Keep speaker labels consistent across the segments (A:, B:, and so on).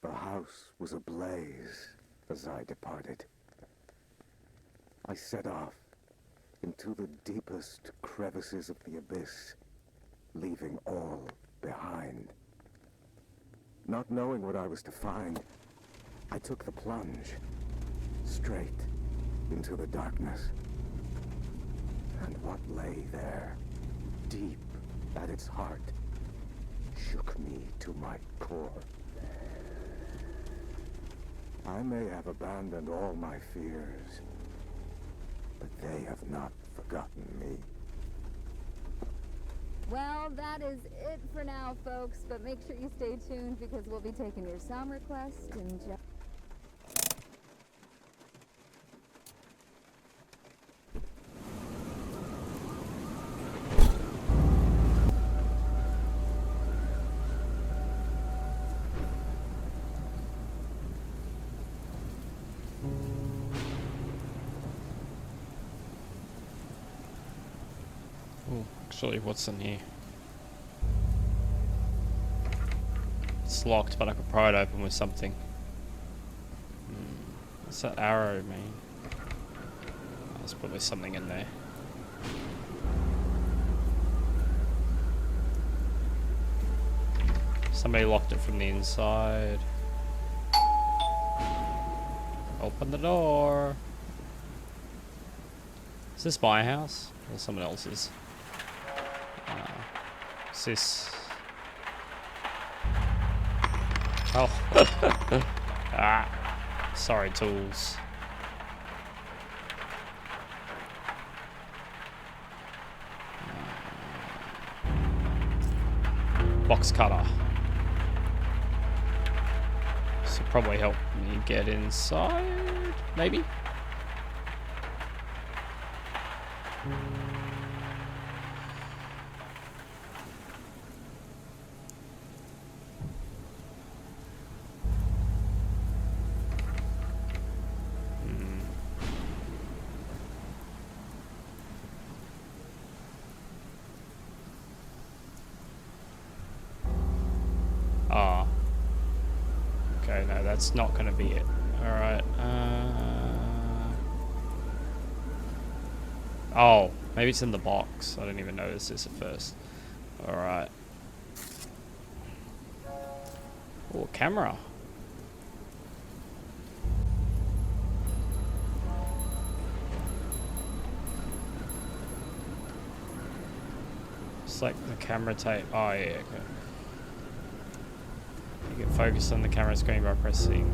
A: The house was ablaze as I departed. I set off into the deepest crevices of the abyss, leaving all behind. Not knowing what I was to find, I took the plunge, straight into the darkness. And what lay there, deep at its heart, shook me to my core. I may have abandoned all my fears, but they have not forgotten me.
B: Well, that is it for now, folks, but make sure you stay tuned because we'll be taking your sound request in just...
C: Oh, actually, what's in here? It's locked, but I could pry it open with something. What's that arrow mean? Oh, there's probably something in there. Somebody locked it from the inside. Open the door. Is this my house? Or someone else's? Is this... Oh. Ah. Sorry, tools. Box cutter. This will probably help me get inside, maybe? Ah. Okay, no, that's not gonna be it. Alright, oh, maybe it's in the box. I didn't even notice this at first. Alright. Oh, camera. It's like the camera tape. Oh, yeah, okay. You can focus on the camera screen by pressing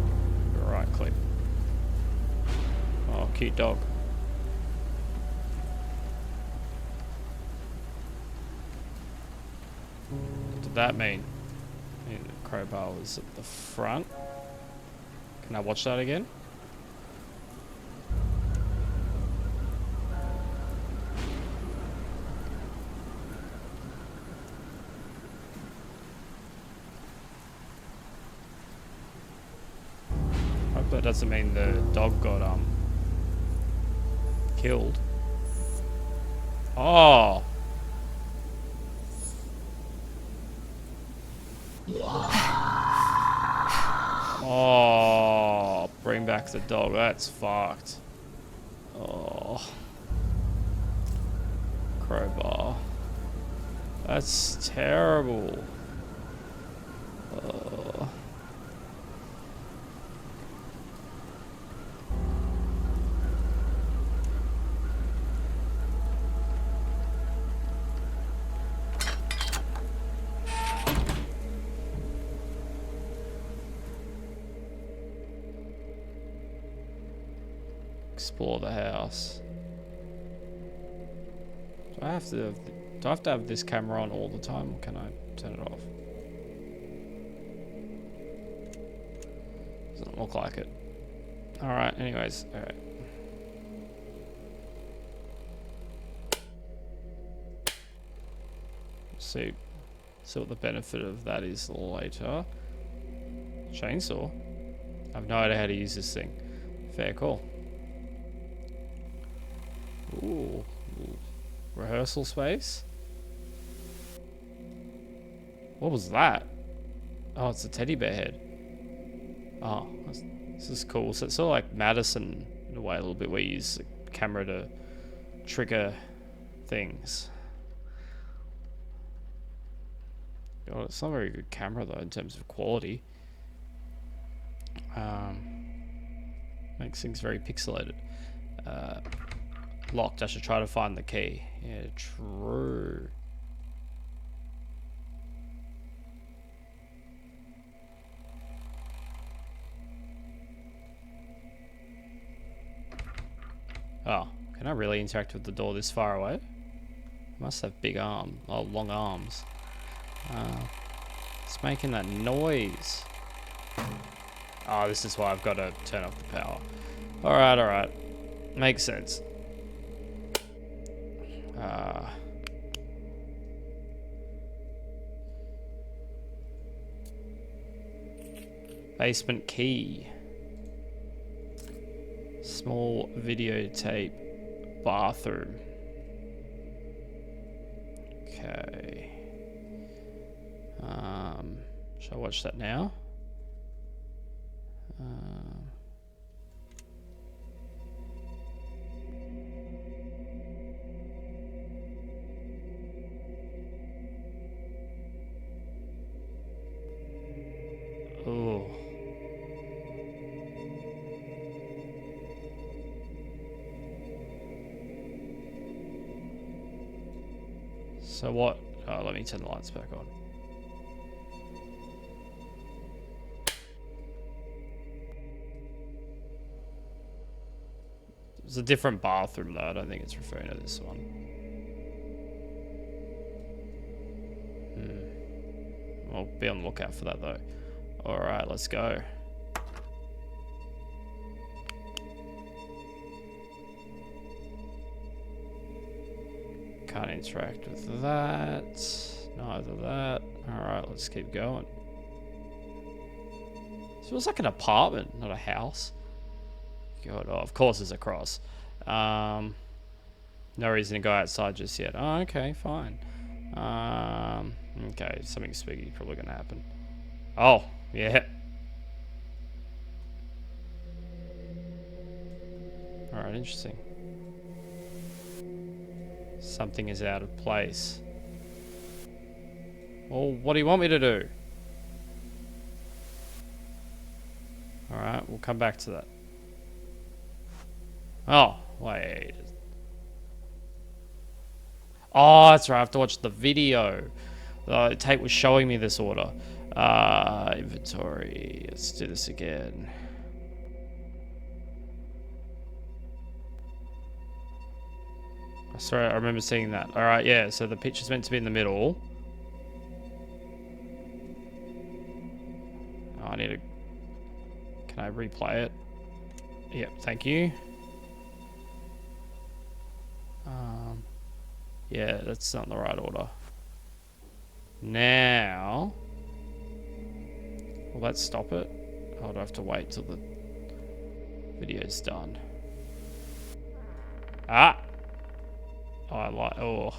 C: the right click. Oh, cute dog. What did that mean? The crowbar was at the front. Can I watch that again? Hope that doesn't mean the dog got killed. Oh. Oh, bring back the dog. That's fucked. Oh. Crowbar. That's terrible. Oh. Explore the house. Do I have to have this camera on all the time, or can I turn it off? Doesn't look like it. Alright, anyways, alright. See what the benefit of that is later. Chainsaw? I have no idea how to use this thing. Fair call. Ooh. Rehearsal space? What was that? Oh, it's a teddy bear head. Oh, this is cool. So it's sort of like Madison in a way, a little bit, where you use the camera to trigger things. God, it's not a very good camera though in terms of quality. Makes things very pixelated. Locked. I should try to find the key. Yeah, true. Oh, can I really interact with the door this far away? Must have big long arms. It's making that noise. Oh, this is why I've got to turn off the power. Alright, alright. Makes sense. Basement key. Small videotape bathroom. Okay. Shall I watch that now? Oh. So what? Oh, let me turn the lights back on. It's a different bathroom though. I don't think it's referring to this one. I'll be on the lookout for that though. Alright, let's go. Can't interact with that. Neither that. Alright, let's keep going. This feels like an apartment, not a house. God, oh, of course there's a cross. No reason to go outside just yet. Oh, okay, fine. Okay, something spooky probably gonna happen. Oh, yeah. Alright, interesting. Something is out of place. Well, what do you want me to do? Alright, we'll come back to that. Oh, wait. Oh, that's right. I have to watch the video. The tape was showing me this order. Inventory. Let's do this again. Sorry, I remember seeing that. Alright, yeah. So the picture's meant to be in the middle. Oh, I need to... Can I replay it? Yep, thank you. Yeah, that's not in the right order. Now... Will that stop it? Or do I have to wait till the video's done? Ah! Oh, I like... Oh.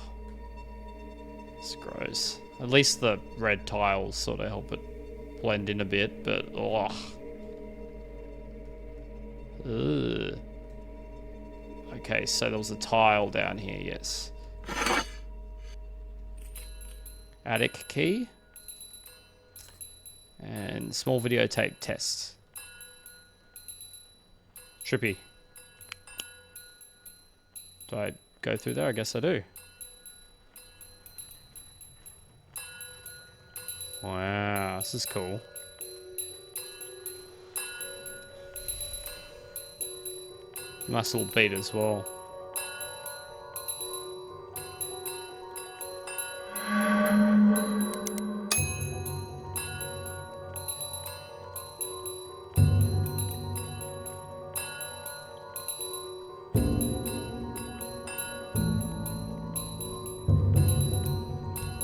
C: It's gross. At least the red tiles sort of help it blend in a bit, but... Oh. Ugh. Okay, so there was a tile down here, yes. Attic key. And small videotape test. Trippy. Do I go through there? I guess I do. Wow, this is cool. Muscle beat as well.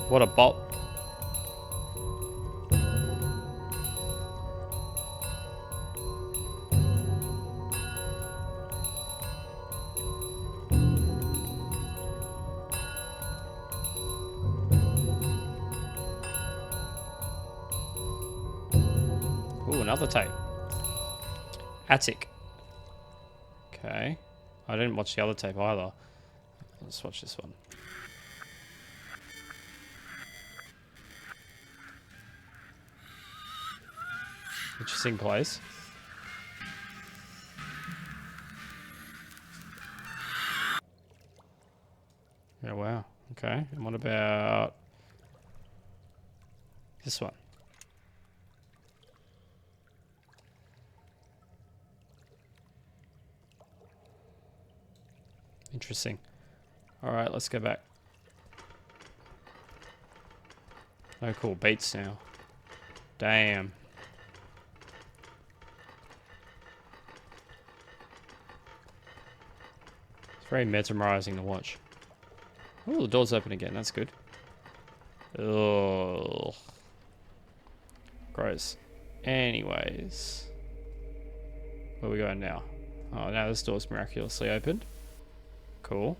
C: What a bop. Ooh, another tape. Attic. Okay. I didn't watch the other tape either. Let's watch this one. Interesting place. Oh, wow. Okay. And what about this one? Interesting. All right, let's go back. No cool beats now. Damn. It's very mesmerizing to watch. Oh, the door's open again. That's good. Ugh. Gross. Anyways. Where are we going now? Oh, now this door's miraculously opened. Cool.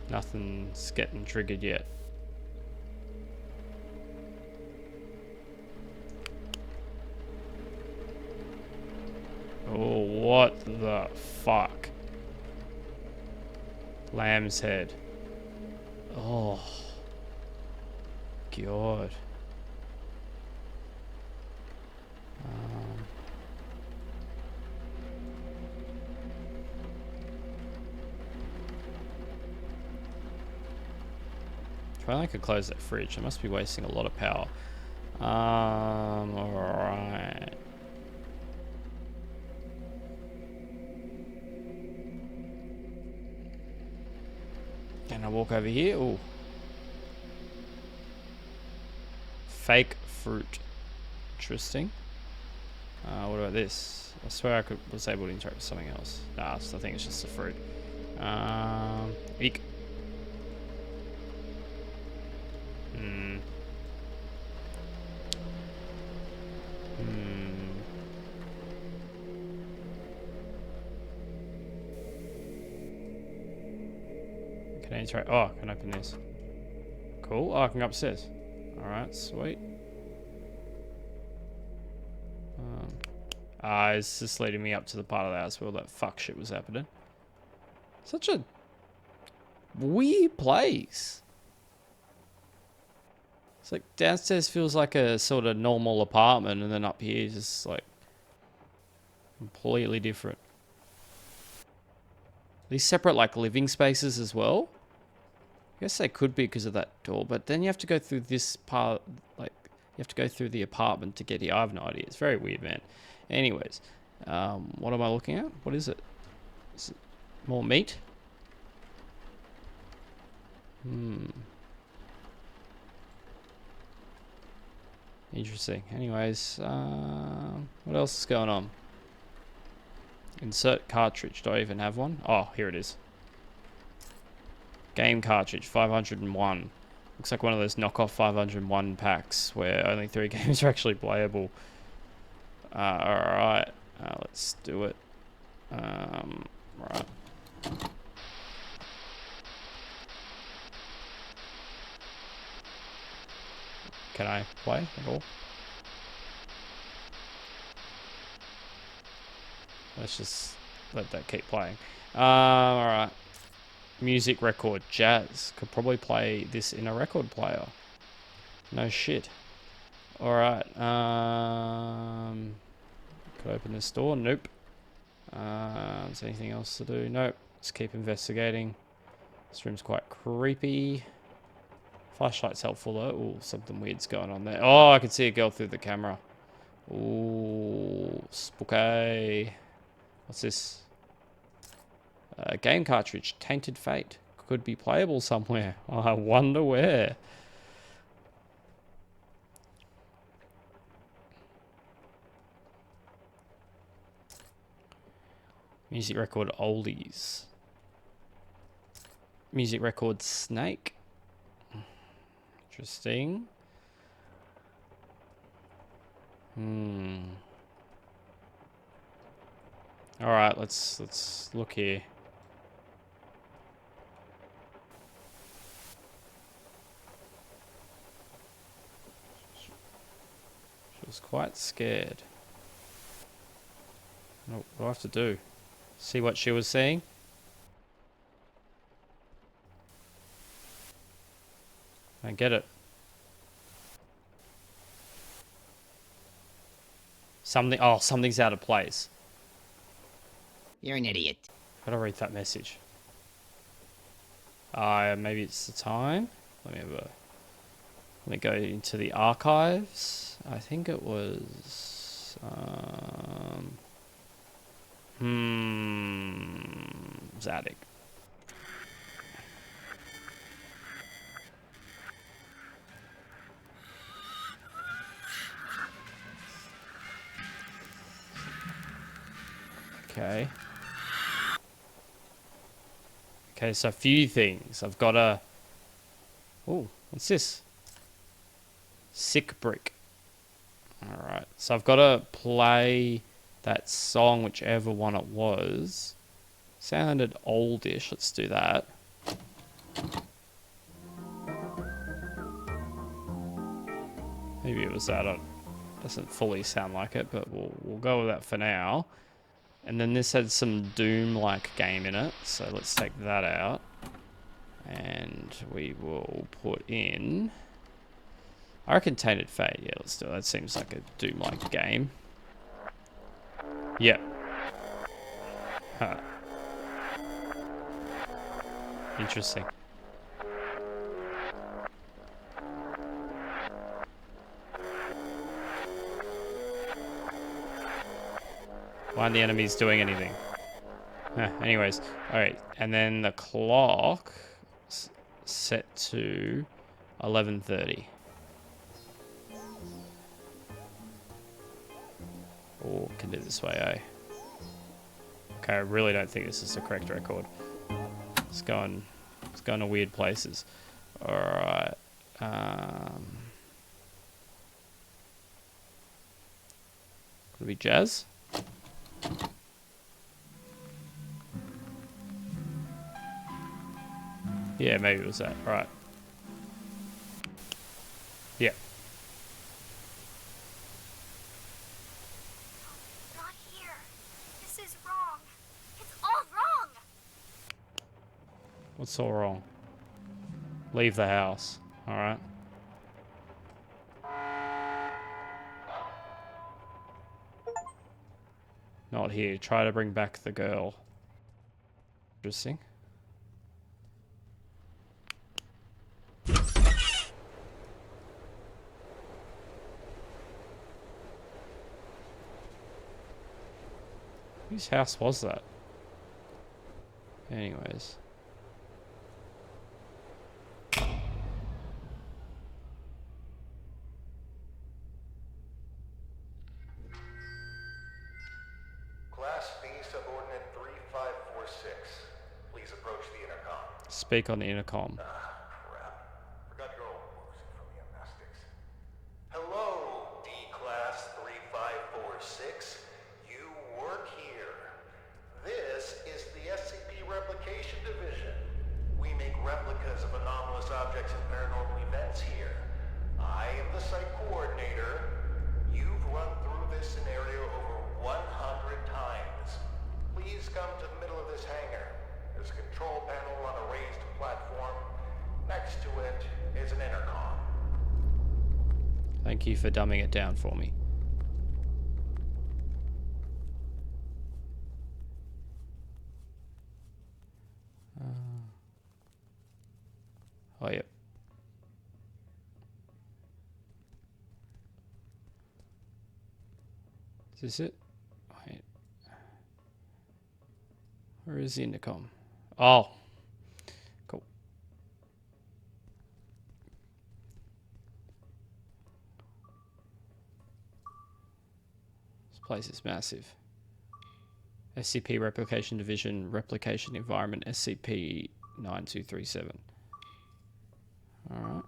C: Nothing's getting triggered yet. Oh, what the fuck? Lamb's head. Oh. God. If only I could close that fridge. I must be wasting a lot of power. Alright. Can I walk over here? Ooh. Fake fruit. Interesting. What about this? I swear I was able to interact with something else. Nah, I think it's just the fruit. Eek. Can I interact? Oh, I can open this. Cool. Oh, I can go upstairs. Alright, sweet. It's just leading me up to the part of the house where all that fuck shit was happening. Such a weird place. It's like downstairs feels like a sort of normal apartment, and then up here is just like completely different. These separate like living spaces as well. I guess they could be because of that door, but then you have to go through this part, like you have to go through the apartment to get here. I have no idea. It's very weird, man. Anyways, what am I looking at? What is it? Is it more meat? Interesting. Anyways, what else is going on? Insert cartridge. Do I even have one? Oh, here it is. Game cartridge, 501. Looks like one of those knockoff 501 packs where only 3 games are actually playable. Alright. Let's do it. Right. Can I play at all? Let's just let that keep playing. Alright. Music record. Jazz. Could probably play this in a record player. No shit. Alright. Could I open this door? Nope. Is there anything else to do? Nope. Let's keep investigating. This room's quite creepy. Flashlight's helpful though. Ooh, something weird's going on there. Oh, I can see a girl through the camera. Ooh, spooky. What's this? Game cartridge. Tainted Fate. Could be playable somewhere. I wonder where. Music record oldies. Music record Snake. Interesting. All right, let's look here. was quite scared. What do I have to do? See what she was seeing? I get it. Something's out of place.
D: You're an idiot.
C: Gotta read that message. Maybe it's the time. Let me go into the archives. I think it was Zadig. Okay. Okay, so a few things. I've got a... Oh, what's this? Sick Brick. Alright, so I've got to play that song, whichever one it was. Sounded oldish. Let's do that. Maybe it was that. It doesn't fully sound like it, but we'll go with that for now. And then this had some Doom-like game in it, so let's take that out. And we will put in... I reckon Tainted Fate. Yeah, let's do it. That seems like a Doom-like game. Yep. Huh. Interesting. Why aren't the enemies doing anything? Anyways, alright. And then the clock set to 11:30. Oh, can do it this way, eh? Okay, I really don't think this is the correct record. It's going to weird places. Alright. Could it be jazz? Yeah, maybe it was that. Right. Yeah.
E: Not here. This is wrong. It's all wrong.
C: What's all wrong? Leave the house. Alright. Not here. Try to bring back the girl. Interesting. Whose house was that? Anyways.
F: Class B subordinate 3546. Please approach the intercom.
C: Speak on the intercom.
F: Crap. Forgot your old music from the gymnastics. Hello, D-Class 3546. You work here. This is the SCP Replication Division. We make replicas of anomalous objects and paranormal events here. I am the site coordinator. You've run through this scenario over 100 times. Please come to the middle of this hangar. There's a control panel on a raised platform. Next to it is an intercom.
C: Thank you for dumbing it down for me. Oh, yep. Is this it? Wait. Where is the intercom? Oh. Cool. This place is massive. SCP Replication Division, Replication Environment, SCP-9237. Alright.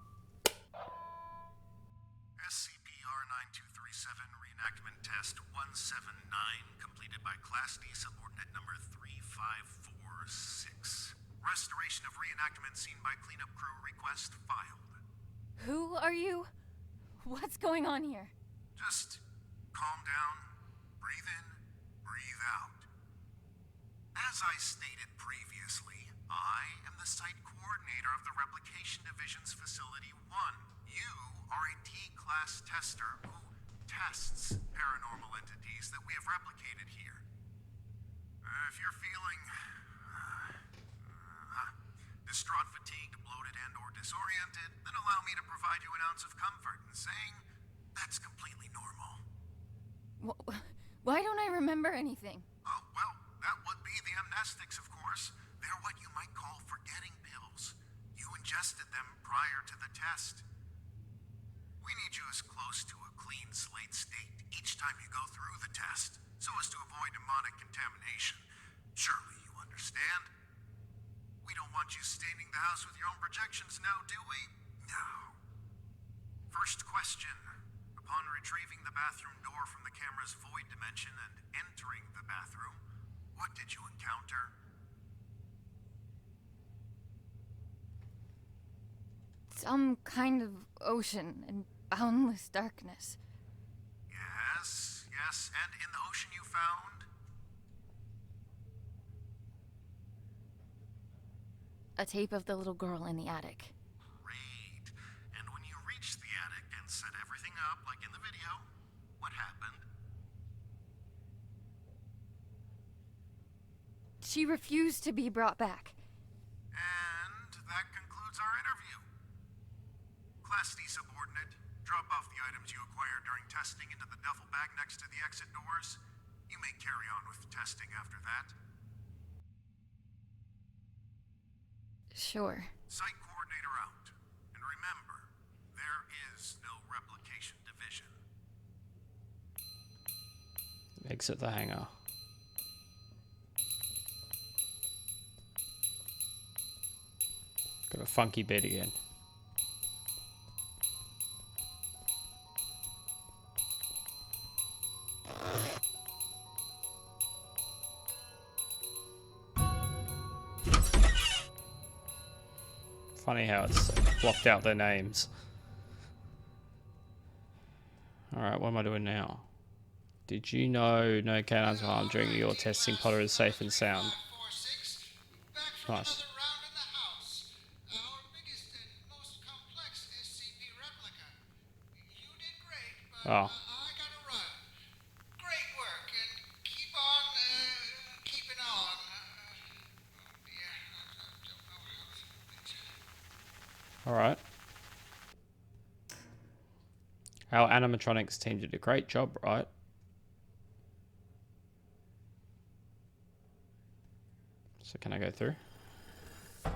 G: SCP-R9237 reenactment test 179 completed by Class D subordinate number 3546. Restoration of reenactment seen by cleanup crew request filed.
E: Who are you? What's going on here?
G: Just calm down, breathe in, breathe out. As I stated previously, I am the site coordinator of the Replication Division's Facility 1. You are a D-Class tester who tests paranormal entities that we have replicated here. If you're feeling distraught, fatigued, bloated, and or disoriented, then allow me to provide you an ounce of comfort in saying that's completely normal.
B: Why don't I remember anything?
G: Oh, well, that would be the amnestics, of course. They're what you might call forgetting pills. You ingested them prior to the test. We need you as close to a clean slate state each time you go through the test, so as to avoid demonic contamination. Surely you understand? We don't want you staining the house with your own projections now, do we? No. First question. Upon retrieving the bathroom door from the camera's void dimension and entering the bathroom, what did you encounter?
B: Some kind of ocean and boundless darkness.
G: Yes, yes, and in the ocean you found?
B: A tape of the little girl in the attic.
G: Great. And when you reached the attic and set everything up like in the video, what happened?
B: She refused to be brought back.
G: And that concludes our interview. Class D subordinate, drop off the items you acquired during testing into the duffel bag next to the exit doors. You may carry on with testing after that.
B: Sure.
G: Site coordinator out. And remember, there is no replication division.
C: Exit the hangar. Got a funky bed again. Funny how it's blocked out their names. Alright, what am I doing now? Did you know no cannons harm during your testing? Potter is safe and sound. Nice.
G: Our biggest and most complex SCP replica. You did great, but
C: Oh.
G: I gotta run. Great work, and keep on keeping on. Yeah, I don't know how to put it.
C: Alright. Our animatronics team did a great job, right? So can I go through?
H: Hello,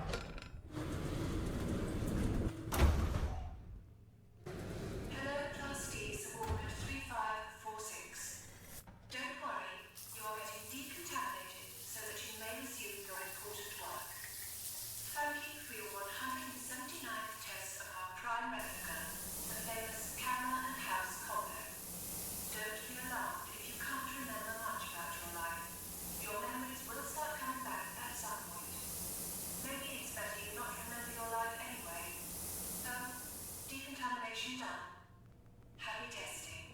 H: Class D, subordinate 3546. Don't worry, you are getting decontaminated so that you may resume your important work. Thank you for your 179th test of our prime replica, the famous camera and house combo. Don't be alarmed if you can't remember much about your life. Your memories will start coming back at some point. Maybe it's better you not remember your life anyway. So, decontamination done. Happy testing.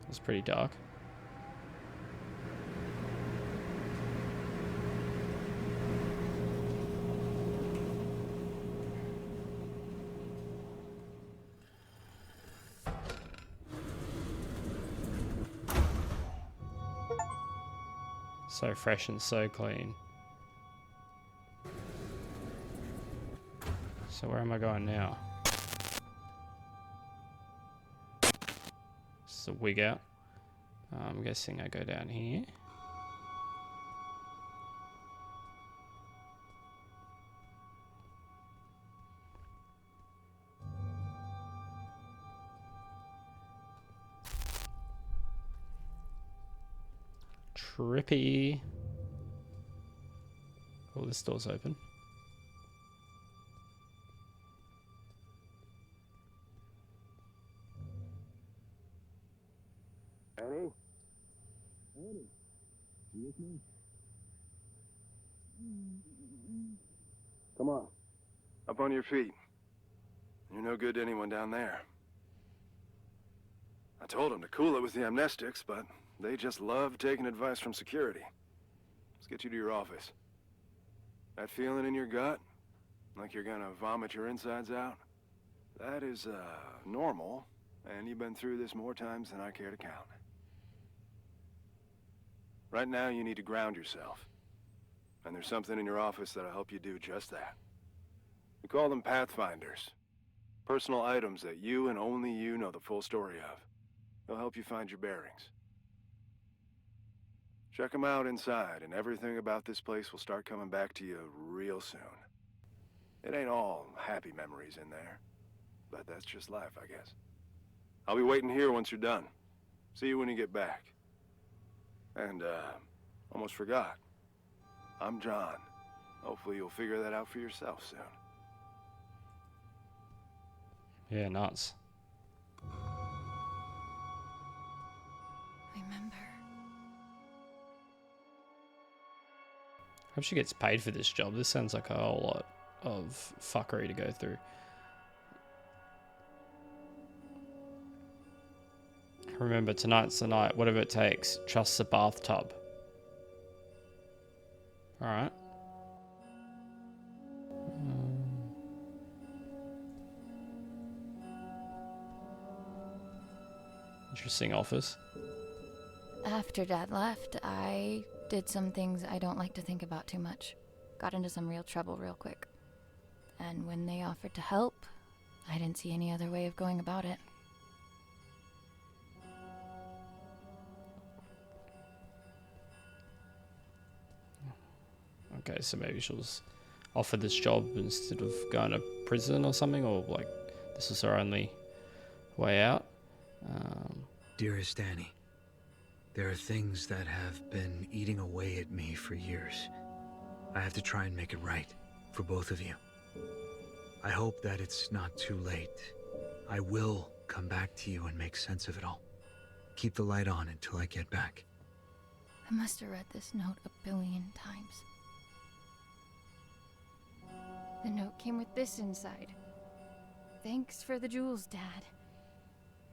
C: It's pretty dark. So fresh and so clean. So where am I going now? This is a wig out. I'm guessing I go down here. Trippy. Oh, this door's open.
A: Annie? Annie? You with me? Come on. Up on your feet. You're no good to anyone down there.
I: I told them to cool it with the amnestics, but they just love taking advice from security. Let's get you to your office. That feeling in your gut, like you're gonna vomit your insides out, that is, normal, and you've been through this more times than I care to count. Right now, you need to ground yourself. And there's something in your office that'll help you do just that. We call them Pathfinders. Personal items that you and only you know the full story of. They'll help you find your bearings. Check them out inside, and everything about this place will start coming back to you real soon. It ain't all happy memories in there, but that's just life, I guess. I'll be waiting here once you're done. See you when you get back. And, almost forgot. I'm John. Hopefully you'll figure that out for yourself soon.
C: Yeah, nuts.
B: Remember.
C: Hope she gets paid for this job. This sounds like a whole lot of fuckery to go through. Remember, tonight's the night. Whatever it takes. Trust the bathtub. Alright. Interesting office.
B: After Dad left, I did some things I don't like to think about too much. Got into some real trouble real quick. And when they offered to help, I didn't see any other way of going about it.
C: Okay, so maybe she'll just offer this job instead of going to prison or something, or like this is her only way out.
J: Dearest Annie, there are things that have been eating away at me for years. I have to try and make it right for both of you. I hope that it's not too late. I will come back to you and make sense of it all. Keep the light on until I get back.
B: I must have read this note a billion times. The note came with this inside. Thanks for the jewels, Dad.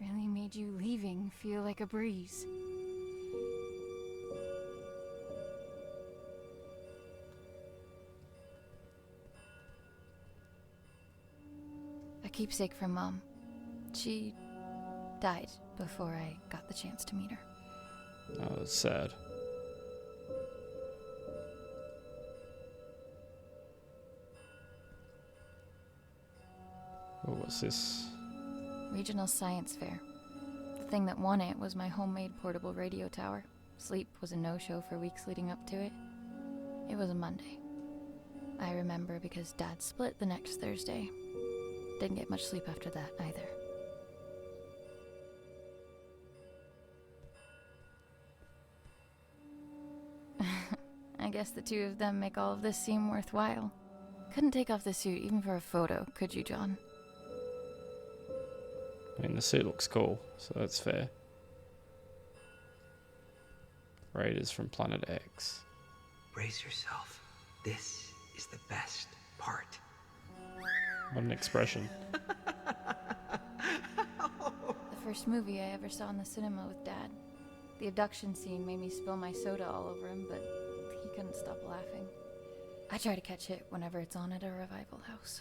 B: Really made you leaving feel like a breeze. A keepsake from Mom. She died before I got the chance to meet her.
C: Oh, that's sad. Oh, what's this?
B: Regional Science Fair. The thing that won it was my homemade portable radio tower. Sleep was a no-show for weeks leading up to it. It was a Monday. I remember because Dad split the next Thursday. Didn't get much sleep after that either. I guess the two of them make all of this seem worthwhile. Couldn't take off the suit even for a photo, could you, John?
C: I mean, the suit looks cool, so that's fair. Raiders from Planet X.
J: Brace yourself. This is the best part.
C: What an expression.
B: The first movie I ever saw in the cinema with Dad. The abduction scene made me spill my soda all over him, but he couldn't stop laughing. I try to catch it whenever it's on at a revival house.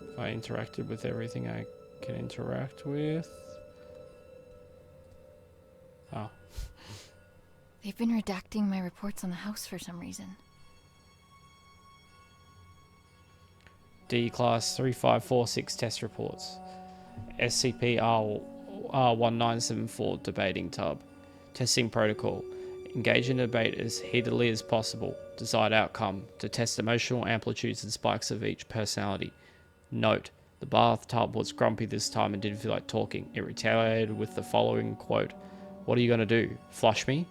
C: If I interacted with everything I can interact with. Oh.
B: They've been redacting my reports on the house for some reason.
C: D Class 3546 test reports. SCP R1974 debating tub. Testing protocol. Engage in debate as heatedly as possible. Desired outcome. To test emotional amplitudes and spikes of each personality. Note, the bathtub was grumpy this time and didn't feel like talking. It retaliated with the following quote. What are you going to do? Flush me?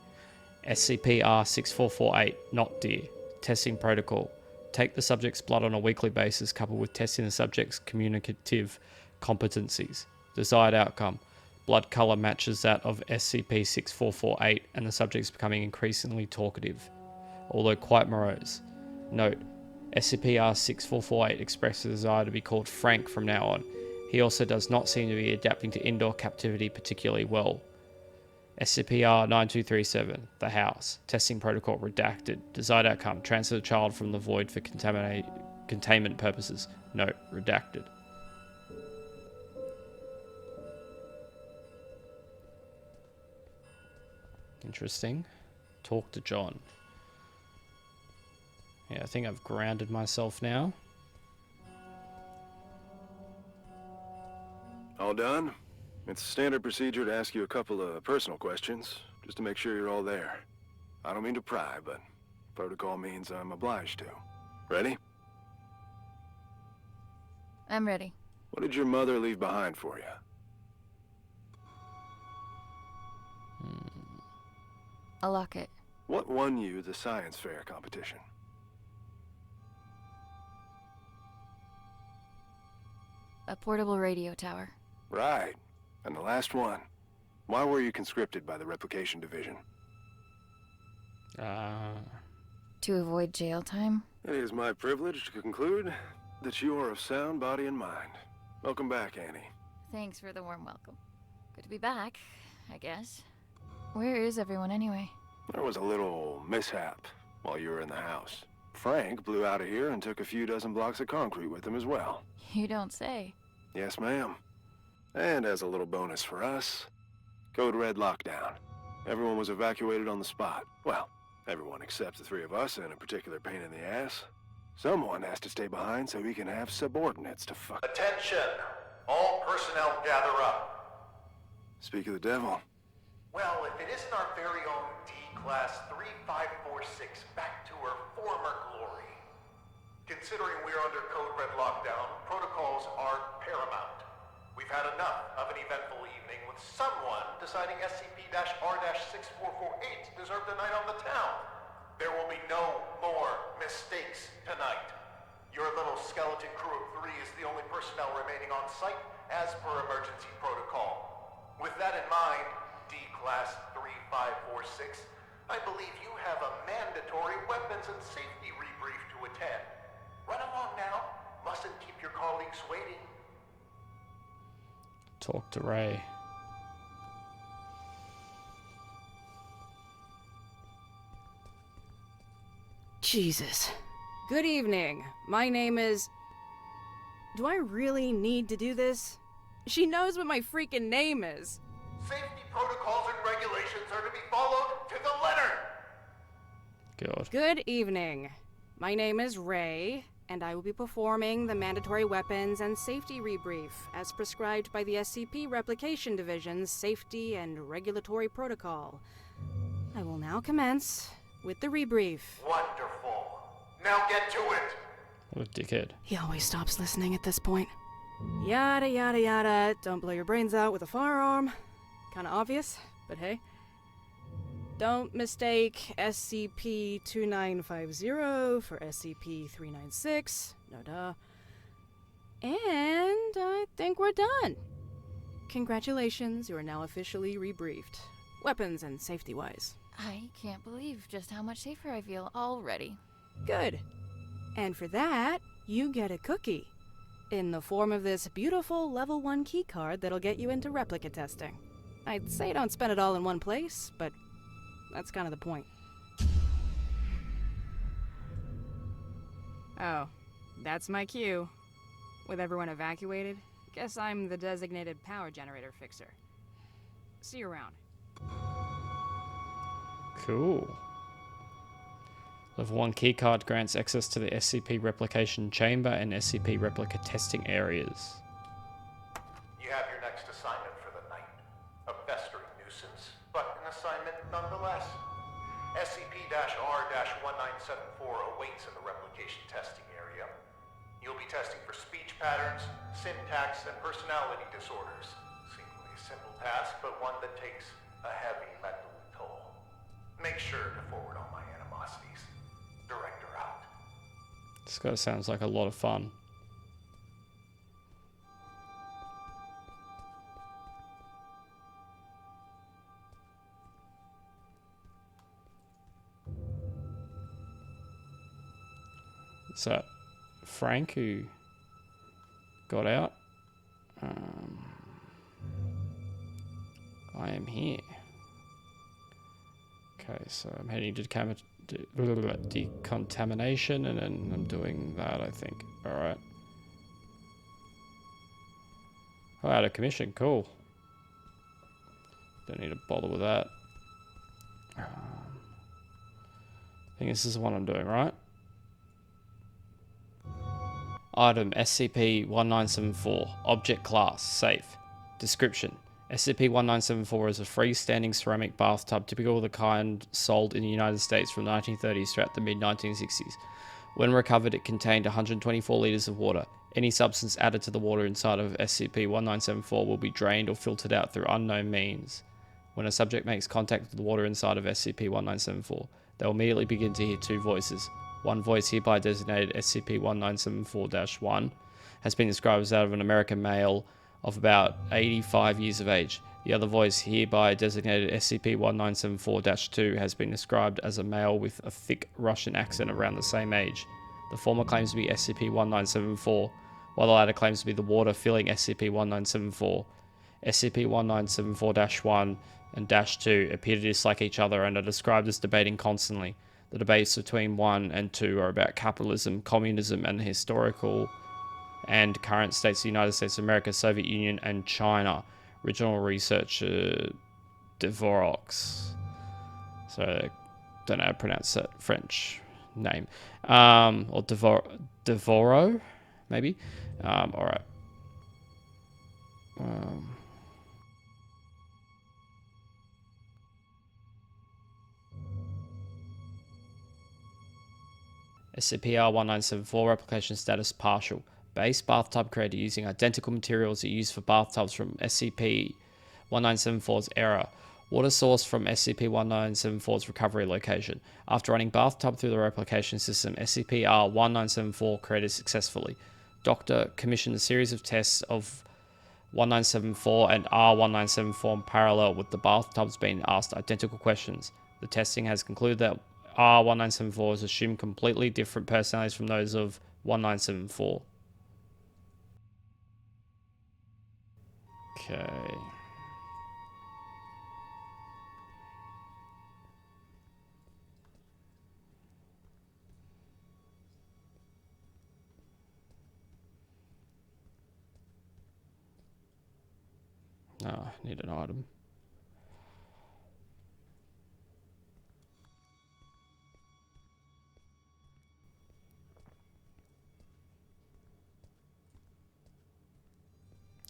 C: SCP R6448, not dear. Testing protocol. Take the subject's blood on a weekly basis coupled with testing the subject's communicative competencies. Desired outcome. Blood color matches that of SCP-6448 and the subject is becoming increasingly talkative, although quite morose. Note, SCP-R6448 expresses a desire to be called Frank from now on. He also does not seem to be adapting to indoor captivity particularly well. SCP-R9237, The House. Testing protocol redacted. Desired outcome, transfer the child from the void for containment purposes. Note, redacted. Interesting. Talk to John. Yeah, I think I've grounded myself now.
I: All done? It's standard procedure to ask you a couple of personal questions, just to make sure you're all there. I don't mean to pry, but protocol means I'm obliged to. Ready?
B: I'm ready.
I: What did your mother leave behind for you?
B: A locket.
I: What won you the science fair competition?
B: A portable radio tower.
I: Right. And the last one. Why were you conscripted by the Replication Division?
B: To avoid jail time.
I: It is my privilege to conclude that you are of sound body and mind. Welcome back, Annie.
B: Thanks for the warm welcome. Good to be back, I guess. Where is everyone anyway?
I: There was a little mishap while you were in the house. Frank blew out of here and took a few dozen blocks of concrete with him as well.
B: You don't say.
I: Yes, ma'am. And as a little bonus for us, Code Red lockdown. Everyone was evacuated on the spot. Well, everyone except the three of us and a particular pain in the ass. Someone has to stay behind so we can have subordinates to fuck.
F: Attention! All personnel gather up.
I: Speak of the devil.
F: Well, if it isn't our very own D-Class 3546 back to her former glory. Considering we're under Code Red lockdown, protocols are paramount. We've had enough of an eventful evening with someone deciding SCP-R-6448 deserved a night on the town. There will be no more mistakes tonight. Your little skeleton crew of 3 is the only personnel remaining on site as per emergency protocol. With that in mind, D-Class 3546, I believe you have a mandatory weapons and safety rebrief to attend. Run along now. Mustn't keep your colleagues waiting.
C: Talk to Ray.
K: Jesus. Good evening. My name is... Do I really need to do this? She knows what my freaking name is.
F: Safety protocols and regulations are to be followed to the letter.
C: God.
K: Good evening. My name is Ray, and I will be performing the mandatory weapons and safety rebrief as prescribed by the SCP Replication Division's Safety and Regulatory Protocol. I will now commence with the rebrief.
F: Wonderful. Now get to it.
C: What a dickhead.
K: He always stops listening at this point. Yada yada yada, don't blow your brains out with a firearm. Kinda obvious, but hey. Don't mistake SCP-2950 for SCP-396. No duh. And I think we're done. Congratulations, you are now officially rebriefed. Weapons and safety-wise.
B: I can't believe just how much safer I feel already.
K: Good. And for that, you get a cookie. In the form of this beautiful level 1 keycard that'll get you into replica testing. I'd say don't spend it all in one place, but that's kind of the point. Oh, that's my cue. With everyone evacuated, guess I'm the designated power generator fixer. See you around.
C: Cool. Level 1 keycard grants access to the SCP replication chamber and SCP replica testing areas.
F: You have your next assignment for the night. A festering nuisance, but an assignment nonetheless. SCP-R-1974 awaits in the replication testing area. You'll be testing for speech patterns, syntax, and personality disorders. Seemingly a simple task, but one that takes a heavy mental toll. Make sure to forward all my animosities. Director out.
C: This guy sounds like a lot of fun. So, Frank, who got out. I am here. Okay, so I'm heading to decontamination, and then I'm doing that, I think. Alright. Oh, out of commission. Cool. Don't need to bother with that. I think this is the one I'm doing, right? Item SCP-1974. Object class. Safe. Description. SCP-1974 is a freestanding ceramic bathtub typical of the kind sold in the United States from the 1930s throughout the mid-1960s. When recovered, it contained 124 liters of water. Any substance added to the water inside of SCP-1974 will be drained or filtered out through unknown means. When a subject makes contact with the water inside of SCP-1974, they will immediately begin to hear two voices. One voice, hereby designated SCP-1974-1, has been described as that of an American male of about 85 years of age. The other voice, hereby designated SCP-1974-2, has been described as a male with a thick Russian accent around the same age. The former claims to be SCP-1974, while the latter claims to be the water filling SCP-1974. SCP-1974-1 and -2 appear to dislike each other and are described as debating constantly. The debates between 1 and 2 are about capitalism, communism, and the historical and current states of the United States of America, Soviet Union, and China. Original researcher Devorox. So, don't know how to pronounce that French name. Or Devoro, maybe. Alright. SCP-1974 replication status partial. Base bathtub created using identical materials used for bathtubs from SCP-1974's era. Water source from SCP-1974's recovery location. After running bathtub through the replication system, SCP-1974 created successfully. Doctor commissioned a series of tests of 1974 and R1974 in parallel, with the bathtubs being asked identical questions. The testing has concluded that R1974 has assumed completely different personalities from those of 1974. Okay. Oh, need an item.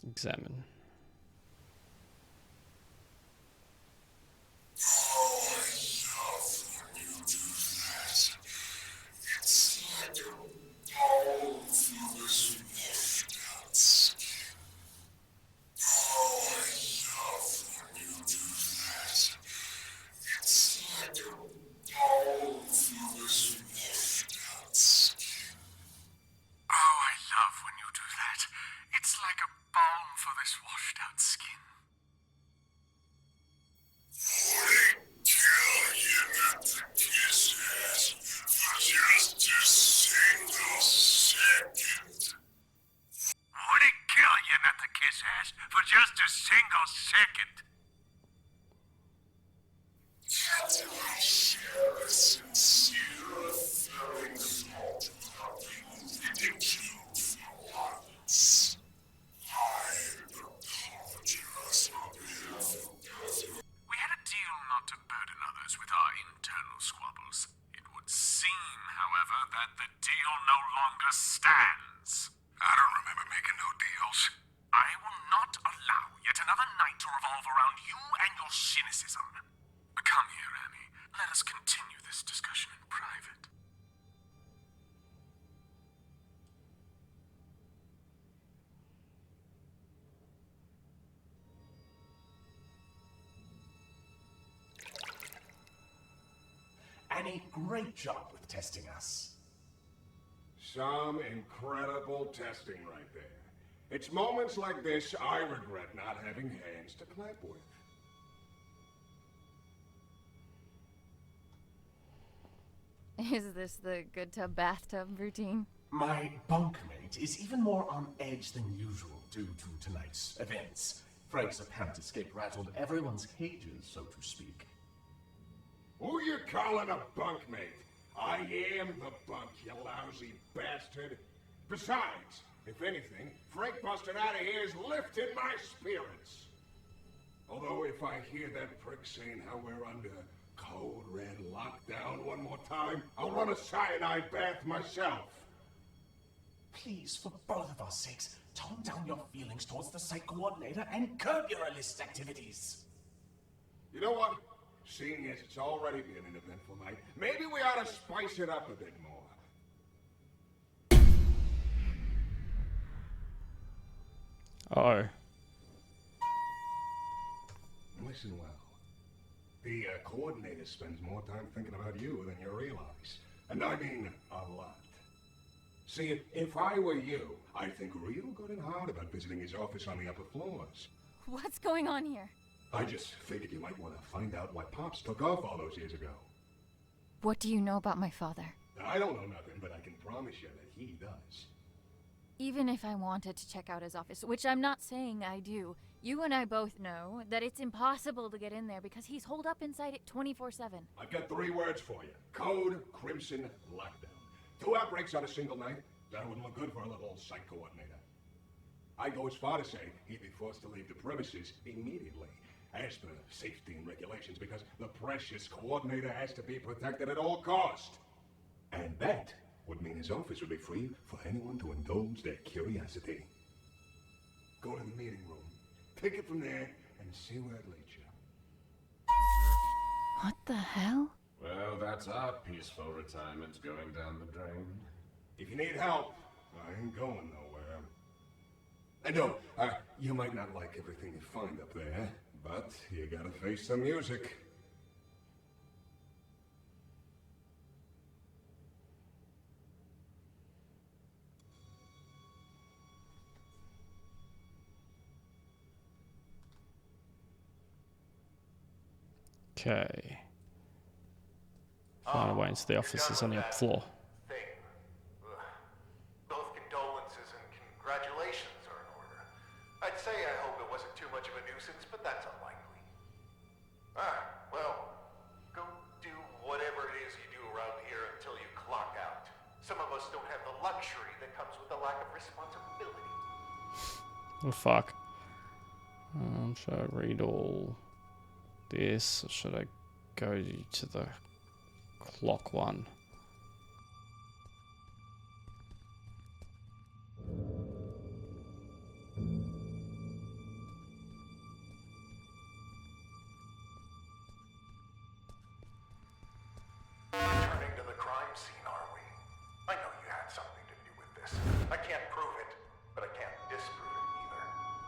C: Examine.
L: A great job with testing us.
M: Some incredible testing right there. It's moments like this I regret not having hands to clap with.
B: Is this the good tub bathtub routine?
L: My bunkmate is even more on edge than usual due to tonight's events. Frank's apparent escape rattled everyone's cages, so to speak.
M: Who you calling a bunkmate? I am the bunk, you lousy bastard. Besides, if anything, Frank busting out of here has lifted my spirits. Although if I hear that prick saying how we're under code red lockdown one more time, I'll run a cyanide bath myself.
L: Please, for both of our sakes, tone down your feelings towards the site coordinator and curb your illicit activities.
M: You know what? Seeing as it's already been an eventful night, maybe we ought to spice it up a bit more.
C: Uh-oh.
M: Listen well. The coordinator spends more time thinking about you than you realize. And I mean a lot. See, if I were you, I'd think real good and hard about visiting his office on the upper floors.
B: What's going on here?
M: I just figured you might want to find out why Pops took off all those years ago.
B: What do you know about my father?
M: I don't know nothing, but I can promise you that he does.
B: Even if I wanted to check out his office, which I'm not saying I do, you and I both know that it's impossible to get in there because he's holed up inside it 24/7.
M: I've got 3 words for you. Code Crimson Lockdown. 2 outbreaks on a single night? That wouldn't look good for a little site coordinator. I'd go as far to say he'd be forced to leave the premises immediately, as per safety and regulations, because the precious coordinator has to be protected at all cost. And that would mean his office would be free for anyone to indulge their curiosity. Go to the meeting room, take it from there, and see where it leads you.
B: What the hell?
N: Well, that's our peaceful retirement going down the drain.
M: If you need help, I ain't going nowhere. And no, you might not like everything you find up there, but you gotta face the music.
C: Okay. Find a way into the office is on the floor.
F: Both condolences and congratulations are in order. I'd say I hope it wasn't too much of a nuisance, but that's unlikely. Well, go do whatever it is you do around here until you clock out. Some of us don't have the luxury that comes with a lack of responsibility.
C: Oh, fuck. Should I read all this, or should I go to the clock one?
F: Returning to the crime scene, are we? I know you had something to do with this. I can't prove it, but I can't disprove it either.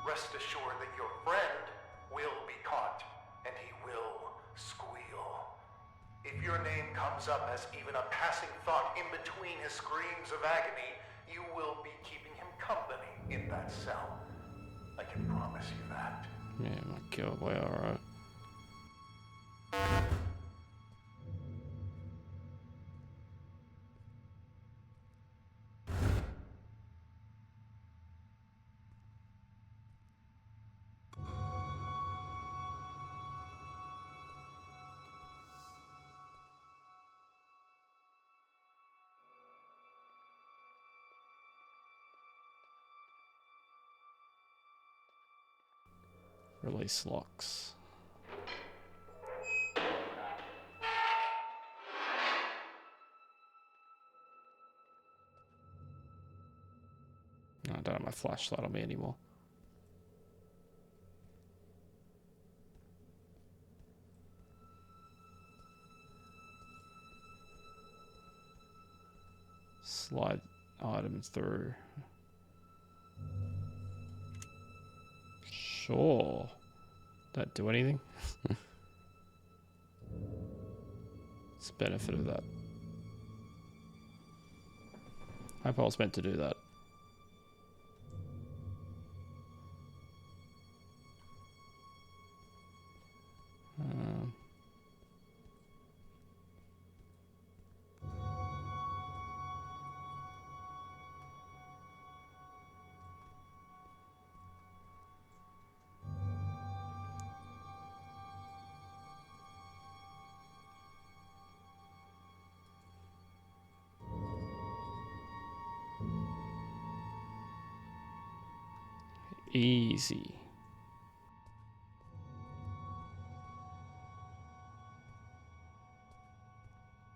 F: Rest assured that your friend will be caught, and he will squeal. If your name comes up as even a passing thought in between his screams of agony, you will be keeping him company in that cell. I can promise you that.
C: Yeah, my god, we're alright. Release locks. No, I don't have my flashlight on me anymore. Slide items through. Sure. That do anything? What's the benefit of that? I hope I was meant to do that. Easy.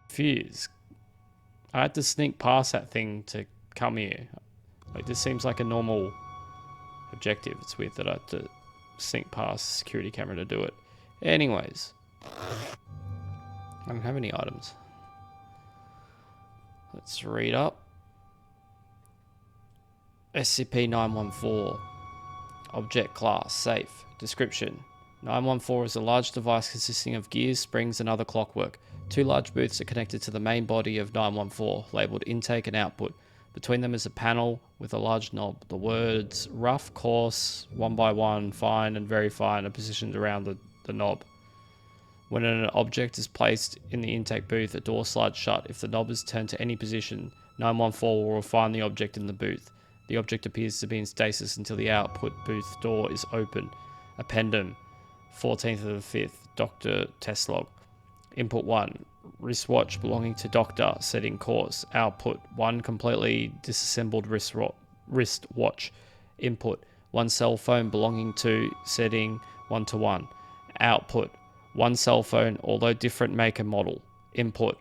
C: Fuse. I had to sneak past that thing to come here. Like, this seems like a normal objective. It's weird that I had to sneak past the security camera to do it. Anyways. I don't have any items. Let's read up. SCP-914. Object class, safe. Description. 914 is a large device consisting of gears, springs, and other clockwork. 2 large booths are connected to the main body of 914, labeled intake and output. Between them is a panel with a large knob. The words rough, coarse, 1 by 1, fine, and very fine are positioned around the knob. When an object is placed in the intake booth, a door slides shut. If the knob is turned to any position, 914 will refine the object in the booth. The object appears to be in stasis until the output booth door is open. Appendum, 14th of the 5th, Dr. Test log. Input 1, wristwatch belonging to Doctor, setting course. Output, 1 completely disassembled wristwatch. Input, 1 cell phone belonging to, setting 1 to 1. Output, 1 cell phone, although different make and model. Input,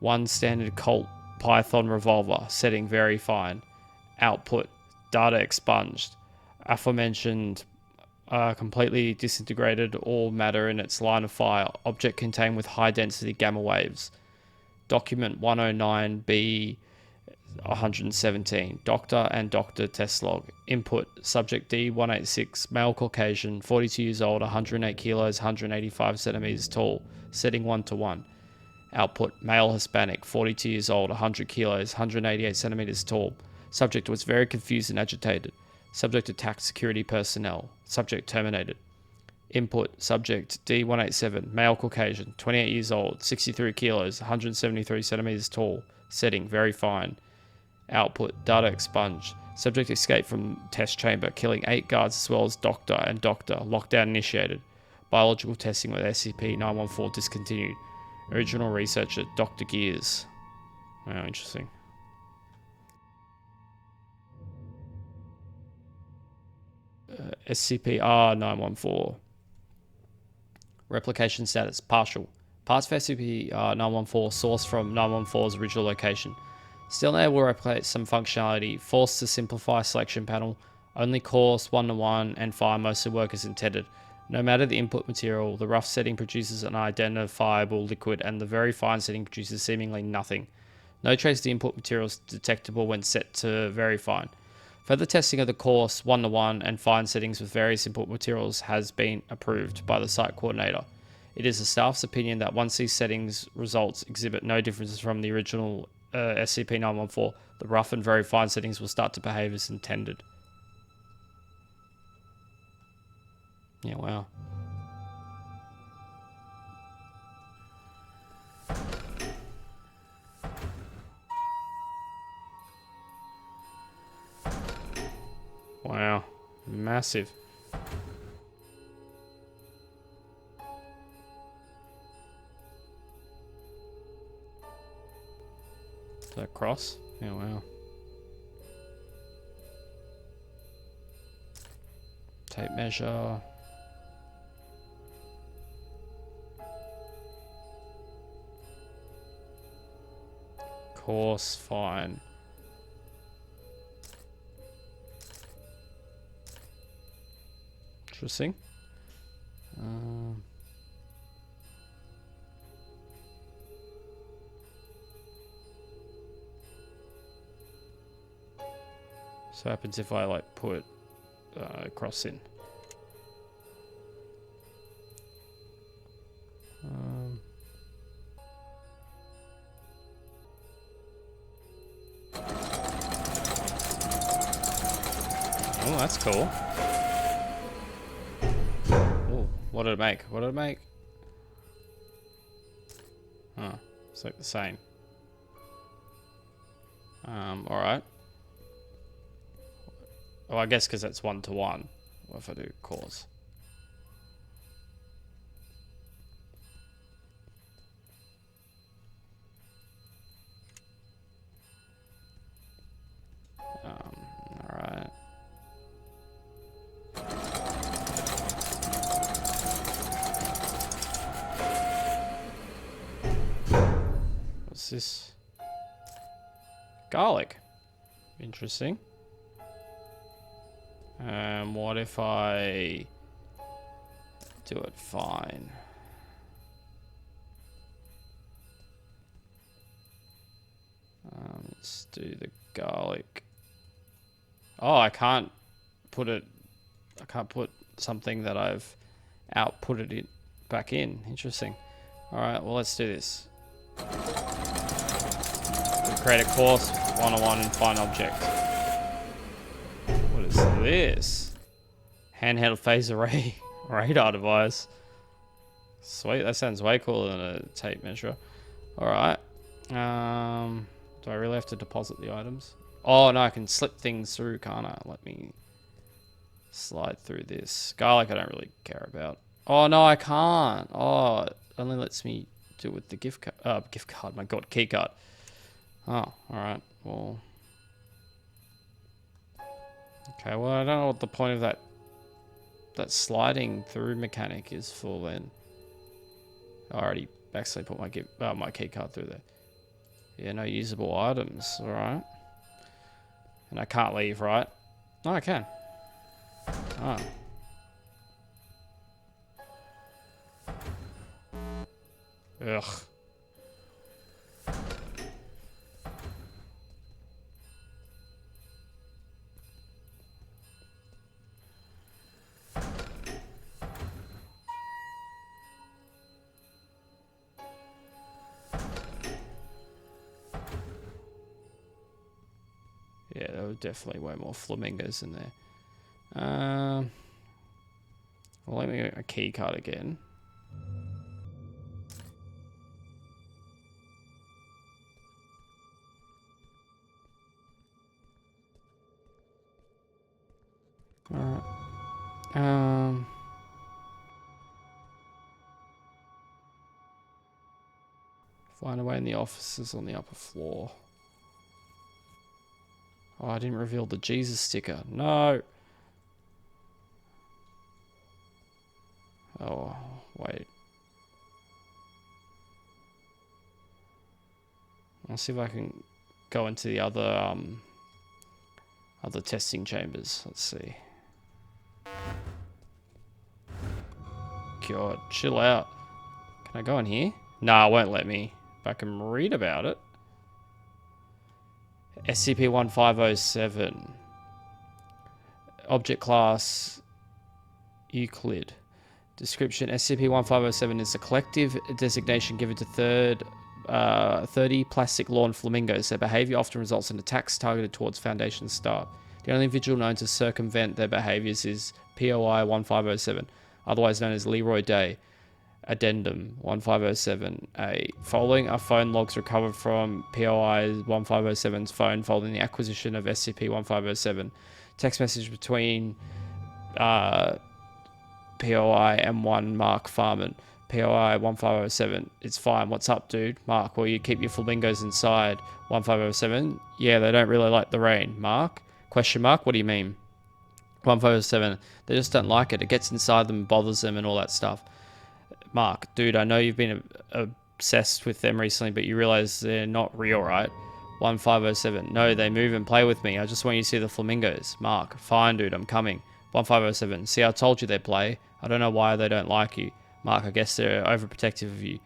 C: 1 standard Colt Python revolver, setting very fine. Output, data expunged. Aforementioned completely disintegrated all matter in its line of fire. Object contained with high density gamma waves. Document 109B 117. Doctor and Doctor Test log. Input, subject D186, male Caucasian, 42 years old, 108 kilos, 185 centimeters tall, setting 1 to 1. Output, male Hispanic, 42 years old, 100 kilos, 188 centimeters tall. Subject was very confused and agitated. Subject attacked security personnel. Subject terminated. Input, subject D187, male Caucasian, 28 years old, 63 kilos, 173 centimeters tall, setting very fine. Output, data expunged. Subject escaped from test chamber, killing 8 guards as well as Doctor and Doctor. Lockdown initiated. Biological testing with SCP-914 discontinued. Original researcher, Dr. Gears. Wow, interesting. SCP-R-914. Replication status, partial. Parts of SCP-914 sourced from 914's original location. Still unable to replicate some functionality, forced to simplify selection panel, only coarse, 1-to-1, and fine mostly work as intended. No matter the input material, the rough setting produces an identifiable liquid and the very fine setting produces seemingly nothing. No trace of the input material is detectable when set to very fine. Further testing of the coarse, 1-to-1, and fine settings with various input materials has been approved by the site coordinator. It is the staff's opinion that once these settings results exhibit no differences from the original SCP-914, the rough and very fine settings will start to behave as intended. Yeah, wow. Wow. Massive. Is that cross? Yeah, wow. Tape measure. Coarse, fine. Interesting. So what happens if I like put cross in? Oh, that's cool. Oh, what did it make? What did it make? Oh, it's like the same. Alright. Oh, I guess because it's 1-to-1. What if I do coarse? Alright. What's this? Garlic. Interesting. What if I do it fine? Let's do the garlic. Oh, I can't put something that I've outputted it back in. Interesting. Alright, well, let's do this. Create a course, 101, and find object. What is this? Handheld phase array radar device. Sweet, that sounds way cooler than a tape measure. Alright. Do I really have to deposit the items? Oh, no, I can slip things through, can't I? Let me slide through this. Garlic I don't really care about. Oh, no, I can't. Oh, it only lets me do it with the gift card. My god, key card. Oh, alright. Well. Okay, well, I don't know what the point of that sliding through mechanic is for then. I already accidentally put my key card through there. Yeah, no usable items. Alright. And I can't leave, right? No, I can. Oh. Ugh. Yeah, there were definitely way more flamingos in there. Well, let me get a key card again. Alright. Find a way in the offices on the upper floor. Oh, I didn't reveal the Jesus sticker. No. Oh, wait. I'll see if I can go into the other testing chambers. Let's see. God, chill out. Can I go in here? Nah, it won't let me. But I can read about it. SCP-1507. Object class Euclid. Description: SCP-1507 is a collective designation given to 30 plastic lawn flamingos. Their behavior often results in attacks targeted towards Foundation staff. The only individual known to circumvent their behaviors is POI-1507, otherwise known as Leroy Day. Addendum 1507A. Following are phone logs recovered from POI-1507's phone following the acquisition of SCP-1507. Text message between POI and one Mark Farman. POI-1507. It's fine. What's up, dude? Mark, will you keep your flamingos inside? 1507. Yeah, they don't really like the rain. Mark? Question mark? What do you mean? 1507. They just don't like it. It gets inside them and bothers them and all that stuff. Mark, dude, I know you've been obsessed with them recently, but you realize they're not real, right? 1507. No, they move and play with me. I just want you to see the flamingos. Mark, fine, dude, I'm coming. 1507. See, I told you they'd play. I don't know why they don't like you. Mark, I guess they're overprotective of you.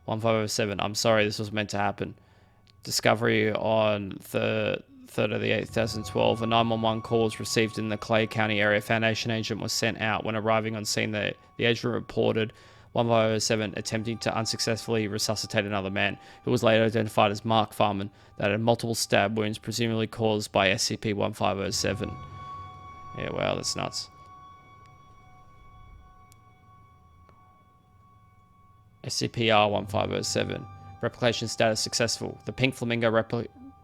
C: 1507. I'm sorry, this was meant to happen. Discovery on the 3rd of the 8th, 2012. A 911 call was received in the Clay County area. Foundation agent was sent out. When arriving on scene, the agent reported 1507 attempting to unsuccessfully resuscitate another man, who was later identified as Mark Farman, that had multiple stab wounds presumably caused by SCP-1507. Yeah, wow, that's nuts. SCP-R-1507. Replication status successful. The pink flamingo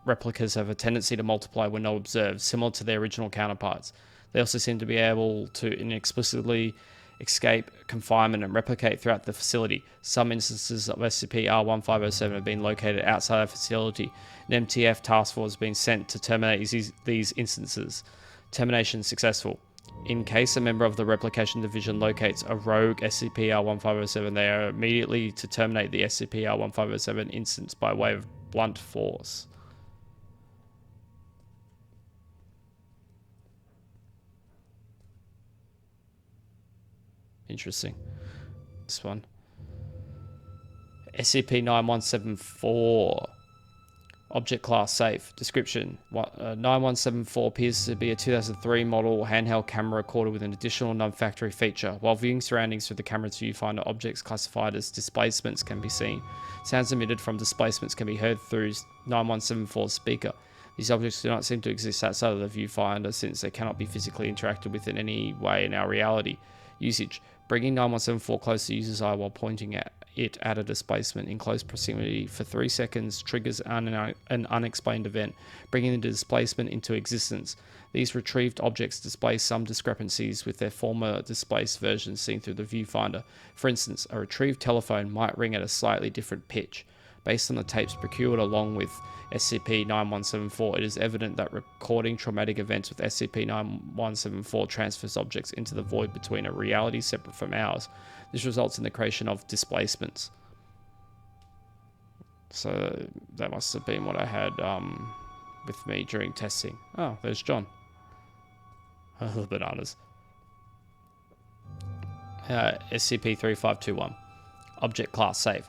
C: replicas have a tendency to multiply when not observed, similar to their original counterparts. They also seem to be able to inexplicably escape confinement and replicate throughout the facility. Some instances of SCP-R-1507 have been located outside the facility. An MTF task force has been sent to terminate these instances. Termination successful. In case a member of the Replication Division locates a rogue SCP-R-1507, they are immediately to terminate the SCP-R-1507 instance by way of blunt force. Interesting. This one. SCP-9174. Object class safe. Description. 9174 appears to be a 2003 model handheld camera recorder with an additional non-factory feature. While viewing surroundings through the camera's viewfinder, objects classified as displacements can be seen. Sounds emitted from displacements can be heard through 9174's speaker. These objects do not seem to exist outside of the viewfinder since they cannot be physically interacted with in any way in our reality. Usage. Bringing 9174 close to the user's eye while pointing at it at a displacement in close proximity for 3 seconds triggers an unexplained event, bringing the displacement into existence. These retrieved objects display some discrepancies with their former displaced versions seen through the viewfinder. For instance, a retrieved telephone might ring at a slightly different pitch. Based on the tapes procured along with SCP-9174, it is evident that recording traumatic events with SCP-9174 transfers objects into the void between a reality separate from ours. This results in the creation of displacements. So that must have been what I had with me during testing. Oh, there's John. The bananas. SCP-3521. Object class safe.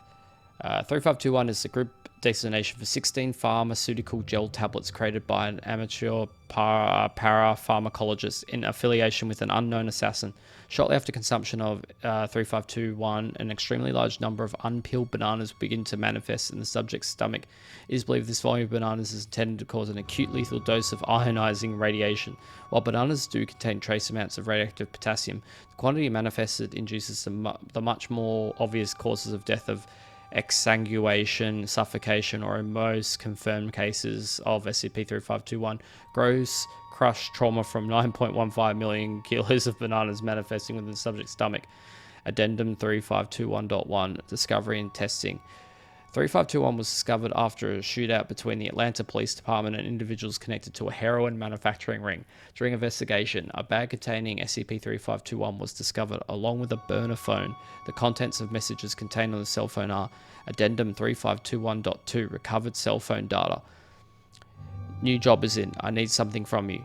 C: 3521 is the group designation for 16 pharmaceutical gel tablets created by an amateur parapharmacologist in affiliation with an unknown assassin. Shortly after consumption of 3521, an extremely large number of unpeeled bananas begin to manifest in the subject's stomach. It is believed this volume of bananas is intended to cause an acute lethal dose of ionizing radiation. While bananas do contain trace amounts of radioactive potassium, the quantity manifested induces the much more obvious causes of death of exsanguination, suffocation, or in most confirmed cases of SCP-3521, gross crush trauma from 9.15 million kilos of bananas manifesting within the subject's stomach. Addendum 3521.1 Discovery and Testing. 3521 was discovered after a shootout between the Atlanta Police Department and individuals connected to a heroin manufacturing ring. During investigation, a bag containing SCP-3521 was discovered along with a burner phone. The contents of messages contained on the cell phone are Addendum 3521.2 Recovered cell phone data. New job is in. I need something from you.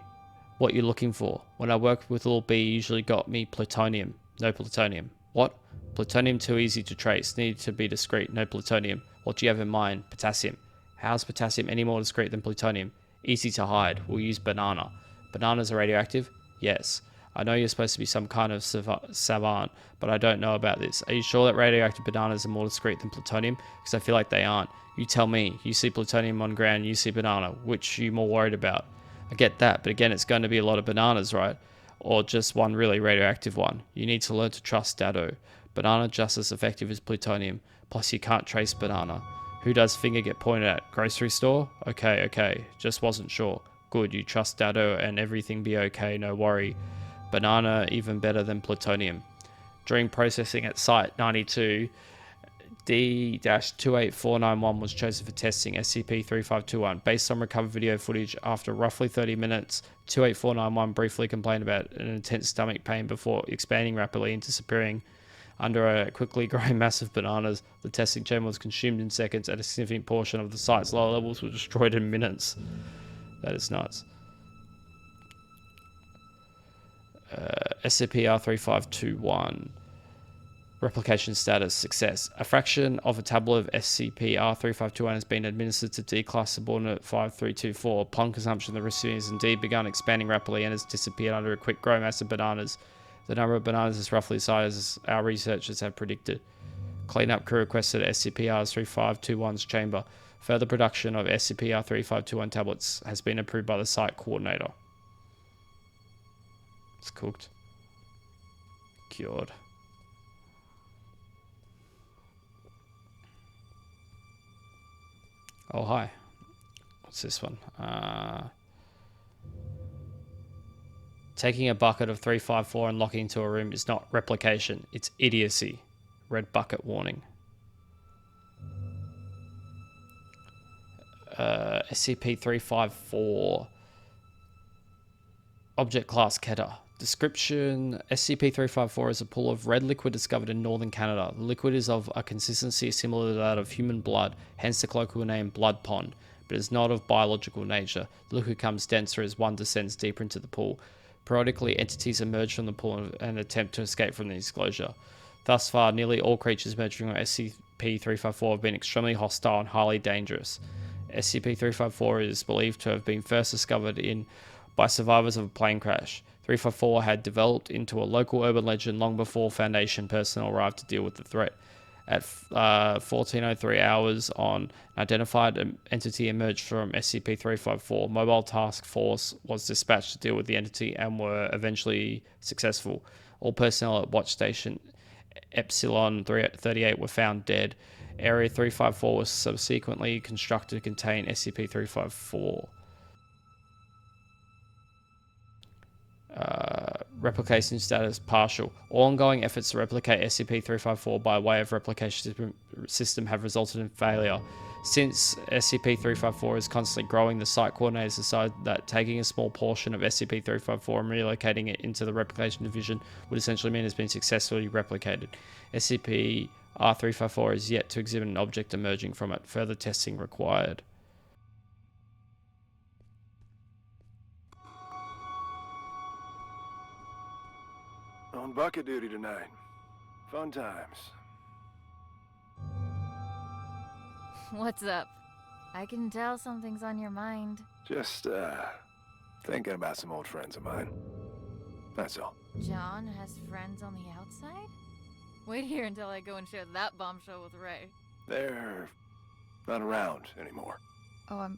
C: What you looking for? When I worked with Little B, you usually got me plutonium. No plutonium. What? Plutonium too easy to trace. Needed to be discreet. No plutonium. What do you have in mind? Potassium. How's potassium any more discreet than plutonium? Easy to hide. We'll use banana. Bananas are radioactive? Yes. I know you're supposed to be some kind of savant, but I don't know about this. Are you sure that radioactive bananas are more discreet than plutonium? Because I feel like they aren't. You tell me. You see plutonium on ground, you see banana. Which are you more worried about? I get that, but again, it's going to be a lot of bananas, right? Or just one really radioactive one. You need to learn to trust Dado. Banana just as effective as plutonium. Plus, you can't trace banana. Who does finger get pointed at? Grocery store? Okay. Just wasn't sure. Good, you trust Dado and everything be okay, no worry. Banana even better than plutonium. During processing at Site 92, D-28491 was chosen for testing SCP-3521. Based on recovered video footage, after roughly 30 minutes, 28491 briefly complained about an intense stomach pain before expanding rapidly and disappearing under a quickly growing mass of bananas. The testing chamber was consumed in seconds, and a significant portion of the site's lower levels were destroyed in minutes. That is nuts. SCP-R3521. Replication status, success. A fraction of a tablet of SCP-R3521 has been administered to D-Class Subordinate 5324. Upon consumption, the recipient has indeed begun expanding rapidly and has disappeared under a quick growing mass of bananas. The number of bananas is roughly the size as our researchers have predicted. Cleanup crew requested SCP-R3521's chamber. Further production of SCP-R3521 tablets has been approved by the site coordinator. It's cooked. Cured. Oh, hi. What's this one? Taking a bucket of 354 and locking into a room is not replication. It's idiocy. Red bucket warning. SCP-354. Object class Keter. Description: SCP-354 is a pool of red liquid discovered in northern Canada. The liquid is of a consistency similar to that of human blood, hence the colloquial name blood pond, but is not of biological nature. The liquid becomes denser as one descends deeper into the pool. Periodically, entities emerge from the pool and attempt to escape from the disclosure. Thus far, nearly all creatures emerging from SCP-354 have been extremely hostile and highly dangerous. SCP-354 is believed to have been first discovered by survivors of a plane crash. 354 had developed into a local urban legend long before Foundation personnel arrived to deal with the threat. At 14:03 hours on, an identified entity emerged from SCP-354. Mobile Task Force was dispatched to deal with the entity and were eventually successful. All personnel at Watch Station Epsilon 38 were found dead. Area 354 was subsequently constructed to contain SCP-354. Replication status partial. All ongoing efforts to replicate SCP-354 by way of replication system have resulted in failure. Since SCP-354 is constantly growing, the site coordinators decided that taking a small portion of SCP-354 and relocating it into the replication division would essentially mean it's been successfully replicated. SCP-R354 is yet to exhibit an object emerging from it. Further testing required.
I: On bucket duty tonight. Fun times.
B: What's up? I can tell something's on your mind.
I: Just, thinking about some old friends of mine. That's all.
B: John has friends on the outside? Wait here until I go and share that bombshell with Ray.
I: They're not around anymore.
B: Oh,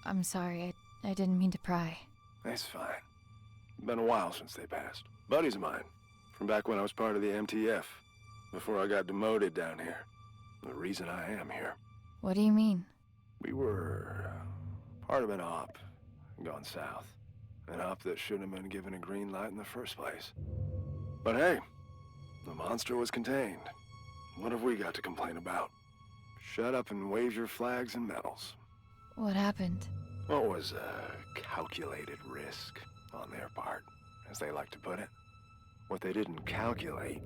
B: I'm sorry. I didn't mean to pry.
I: It's fine. Been a while since they passed. Buddies of mine, from back when I was part of the MTF, before I got demoted down here. The reason I am here.
B: What do you mean?
I: We were part of an op gone south. An op that shouldn't have been given a green light in the first place. But hey, the monster was contained. What have we got to complain about? Shut up and wave your flags and medals.
B: What happened?
I: What was a calculated risk on their part, as they like to put it. What they didn't calculate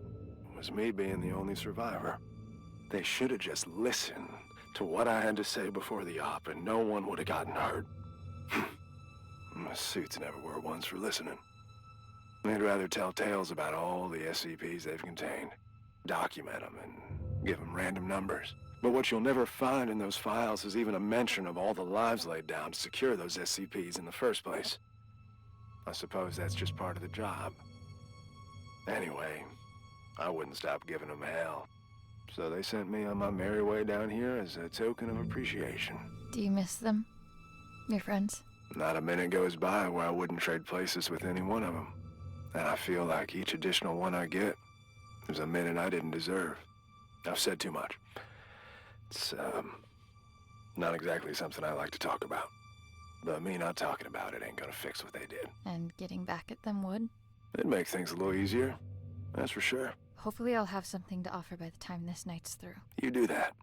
I: was me being the only survivor. They should have just listened to what I had to say before the op, and no one would have gotten hurt. My suits never were ones for listening. They'd rather tell tales about all the SCPs they've contained, document them, and give them random numbers. But what you'll never find in those files is even a mention of all the lives laid down to secure those SCPs in the first place. I suppose that's just part of the job. Anyway, I wouldn't stop giving them hell. So they sent me on my merry way down here as a token of appreciation.
B: Do you miss them? Your friends?
I: Not a minute goes by where I wouldn't trade places with any one of them. And I feel like each additional one I get is a minute I didn't deserve. I've said too much. It's, not exactly something I like to talk about. But me not talking about it ain't gonna fix what they did.
B: And getting back at them would?
I: It'd make things a little easier, that's for sure.
B: Hopefully I'll have something to offer by the time this night's through.
I: You do that.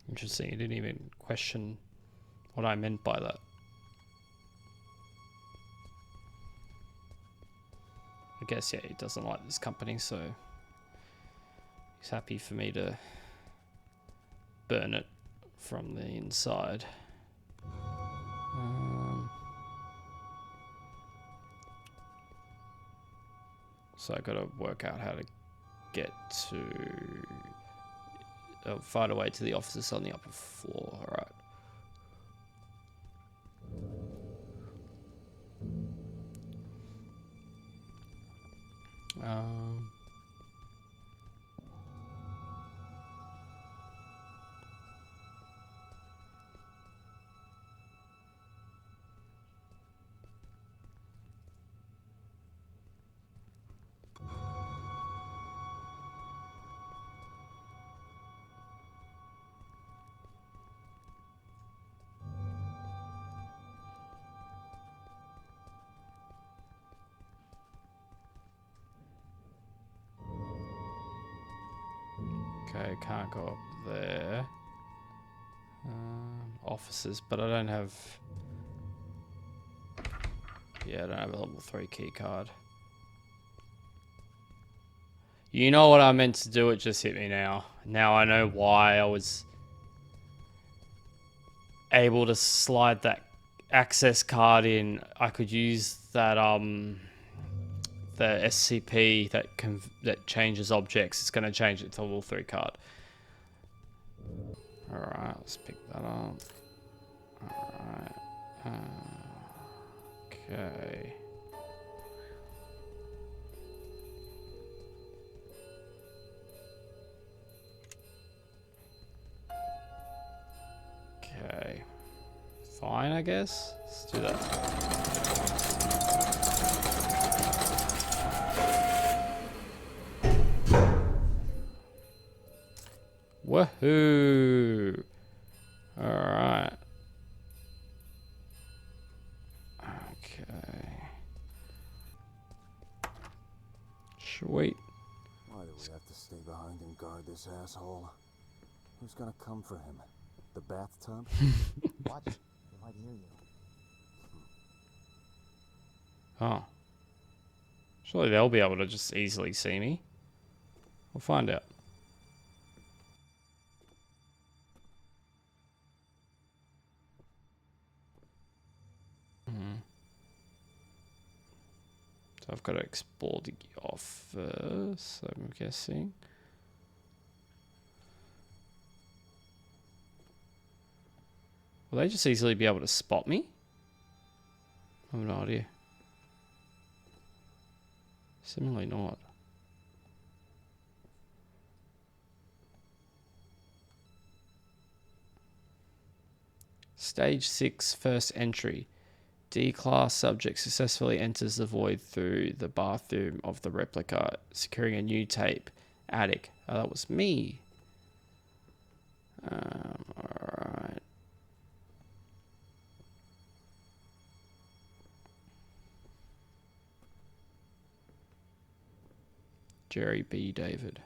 C: Interesting, you didn't even question what I meant by that. I guess, yeah, he doesn't like this company, so he's happy for me to burn it from the inside. So I gotta work out how to get to find a way to the offices on the upper floor. Alright. Okay, can't go up there. Offices, but I don't have... Yeah, I don't have a level 3 key card. You know what I meant to do, it just hit me now. Now I know why I was able to slide that access card in. I could use that the SCP that changes objects. It's going to change it to a level 3 card. Alright, let's pick that up. Alright. Okay. Okay. Fine, I guess. Let's do that. Woohoo! Alright. Okay. Sweet.
A: Why do we have to stay behind and guard this asshole? Who's gonna come for him? The bathtub?
O: Watch. They might hear you.
C: Oh. Surely they'll be able to just easily see me. We'll find out. So I've got to explore the office, I'm guessing. Will they just easily be able to spot me? I have no idea. Seemingly not. Stage 6, first entry. D-class subject successfully enters the void through the bathroom of the replica, securing a new tape. Attic. Oh, that was me. Alright. Jerry B. David.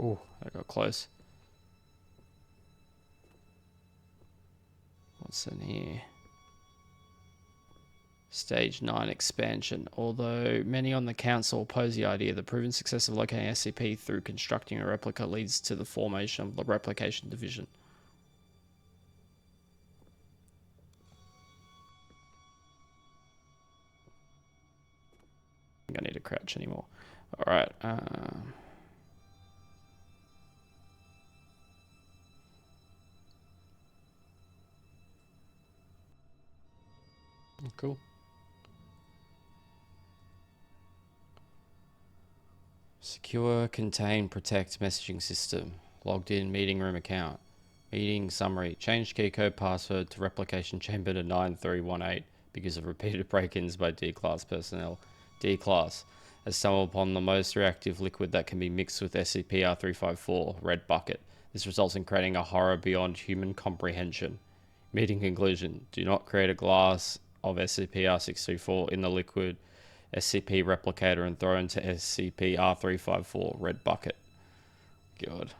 C: Oh, that got close. What's in here? Stage 9 expansion. Although many on the council oppose the idea, the proven success of locating SCP through constructing a replica leads to the formation of the replication division. I don't need to crouch anymore. Alright. Cool. Secure, contain, protect messaging system. Logged in meeting room account. Meeting summary. Change key code password to replication chamber to 9318 because of repeated break-ins by D-class personnel. D-class has stumbled upon the most reactive liquid that can be mixed with SCP-R354, red bucket. This results in creating a horror beyond human comprehension. Meeting conclusion. Do not create a glass of SCP-R624 in the liquid SCP replicator and throw into SCP-R354, red bucket. God.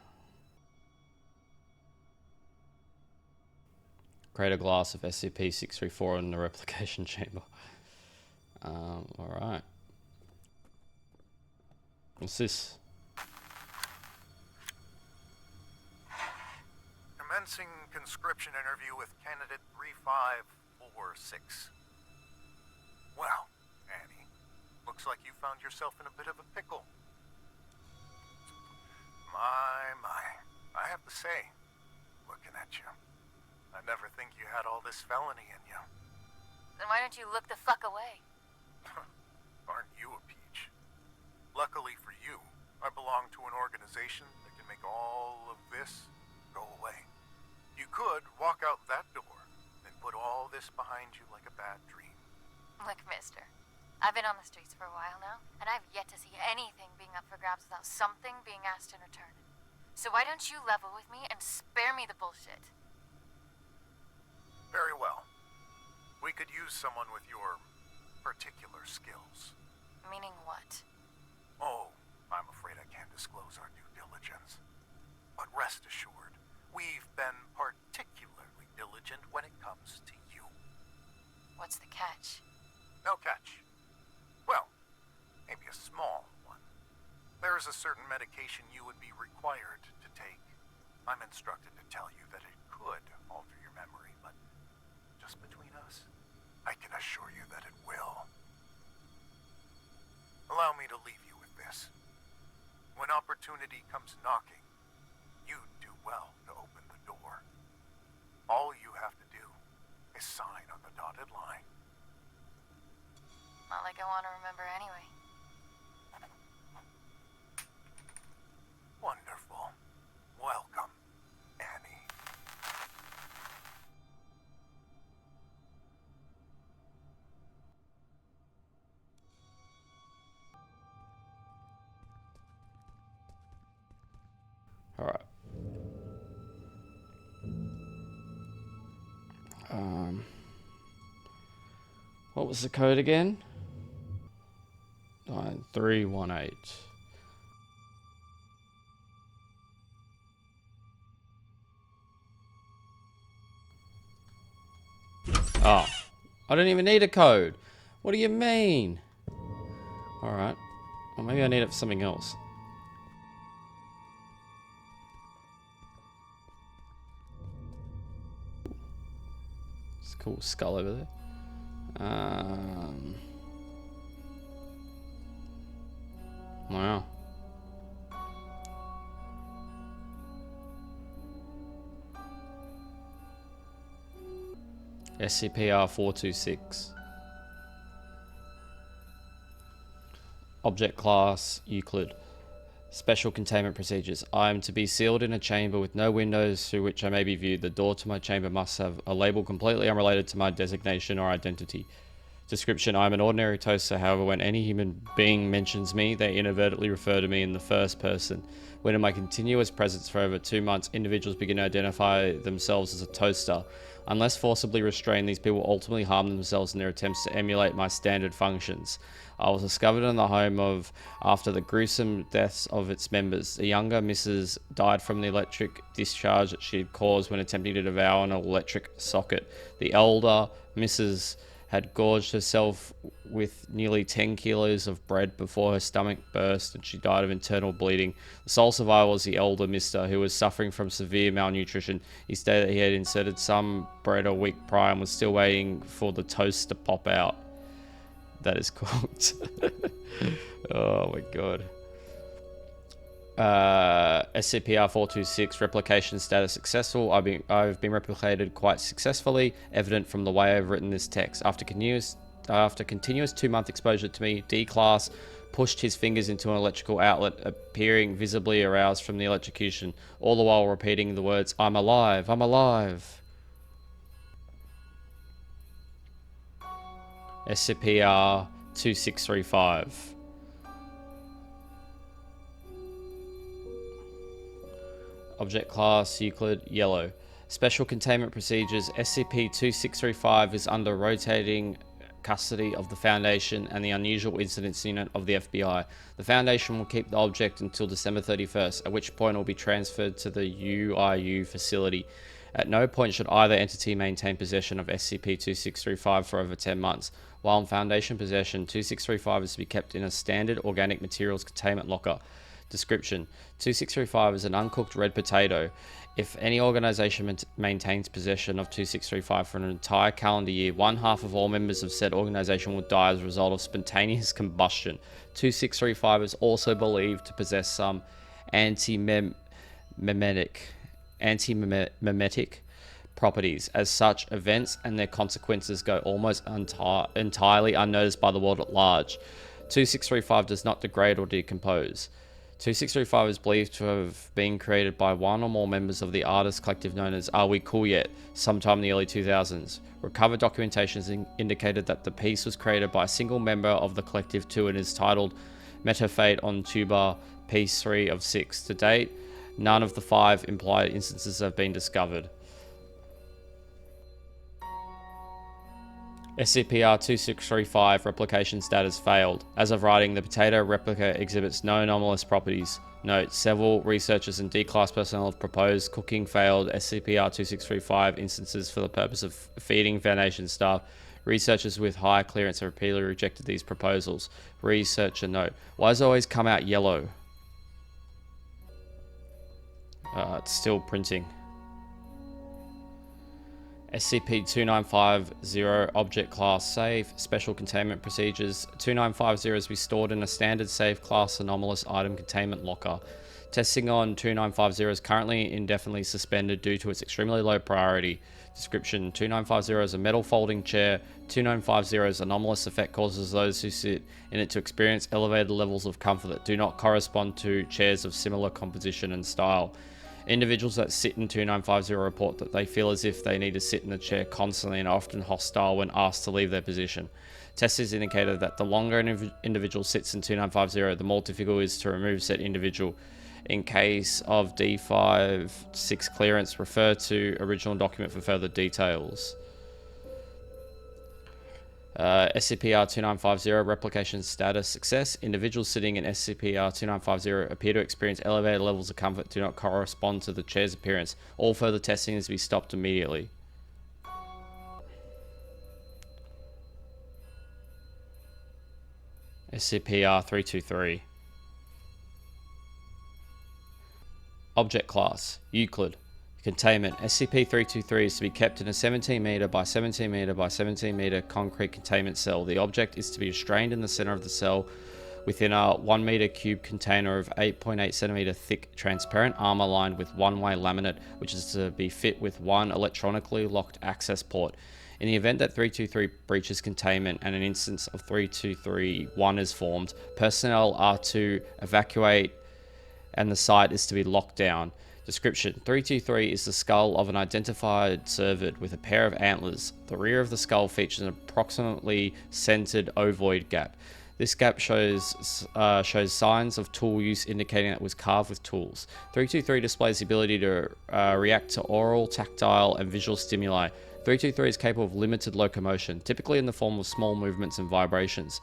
C: Create a glass of SCP-634 in the replication chamber. Alright. What's this?
F: Commencing conscription interview with candidate 3546. Well, Annie, looks like you found yourself in a bit of a pickle. My. I have to say, looking at you, I never think you had all this felony in you.
B: Then why don't you look the fuck away?
F: Aren't you a peach? Luckily for you, I belong to an organization that can make all of this go away. You could walk out that door and put all this behind you like a bad dream.
B: Look, mister, I've been on the streets for a while now, and I've yet to see anything being up for grabs without something being asked in return. So why don't you level with me and spare me the bullshit?
F: Very well. We could use someone with your particular skills.
B: Meaning what?
F: Oh, I'm afraid I can't disclose our due diligence. But rest assured, we've been particularly diligent when it comes to you.
B: What's the catch?
F: No catch. Well, maybe a small one. There is a certain medication you would be required to take. I'm instructed to tell you that it could alter your memory, but just between us, I can assure you that it will. Allow me to leave you with this. When opportunity comes knocking, you'd do well to open the door. All you have to do is sign on the dotted line.
B: Not like I want to remember anyway.
F: Wonderful. Welcome, Annie.
C: All right. What was the code again? 9318. Oh, I don't even need a code. What do you mean? All right. Well, maybe I need it for something else. It's a cool skull over there. Wow. SCP-426. Object class Euclid. Special containment procedures. I am to be sealed in a chamber with no windows through which I may be viewed. The door to my chamber must have a label completely unrelated to my designation or identity. Description: I am an ordinary toaster. However, when any human being mentions me, they inadvertently refer to me in the first person. When in my continuous presence for over 2 months, individuals begin to identify themselves as a toaster. Unless forcibly restrained, these people ultimately harm themselves in their attempts to emulate my standard functions. I was discovered in the home of after the gruesome deaths of its members. The younger Mrs. died from the electric discharge that she had caused when attempting to devour an electric socket. The elder Mrs. had gorged herself with nearly 10 kilos of bread before her stomach burst and she died of internal bleeding. The sole survivor was the elder Mr., who was suffering from severe malnutrition. He stated that he had inserted some bread a week prior and was still waiting for the toast to pop out. That is cooked. Oh my god. SCP-426 replication status successful. I've been replicated quite successfully, evident from the way I've written this text. After continuous 2-month exposure to me, D-Class pushed his fingers into an electrical outlet, appearing visibly aroused from the electrocution, all the while repeating the words, "I'm alive, I'm alive." SCP-2635. Object class Euclid yellow. Special containment procedures. SCP-2635 is under rotating custody of the Foundation and the Unusual Incidents Unit of the FBI. The Foundation will keep the object until December 31st, at which point it will be transferred to the UIU facility. At no point should either entity maintain possession of SCP-2635 for over 10 months. While in Foundation possession, 2635 is to be kept in a standard organic materials containment locker. Description: 2635 is an uncooked red potato. If any organization maintains possession of 2635 for an entire calendar year, one half of all members of said organization will die as a result of spontaneous combustion. 2635 is also believed to possess some anti-memetic properties. As such, events and their consequences go almost entirely unnoticed by the world at large. 2635 does not degrade or decompose. 2635 is believed to have been created by one or more members of the artist collective known as Are We Cool Yet? Sometime in the early 2000s. Recovered documentation has indicated that the piece was created by a single member of the collective too and is titled Metafate on Tuba, Piece 3 of 6. To date, none of the 5 implied instances have been discovered. SCP-2635 replication status failed. As of writing, the potato replica exhibits no anomalous properties. Note, several researchers and D-Class personnel have proposed cooking failed SCP-R2635 instances for the purpose of feeding Foundation staff. Researchers with high clearance have repeatedly rejected these proposals. Researcher note, why does it always come out yellow? It's still printing. SCP-2950 Object Class Safe. Special Containment Procedures. 2950 is to be stored in a standard safe class anomalous item containment locker. Testing on 2950 is currently indefinitely suspended due to its extremely low priority. Description: 2950 is a metal folding chair. 2950's anomalous effect causes those who sit in it to experience elevated levels of comfort that do not correspond to chairs of similar composition and style. Individuals that sit in 2950 report that they feel as if they need to sit in the chair constantly and are often hostile when asked to leave their position. Testers indicated that the longer an individual sits in 2950, the more difficult it is to remove said individual. In case of D56 clearance, refer to original document for further details. SCP-R2950 replication status success. Individuals sitting in SCP-R2950 appear to experience elevated levels of comfort do not correspond to the chair's appearance. All further testing is to be stopped immediately. SCP-R323. Object Class Euclid. Containment. SCP-323 is to be kept in a 17 meter by 17 meter by 17 meter concrete containment cell. The object is to be restrained in the center of the cell within a 1 meter cube container of 8.8 centimeter thick transparent armor lined with one-way laminate, which is to be fit with one electronically locked access port. In the event that 323 breaches containment and an instance of 323-1 is formed, personnel are to evacuate and the site is to be locked down. Description: 323 is the skull of an identified cervid with a pair of antlers. The rear of the skull features an approximately centered ovoid gap. This gap shows signs of tool use, indicating that it was carved with tools. 323 displays the ability to react to oral, tactile, and visual stimuli. 323 is capable of limited locomotion, typically in the form of small movements and vibrations.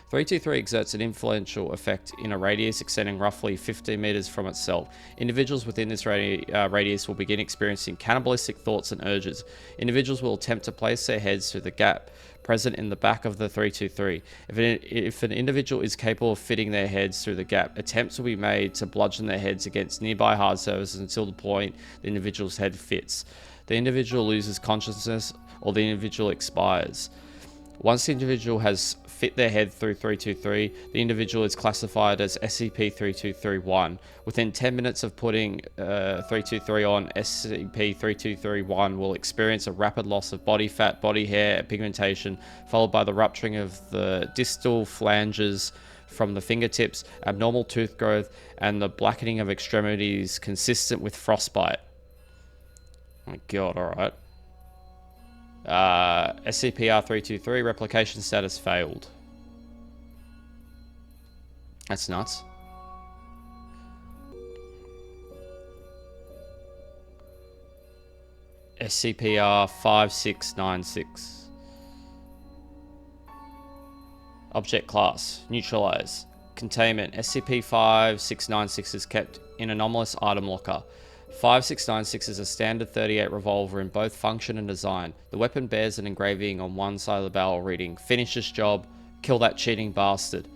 C: 323 exerts an influential effect in a radius extending roughly 15 meters from itself. Individuals within this radius will begin experiencing cannibalistic thoughts and urges. Individuals will attempt to place their heads through the gap present in the back of the 323. If an individual is capable of fitting their heads through the gap, attempts will be made to bludgeon their heads against nearby hard surfaces until the point the individual's head fits. The individual loses consciousness or the individual expires. Once the individual has fit their head through 323, the individual is classified as SCP-323-1. Within 10 minutes of putting 323 on, SCP-323-1 will experience a rapid loss of body fat, body hair, and pigmentation, followed by the rupturing of the distal phalanges from the fingertips, abnormal tooth growth, and the blackening of extremities consistent with frostbite. Oh my god, alright. SCP-R323 replication status failed. That's nuts. SCP-R5696. Object Class Neutralize. Containment. SCP-5696 is kept in anomalous item locker. 5696 is a standard 38 revolver in both function and design. The weapon bears an engraving on one side of the barrel reading, "Finish this job, kill that cheating bastard."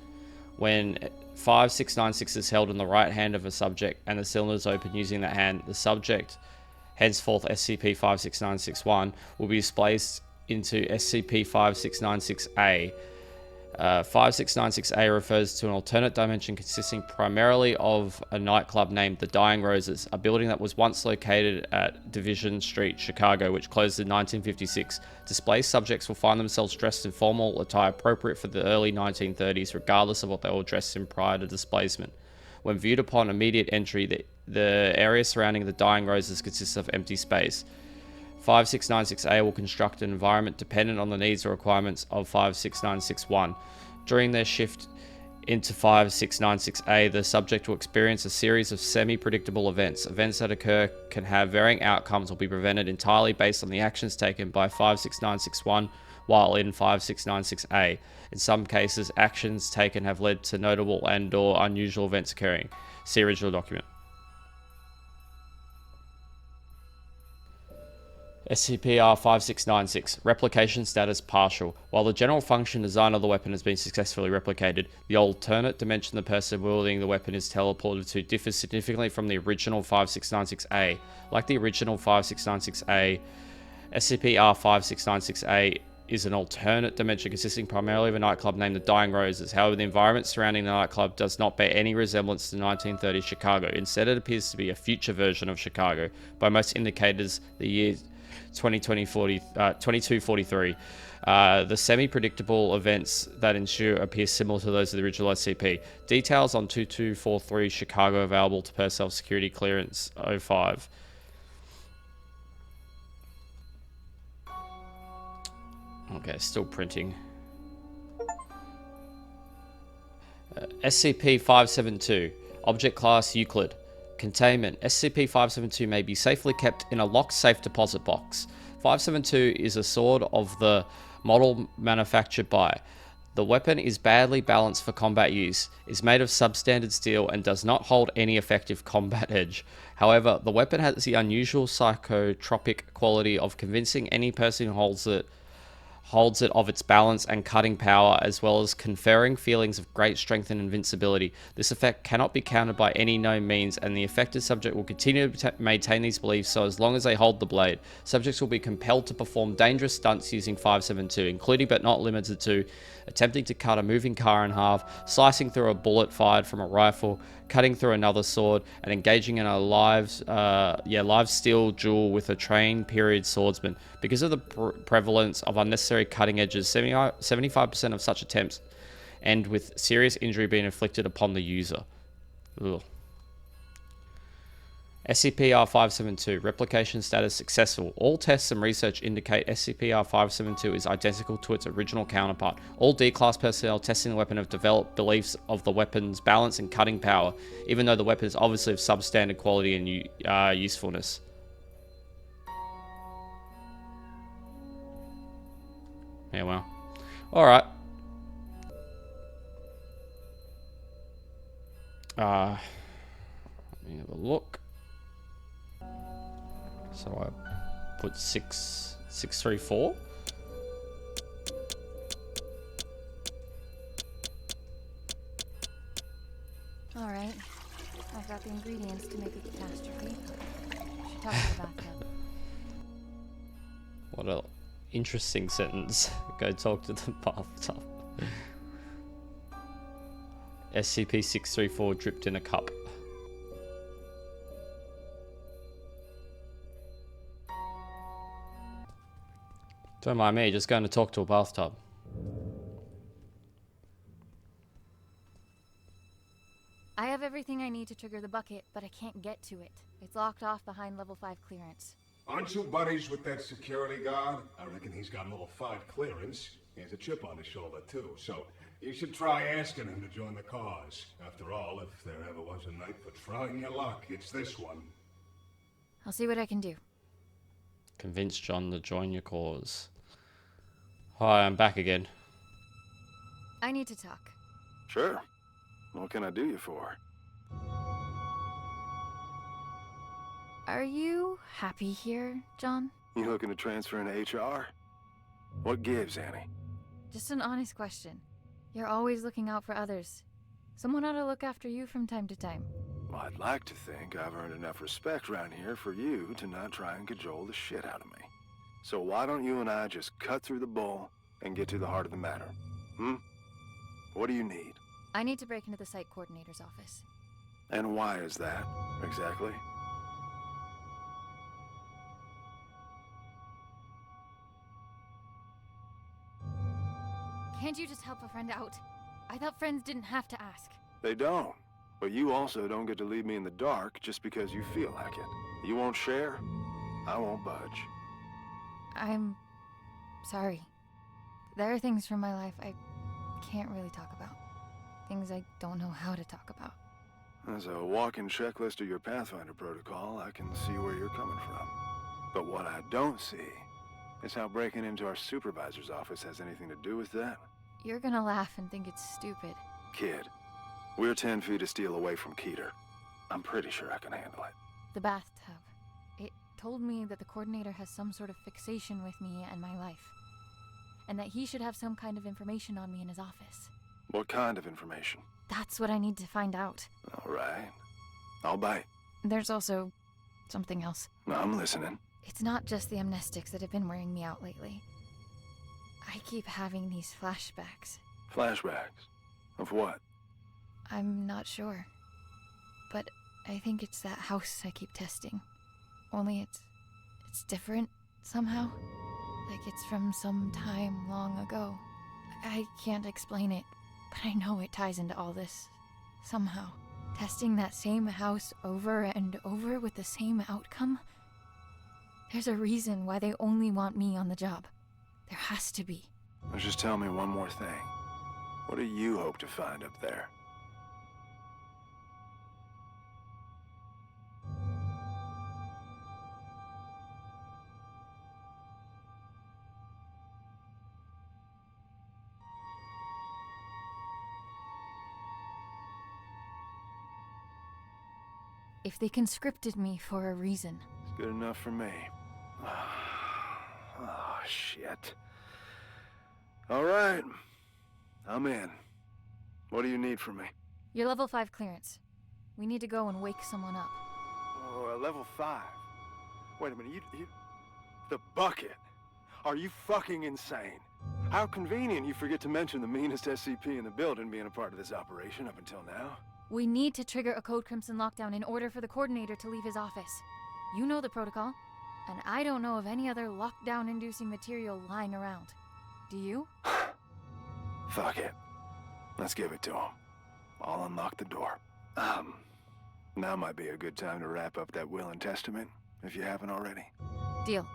C: When 5696 is held in the right hand of a subject and the cylinder is open using that hand, the subject, henceforth SCP-56961, will be displaced into SCP-5696-A. 5696-A refers to an alternate dimension consisting primarily of a nightclub named the Dying Roses, a building that was once located at Division Street, Chicago, which closed in 1956. Displaced subjects will find themselves dressed in formal attire appropriate for the early 1930s, regardless of what they were dressed in prior to displacement. When viewed upon immediate entry, the area surrounding the Dying Roses consists of empty space. 5696-A will construct an environment dependent on the needs or requirements of 5696-1. During their shift into 5696-A, the subject will experience a series of semi-predictable events. Events that occur can have varying outcomes or be prevented entirely based on the actions taken by 5696-1 while in 5696A. In some cases, actions taken have led to notable and/or unusual events occurring. See original document. SCP-5696. Replication status partial. While the general function design of the weapon has been successfully replicated, the alternate dimension the person wielding the weapon is teleported to differs significantly from the original 5696A. Like the original 5696A, SCP-5696A is an alternate dimension consisting primarily of a nightclub named the Dying Roses. However, the environment surrounding the nightclub does not bear any resemblance to 1930s Chicago. Instead, it appears to be a future version of Chicago. By most indicators, the year 2243. The semi-predictable events that ensue appear similar to those of the original SCP. Details on 2243 Chicago available to personnel security clearance 05. Okay, still printing. SCP-572. Object Class Euclid. Containment. SCP-572 may be safely kept in a locked safe deposit box. 572 is a sword of the model manufactured by. The weapon is badly balanced for combat use, is made of substandard steel, and does not hold any effective combat edge. However, the weapon has the unusual psychotropic quality of convincing any person who holds it of its balance and cutting power, as well as conferring feelings of great strength and invincibility. This effect cannot be countered by any known means, and the affected subject will continue to maintain these beliefs so as long as they hold the blade. Subjects will be compelled to perform dangerous stunts using 572, including but not limited to attempting to cut a moving car in half, slicing through a bullet fired from a rifle, cutting through another sword, and engaging in a live steel duel with a trained period swordsman. Because of the prevalence of unnecessary cutting edges, 75% of such attempts end with serious injury being inflicted upon the user. Ugh. SCP-572. Replication status successful. All tests and research indicate SCP-572 is identical to its original counterpart. All D-Class personnel testing the weapon have developed beliefs of the weapon's balance and cutting power, even though the weapon is obviously of substandard quality and usefulness. Yeah, well. Alright. Let me have a look. So I put 634.
B: All right, I've got the ingredients to make a catastrophe. Should talk to the bathtub.
C: What a interesting sentence. Go talk to the bathtub. SCP-634 dripped in a cup. Don't mind me, just going to talk to a bathtub.
B: I have everything I need to trigger the bucket, but I can't get to it. It's locked off behind level 5 clearance.
M: Aren't you buddies with that security guard? I reckon he's got level 5 clearance. He has a chip on his shoulder, too, so you should try asking him to join the cause. After all, if there ever was a night for trying your luck, it's this one.
B: I'll see what I can do.
C: Convince John to join your cause. Hi, I'm back again.
B: I need to talk.
I: Sure. What can I do you for?
B: Are you happy here, John?
I: You looking to transfer into HR? What gives, Annie?
B: Just an honest question. You're always looking out for others. Someone ought to look after you from time to time.
I: Well, I'd like to think I've earned enough respect around here for you to not try and cajole the shit out of me. So why don't you and I just cut through the bull and get to the heart of the matter? What do you need?
B: I need to break into the site coordinator's office.
I: And why is that, exactly?
B: Can't you just help a friend out? I thought friends didn't have to ask.
I: They don't. But you also don't get to leave me in the dark just because you feel like it. You won't share, I won't budge.
B: I'm sorry. There are things from my life I can't really talk about. Things I don't know how to talk about.
I: As a walking checklist of your Pathfinder protocol, I can see where you're coming from. But what I don't see Is how breaking into our supervisor's office has anything to do with that?
B: You're gonna laugh and think it's stupid.
I: Kid, we're 10 feet of steel away from Keter. I'm pretty sure I can handle it.
B: The bathtub. It told me that the coordinator has some sort of fixation with me and my life. And that he should have some kind of information on me in his office.
I: What kind of information?
B: That's what I need to find out.
I: All right. I'll bite.
B: There's also something else.
I: I'm listening.
B: It's not just the amnestics that have been wearing me out lately. I keep having these flashbacks.
I: Flashbacks? Of what?
B: I'm not sure. But I think it's that house I keep testing. Only it's different somehow. Like it's from some time long ago. I can't explain it, but I know it ties into all this. Somehow. Testing that same house over and over with the same outcome? There's a reason why they only want me on the job. There has to be.
I: Now just tell me one more thing. What do you hope to find up there?
B: If they conscripted me for a reason.
I: It's good enough for me. Oh, shit. All right. I'm in. What do you need from me?
B: Your level 5 clearance. We need to go and wake someone up.
I: Oh, level 5. Wait a minute, you... The bucket? Are you fucking insane? How convenient you forget to mention the meanest SCP in the building being a part of this operation up until now.
B: We need to trigger a Code Crimson lockdown in order for the coordinator to leave his office. You know the protocol, and I don't know of any other lockdown-inducing material lying around. Do you?
I: Fuck it. Let's give it to him. I'll unlock the door. Now might be a good time to wrap up that will and testament, if you haven't already.
B: Deal.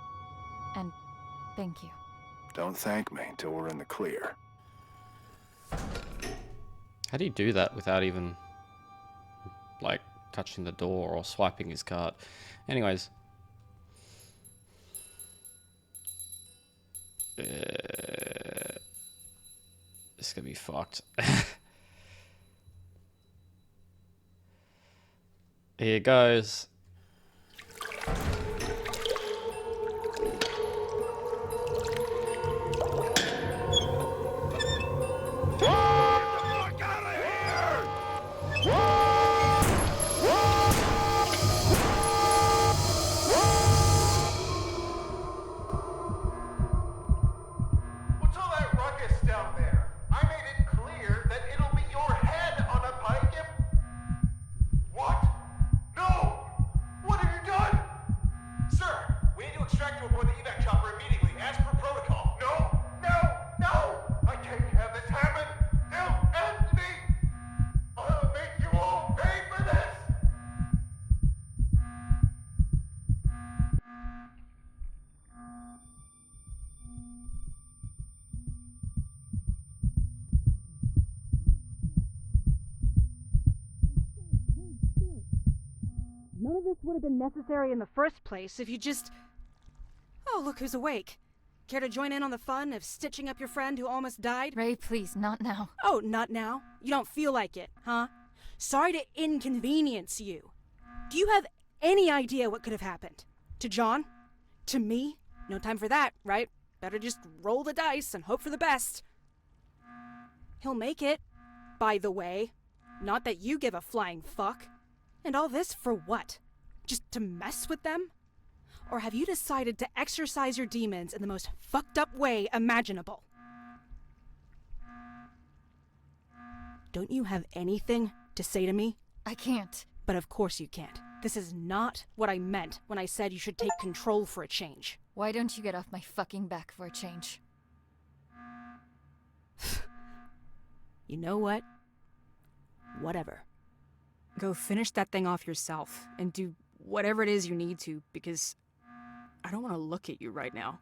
B: And thank you.
I: Don't thank me until we're in the clear.
C: How do you do that without even, like, touching the door or swiping his card? Anyways. This is gonna be fucked. Here goes.
F: What's all that ruckus down there? I made it clear that it'll be your head on a pike and... What? No! What have you done? Sir, we need to extract you aboard the evac chopper immediately, as per protocol. No! No! No! I can't have this happen! They'll end me! I'll make you all pay for this!
K: None of this would have been necessary in the first place if you just... Oh, look who's awake. Care to join in on the fun of stitching up your friend who almost died?
B: Ray, please, not now.
K: Oh, not now? You don't feel like it, huh? Sorry to inconvenience you. Do you have any idea what could have happened? To John? To me? No time for that, right? Better just roll the dice and hope for the best. He'll make it, by the way. Not that you give a flying fuck. And all this for what? Just to mess with them? Or have you decided to exercise your demons in the most fucked up way imaginable? Don't you have anything to say to me?
B: I can't.
K: But of course you can't. This is not what I meant when I said you should take control for a change.
B: Why don't you get off my fucking back for a change?
K: You know what? Whatever. Go finish that thing off yourself and do whatever it is you need to, because I don't want to look at you right now.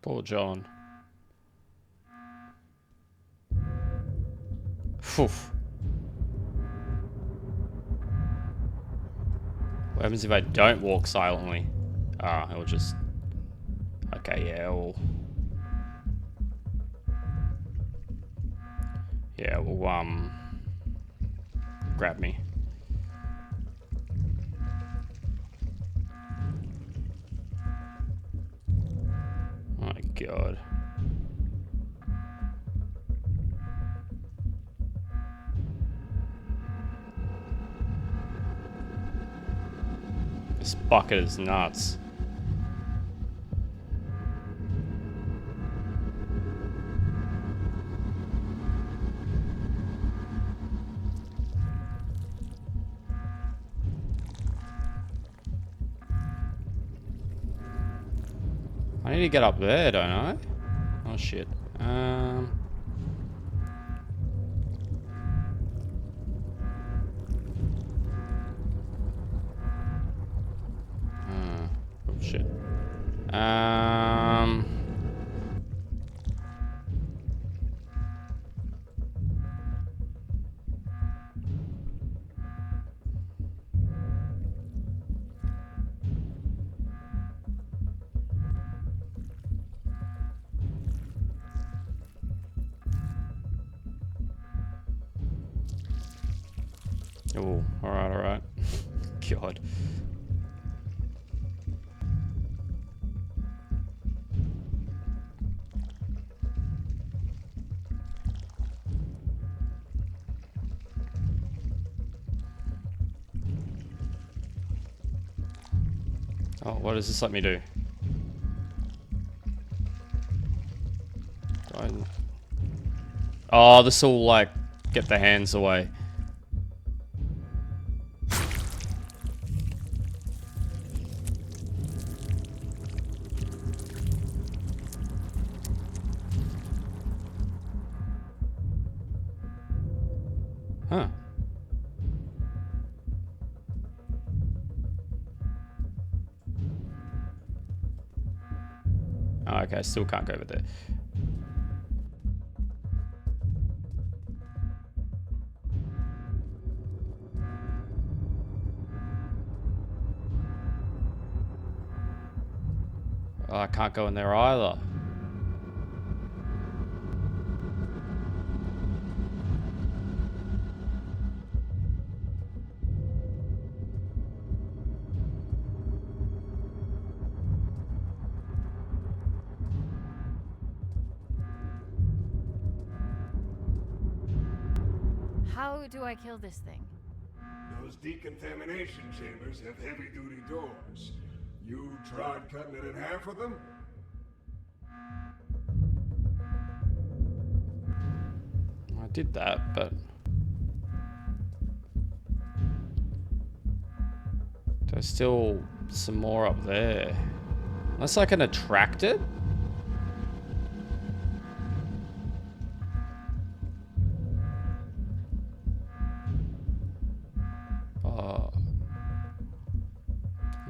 C: Poor John. Oof. What happens if I don't walk silently? Ah, it'll just... Okay, yeah, we'll grab me. Oh my god. This bucket is nuts. I need to get up there, don't I? Oh shit. Oh shit. Oh, alright, alright. God. Oh, what does this let me do? Oh, this will, like, get the hands away. Huh. Oh, okay, I still can't go over there. Oh, I can't go in there either.
B: How do I kill this thing?
M: Those decontamination chambers have heavy-duty doors. You tried cutting it in half with them?
C: I did that, but... There's still some more up there. Unless I can attract it?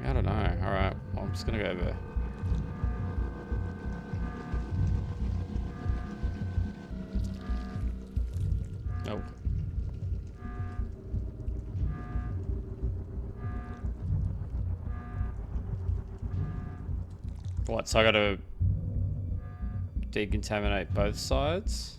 C: I don't know. Alright, well, I'm just gonna go over. Nope. What, so I gotta decontaminate both sides?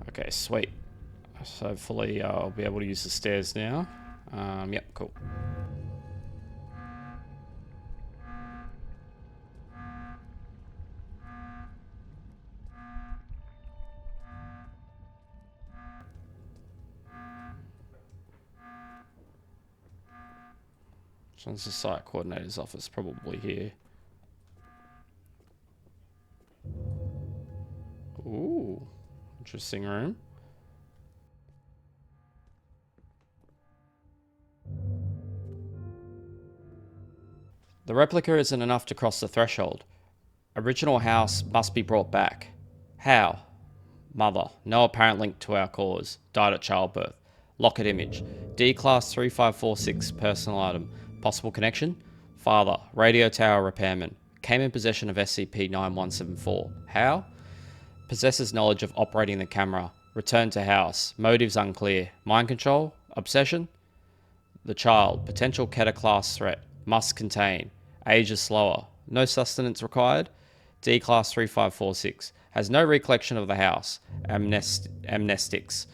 C: Okay, sweet. So hopefully I'll be able to use the stairs now. Yep, cool. So it's the site coordinator's office, probably here. Ooh, interesting room. The replica isn't enough to cross the threshold. Original house must be brought back. How? Mother. No apparent link to our cause. Died at childbirth. Locket image. D class 3546 personal item. Possible connection? Father. Radio tower repairman. Came in possession of SCP-9174. How? Possesses knowledge of operating the camera. Returned to house. Motives unclear. Mind control? Obsession? The child. Potential Keter class threat. Must contain. Age is slower. No sustenance required. D class 3546. Has no recollection of the house. Amnestics.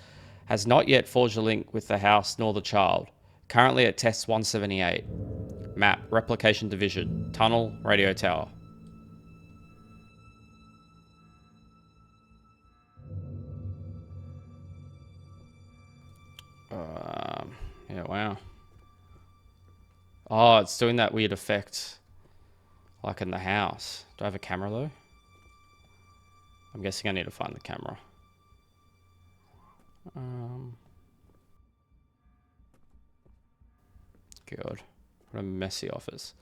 C: Has not yet forged a link with the house nor the child. Currently at test 178. Map. Replication division. Tunnel. Radio tower. Yeah, wow. Oh, it's doing that weird effect. Like in the house. Do I have a camera though? I'm guessing I need to find the camera. God. What a messy office.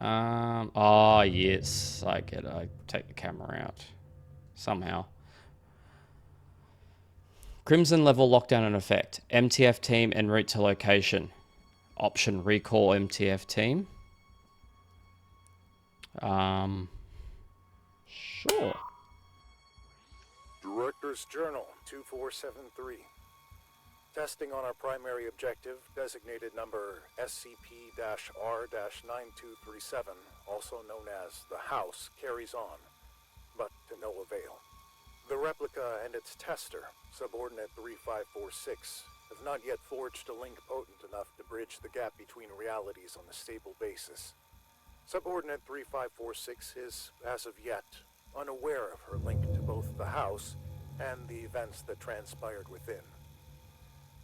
C: Oh, yes. I get it. I take the camera out. Somehow. Crimson level lockdown in effect. MTF team en route to location. Option recall MTF team. Sure.
F: Director's Journal 2473. Testing on our primary objective, designated number SCP-R-9237, also known as the House, carries on, but to no avail. The replica and its tester, Subordinate 3546, have not yet forged a link potent enough to bridge the gap between realities on a stable basis. Subordinate 3546 is, as of yet, unaware of her link to both the House and the events that transpired within.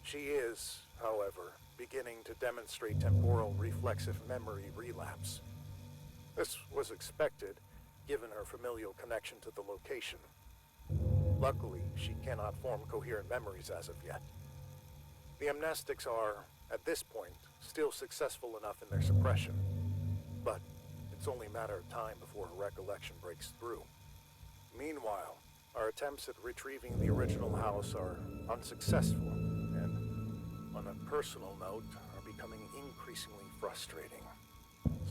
F: She is, however, beginning to demonstrate temporal reflexive memory relapse. This was expected, given her familial connection to the location. Luckily, she cannot form coherent memories as of yet. The amnestics are, at this point, still successful enough in their suppression, but it's only a matter of time before her recollection breaks through. Meanwhile, our attempts at retrieving the original house are unsuccessful, and, on a personal note, are becoming increasingly frustrating.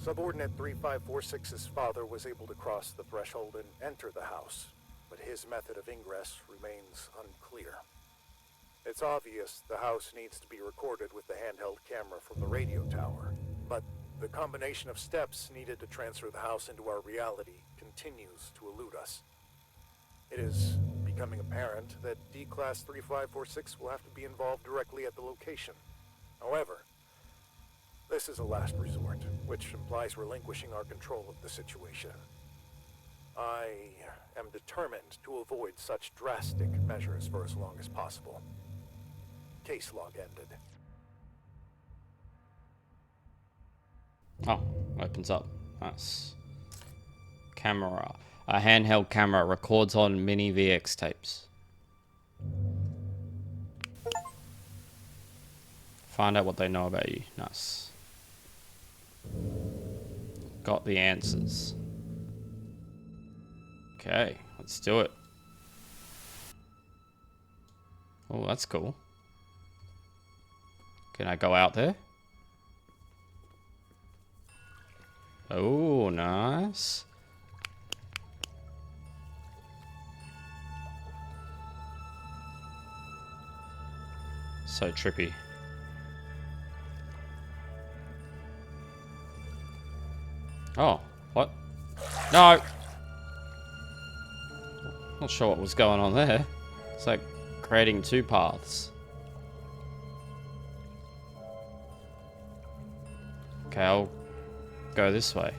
F: Subordinate 3546's father was able to cross the threshold and enter the house, but his method of ingress remains unclear. It's obvious the house needs to be recorded with the handheld camera from the radio tower, but the combination of steps needed to transfer the house into our reality continues to elude us. It is becoming apparent that D-Class 3546 will have to be involved directly at the location. However, this is a last resort, which implies relinquishing our control of the situation. I am determined to avoid such drastic measures for as long as possible. Case log ended.
C: Oh, opens up. Nice. Camera. A handheld camera records on mini VX tapes. Find out what they know about you. Nice. Got the answers. Okay, let's do it. Oh, that's cool. Can I go out there? Oh, nice. So trippy. Oh, what? No! Not sure what was going on there. It's like creating two paths. Okay, I'll go this way.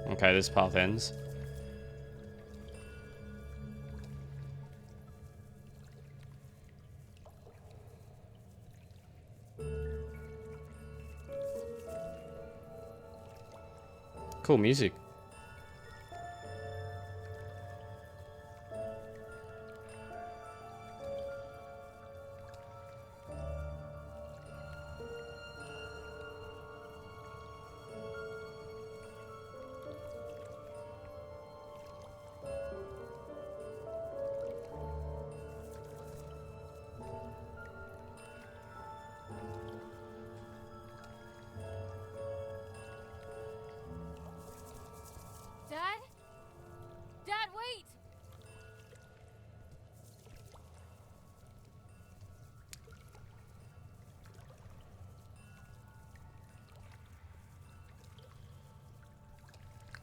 C: Okay, this path ends. Cool music.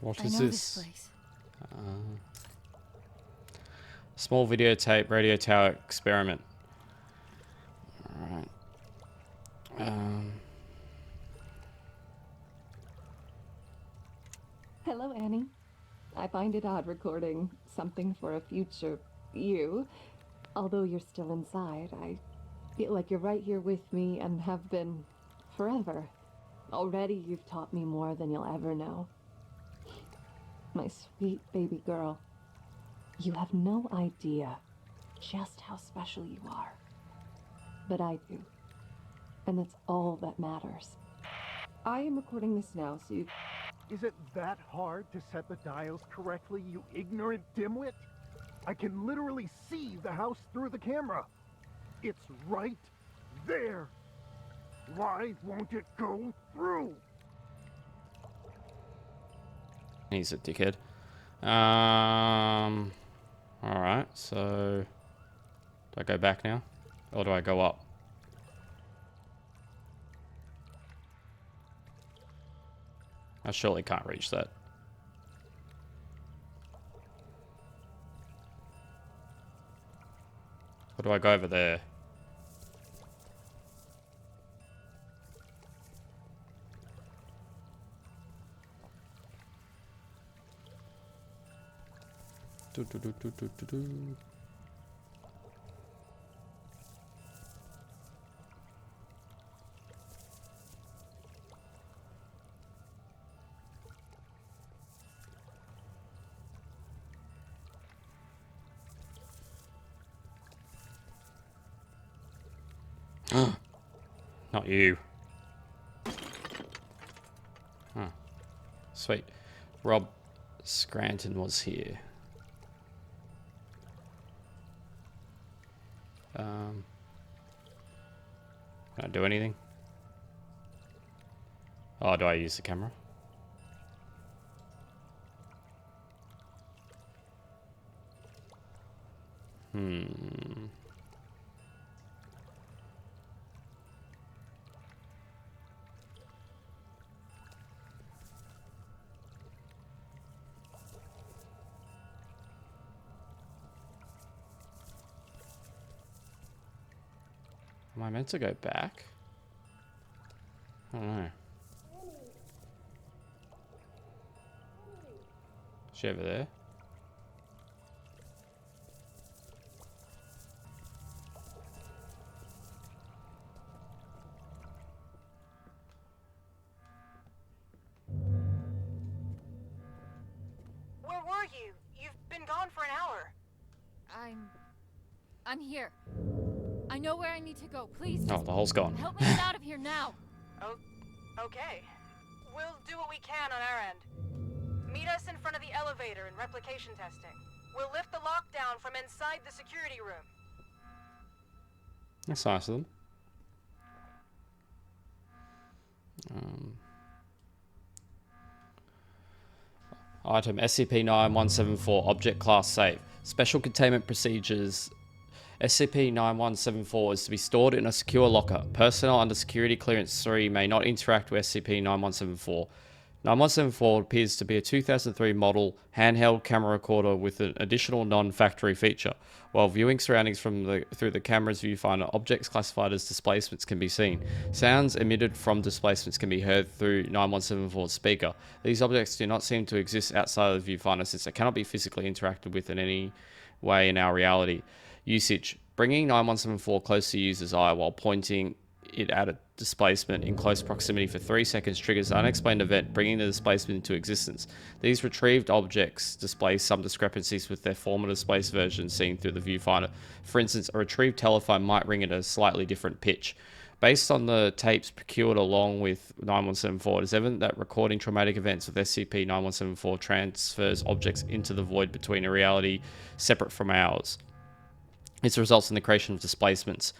C: What
B: I
C: is
B: know
C: this?
B: this place.
C: Small videotape radio tower experiment. Alright.
P: Hello, Annie. I find it odd recording something for a future you. Although you're still inside, I feel like you're right here with me and have been forever. Already you've taught me more than you'll ever know. My sweet baby girl. You have no idea just how special you are. But I do. And that's all that matters. I am recording this now, so you...
Q: Is it that hard to set the dials correctly, you ignorant dimwit? I can literally see the house through the camera. It's right there. Why won't it go through?
C: He's a dickhead. Alright, so... Do I go back now? Or do I go up? I surely can't reach that. Or do I go over there? Do, do, do, do, do, do, do. Not you. Huh. Sweet. Rob Scranton was here. Can I do anything? Oh, do I use the camera? Am I meant to go back? I don't know. Is she over there?
K: Where were you? You've been gone for an hour.
B: I'm here. I know where I need to go. Please
C: Oh,
B: just
C: the hole's gone.
B: help me get out of here now.
K: Oh, okay. We'll do what we can on our end. Meet us in front of the elevator in replication testing. We'll lift the lockdown from inside the security room.
C: That's nice of them. Item SCP-9174 Object Class Safe. Special Containment Procedures. SCP-9174 is to be stored in a secure locker. Personnel under Security Clearance 3 may not interact with SCP-9174. 9174 appears to be a 2003 model handheld camera recorder with an additional non-factory feature. While viewing surroundings through the camera's viewfinder, objects classified as displacements can be seen. Sounds emitted from displacements can be heard through 9174's speaker. These objects do not seem to exist outside of the viewfinder since they cannot be physically interacted with in any way in our reality. Usage. Bringing 9174 close to the user's eye while pointing it at a displacement in close proximity for 3 seconds triggers an unexplained event, bringing the displacement into existence. These retrieved objects display some discrepancies with their former displaced version seen through the viewfinder. For instance, a retrieved telephone might ring at a slightly different pitch. Based on the tapes procured along with 9174, it is evident that recording traumatic events with SCP-9174 transfers objects into the void between a reality separate from ours. This results in the creation of displacements.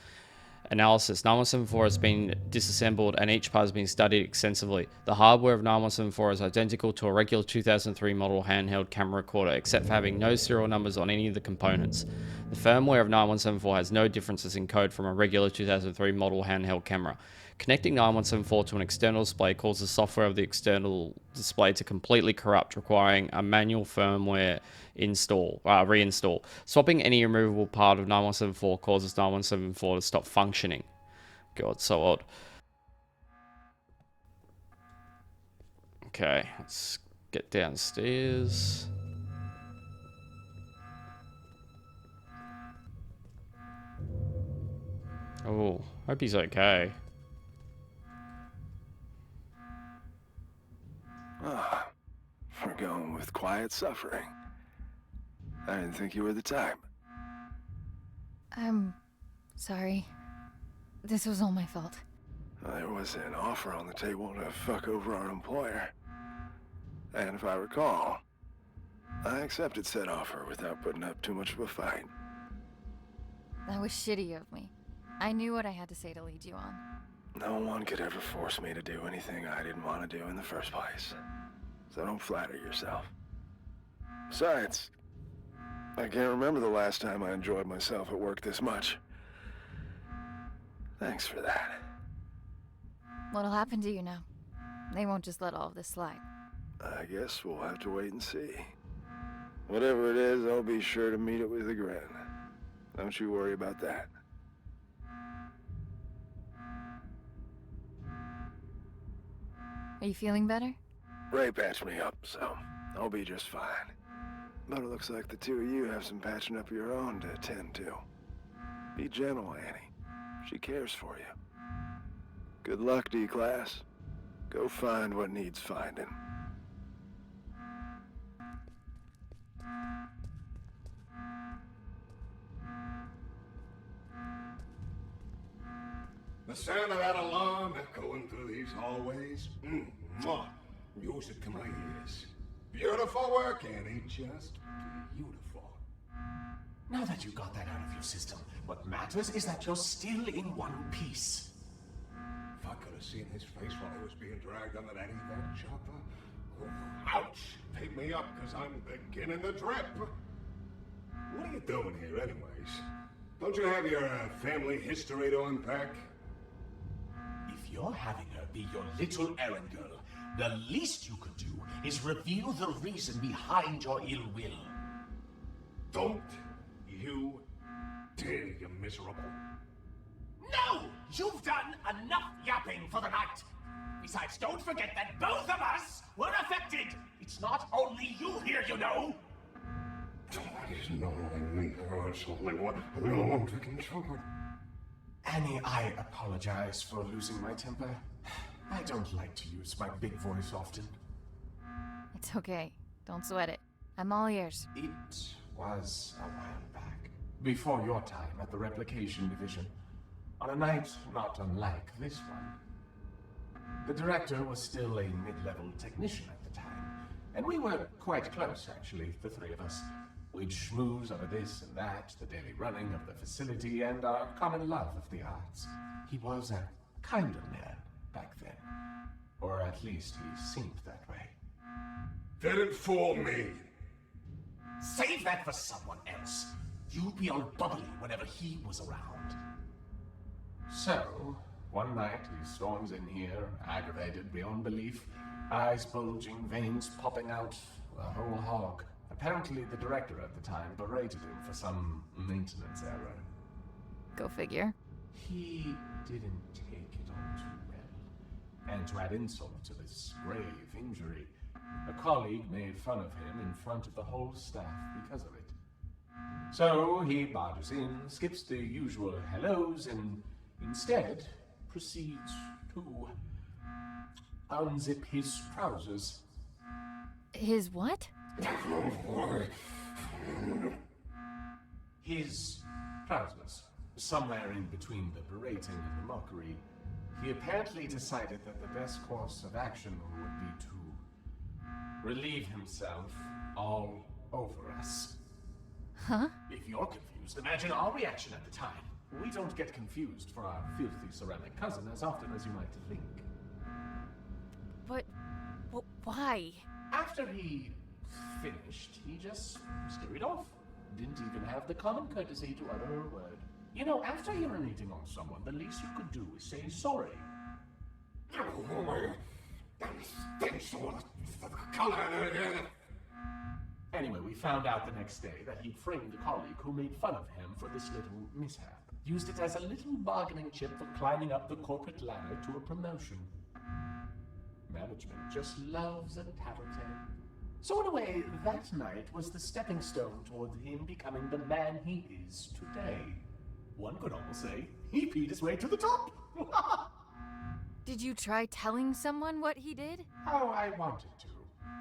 C: Analysis. 9174 has been disassembled and each part has been studied extensively. The hardware of 9174 is identical to a regular 2003 model handheld camera recorder, except for having no serial numbers on any of the components. The firmware of 9174 has no differences in code from a regular 2003 model handheld camera. Connecting 9174 to an external display causes the software of the external display to completely corrupt, requiring a manual firmware reinstall. Swapping any removable part of 9174 causes 9174 to stop functioning. God, so odd. Okay, let's get downstairs. Oh, hope he's okay.
I: Ah, we're going with quiet suffering. I didn't think you were the type.
B: I'm sorry. This was all my fault.
I: There was an offer on the table to fuck over our employer. And if I recall, I accepted said offer without putting up too much of a fight.
B: That was shitty of me. I knew what I had to say to lead you on.
I: No one could ever force me to do anything I didn't want to do in the first place. So don't flatter yourself. Besides, I can't remember the last time I enjoyed myself at work this much. Thanks for that.
B: What'll happen to you now? They won't just let all of this slide.
I: I guess we'll have to wait and see. Whatever it is, I'll be sure to meet it with a grin. Don't you worry about that.
B: Are you feeling better?
I: Ray patched me up, so I'll be just fine. But it looks like the two of you have some patching up of your own to attend to. Be gentle, Annie. She cares for you. Good luck, D-Class. Go find what needs finding.
M: The sound of that alarm echoing through these hallways. Music to my ears. Beautiful work, Annie. Just beautiful.
L: Now that you got that out of your system, what matters is that you're still in one piece.
M: If I could have seen his face while he was being dragged under that evac chopper. Oh, ouch! Pick me up, because I'm beginning to drip. What are you doing here, anyways? Don't you have your family history to unpack?
L: If you're having her be your little errand girl, the least you could do is reveal the reason behind your ill will.
M: Don't you dare, you miserable.
L: No! You've done enough yapping for the night! Besides, don't forget that both of us were affected! It's not only you here, you know!
M: It's not only me, it's only one. We all want to control.
L: Annie, I apologize for losing my temper. I don't like to use my big voice often.
B: It's okay. Don't sweat it. I'm all ears.
L: It was a while back, before your time at the Replication Division, on a night not unlike this one. The director was still a mid-level technician at the time, and we were quite close, actually, the three of us. We'd schmooze over this and that, the daily running of the facility, and our common love of the arts. He was a kinder man back then. Or at least he seemed that way.
M: Didn't fool me.
L: Save that for someone else. You'd be all bubbly whenever he was around. So, one night he storms in here, aggravated beyond belief, eyes bulging, veins popping out, a whole hog. Apparently the director at the time berated him for some maintenance error.
B: Go figure.
L: He didn't take it all too well. And to add insult to this grave injury, a colleague made fun of him in front of the whole staff because of it. So he barges in, skips the usual hellos, and instead proceeds to unzip his trousers.
B: His what?
L: His trousers. Somewhere in between the berating and the mockery, he apparently decided that the best course of action would be to relieve himself all over us.
B: Huh?
L: If you're confused, imagine our reaction at the time. We don't get confused for our filthy ceramic cousin as often as you might think.
B: But why?
L: After he finished, he just scurried off. Didn't even have the common courtesy to utter a word. You know, after urinating on someone, the least you could do is say sorry.
M: Oh my... That stinks of color.
L: Anyway, we found out the next day that he'd framed a colleague who made fun of him for this little mishap. Used it as a little bargaining chip for climbing up the corporate ladder to a promotion. Management just loves a tattletale. So in a way, that night was the stepping stone toward him becoming the man he is today. One could almost say he peed his way to the top.
B: Did you try telling someone what he did?
L: Oh, I wanted to,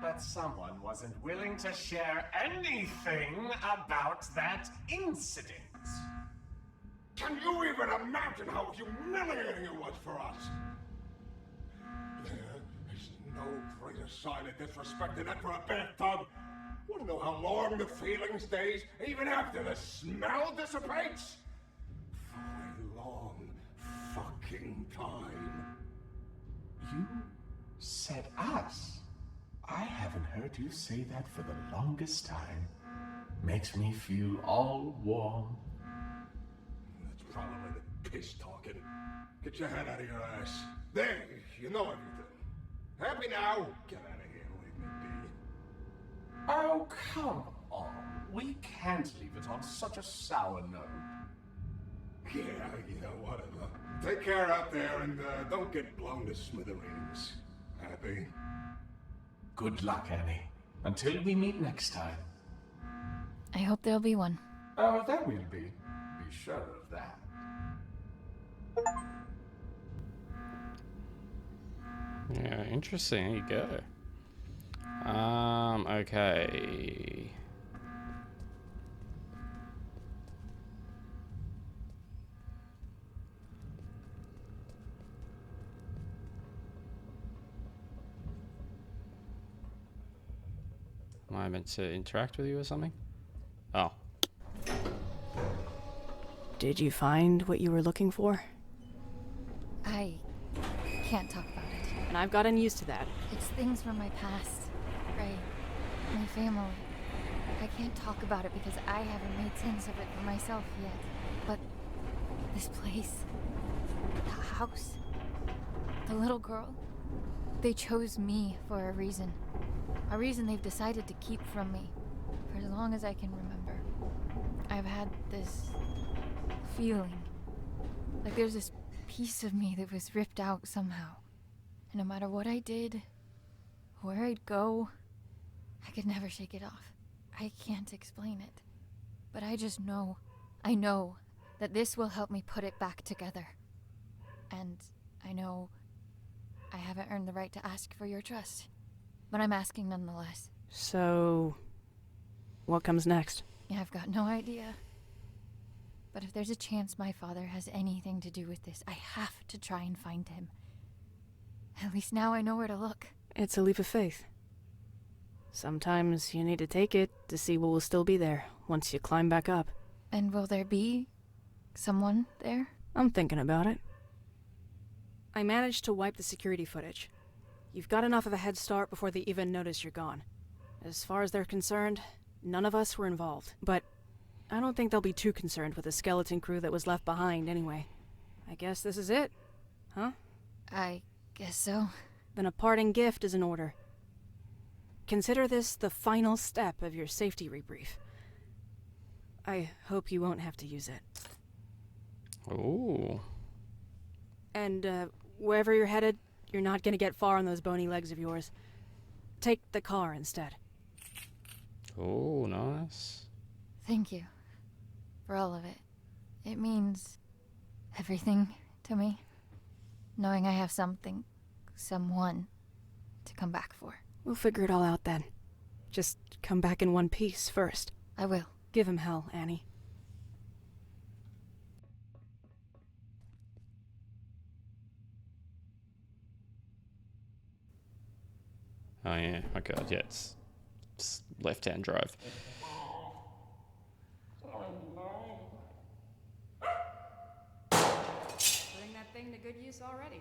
L: but someone wasn't willing to share anything about that incident.
M: Can you even imagine how humiliating it was for us? There's no greater sign of disrespect than that for a bathtub. Want to know how long the feeling stays, even after the smell dissipates? For a long fucking time.
L: You said us. I haven't heard you say that for the longest time. Makes me feel all warm.
M: That's probably the piss talking. Get your head out of your ass. There, you know everything. Happy now? Get out of here, leave me be.
L: Oh, come on. We can't leave it on such a sour note.
M: Yeah, whatever. Take care out there and don't get blown to smithereens. Happy?
L: Good luck, Annie. Until we meet next time.
B: I hope there'll be one.
L: Oh, that will be. Be sure of that.
C: Yeah, interesting. There you go. Okay. Am I meant to interact with you or something? Oh.
K: Did you find what you were looking for?
B: I can't talk about it.
K: And I've gotten used to that.
B: It's things from my past, Ray, my family. I can't talk about it because I haven't made sense of it for myself yet. But this place, the house, the little girl, they chose me for a reason. A reason they've decided to keep from me for as long as I can remember. I've had this feeling like there's this piece of me that was ripped out somehow. And no matter what I did, where I'd go, I could never shake it off. I can't explain it. But I just know, I know that this will help me put it back together. And I know I haven't earned the right to ask for your trust. But I'm asking nonetheless.
K: So, what comes next?
B: Yeah, I've got no idea. But if there's a chance my father has anything to do with this, I have to try and find him. At least now I know where to look.
K: It's a leap of faith. Sometimes you need to take it to see what will still be there once you climb back up.
B: And will there be someone there?
K: I'm thinking about it. I managed to wipe the security footage. You've got enough of a head start before they even notice you're gone. As far as they're concerned, none of us were involved. But I don't think they'll be too concerned with the skeleton crew that was left behind anyway. I guess this is it, huh?
B: I guess so.
K: Then a parting gift is in order. Consider this the final step of your safety rebrief. I hope you won't have to use it.
C: Ooh.
K: And wherever you're headed, you're not gonna get far on those bony legs of yours. Take the car instead.
C: Oh, nice.
B: Thank you for all of it. It means everything to me. Knowing I have something, someone to come back for.
K: We'll figure it all out then. Just come back in one piece first.
B: I will.
K: Give him hell, Annie.
C: Oh yeah, my god, yeah, it's left-hand drive.
K: Putting that thing to good use already.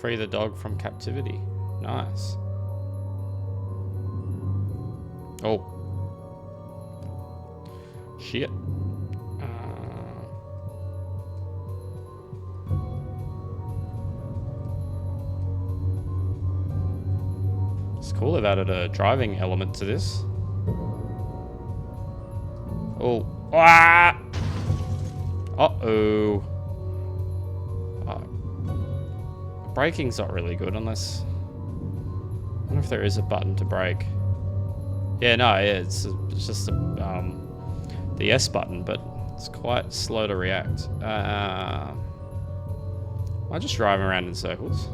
C: Free the dog from captivity. Nice. Oh. Shit. It's cool they've added a driving element to this. Oh. Ah! Uh-oh. Braking's not really good unless... I wonder if there is a button to brake. Yeah, no, yeah, it's just the S button, but it's quite slow to react. Am I just driving around in circles?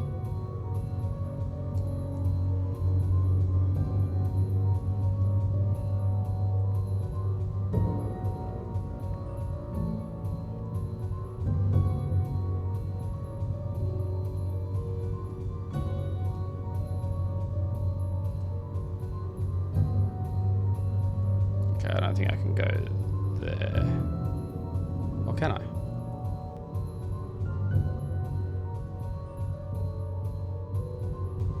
C: Okay, I don't think I can go there. Or can I?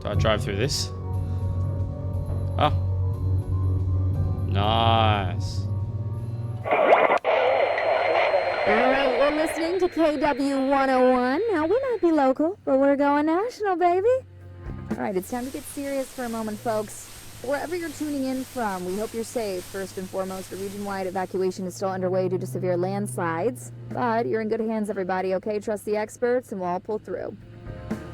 C: Do I drive through this? Oh. Nice.
R: Alright, we're listening to KW 101. Now, we might be local, but we're going national, baby. Alright, it's time to get serious for a moment, folks. Wherever you're tuning in from, we hope you're safe. First and foremost, a region-wide evacuation is still underway due to severe landslides. But you're in good hands, everybody, okay? Trust the experts, and we'll all pull through.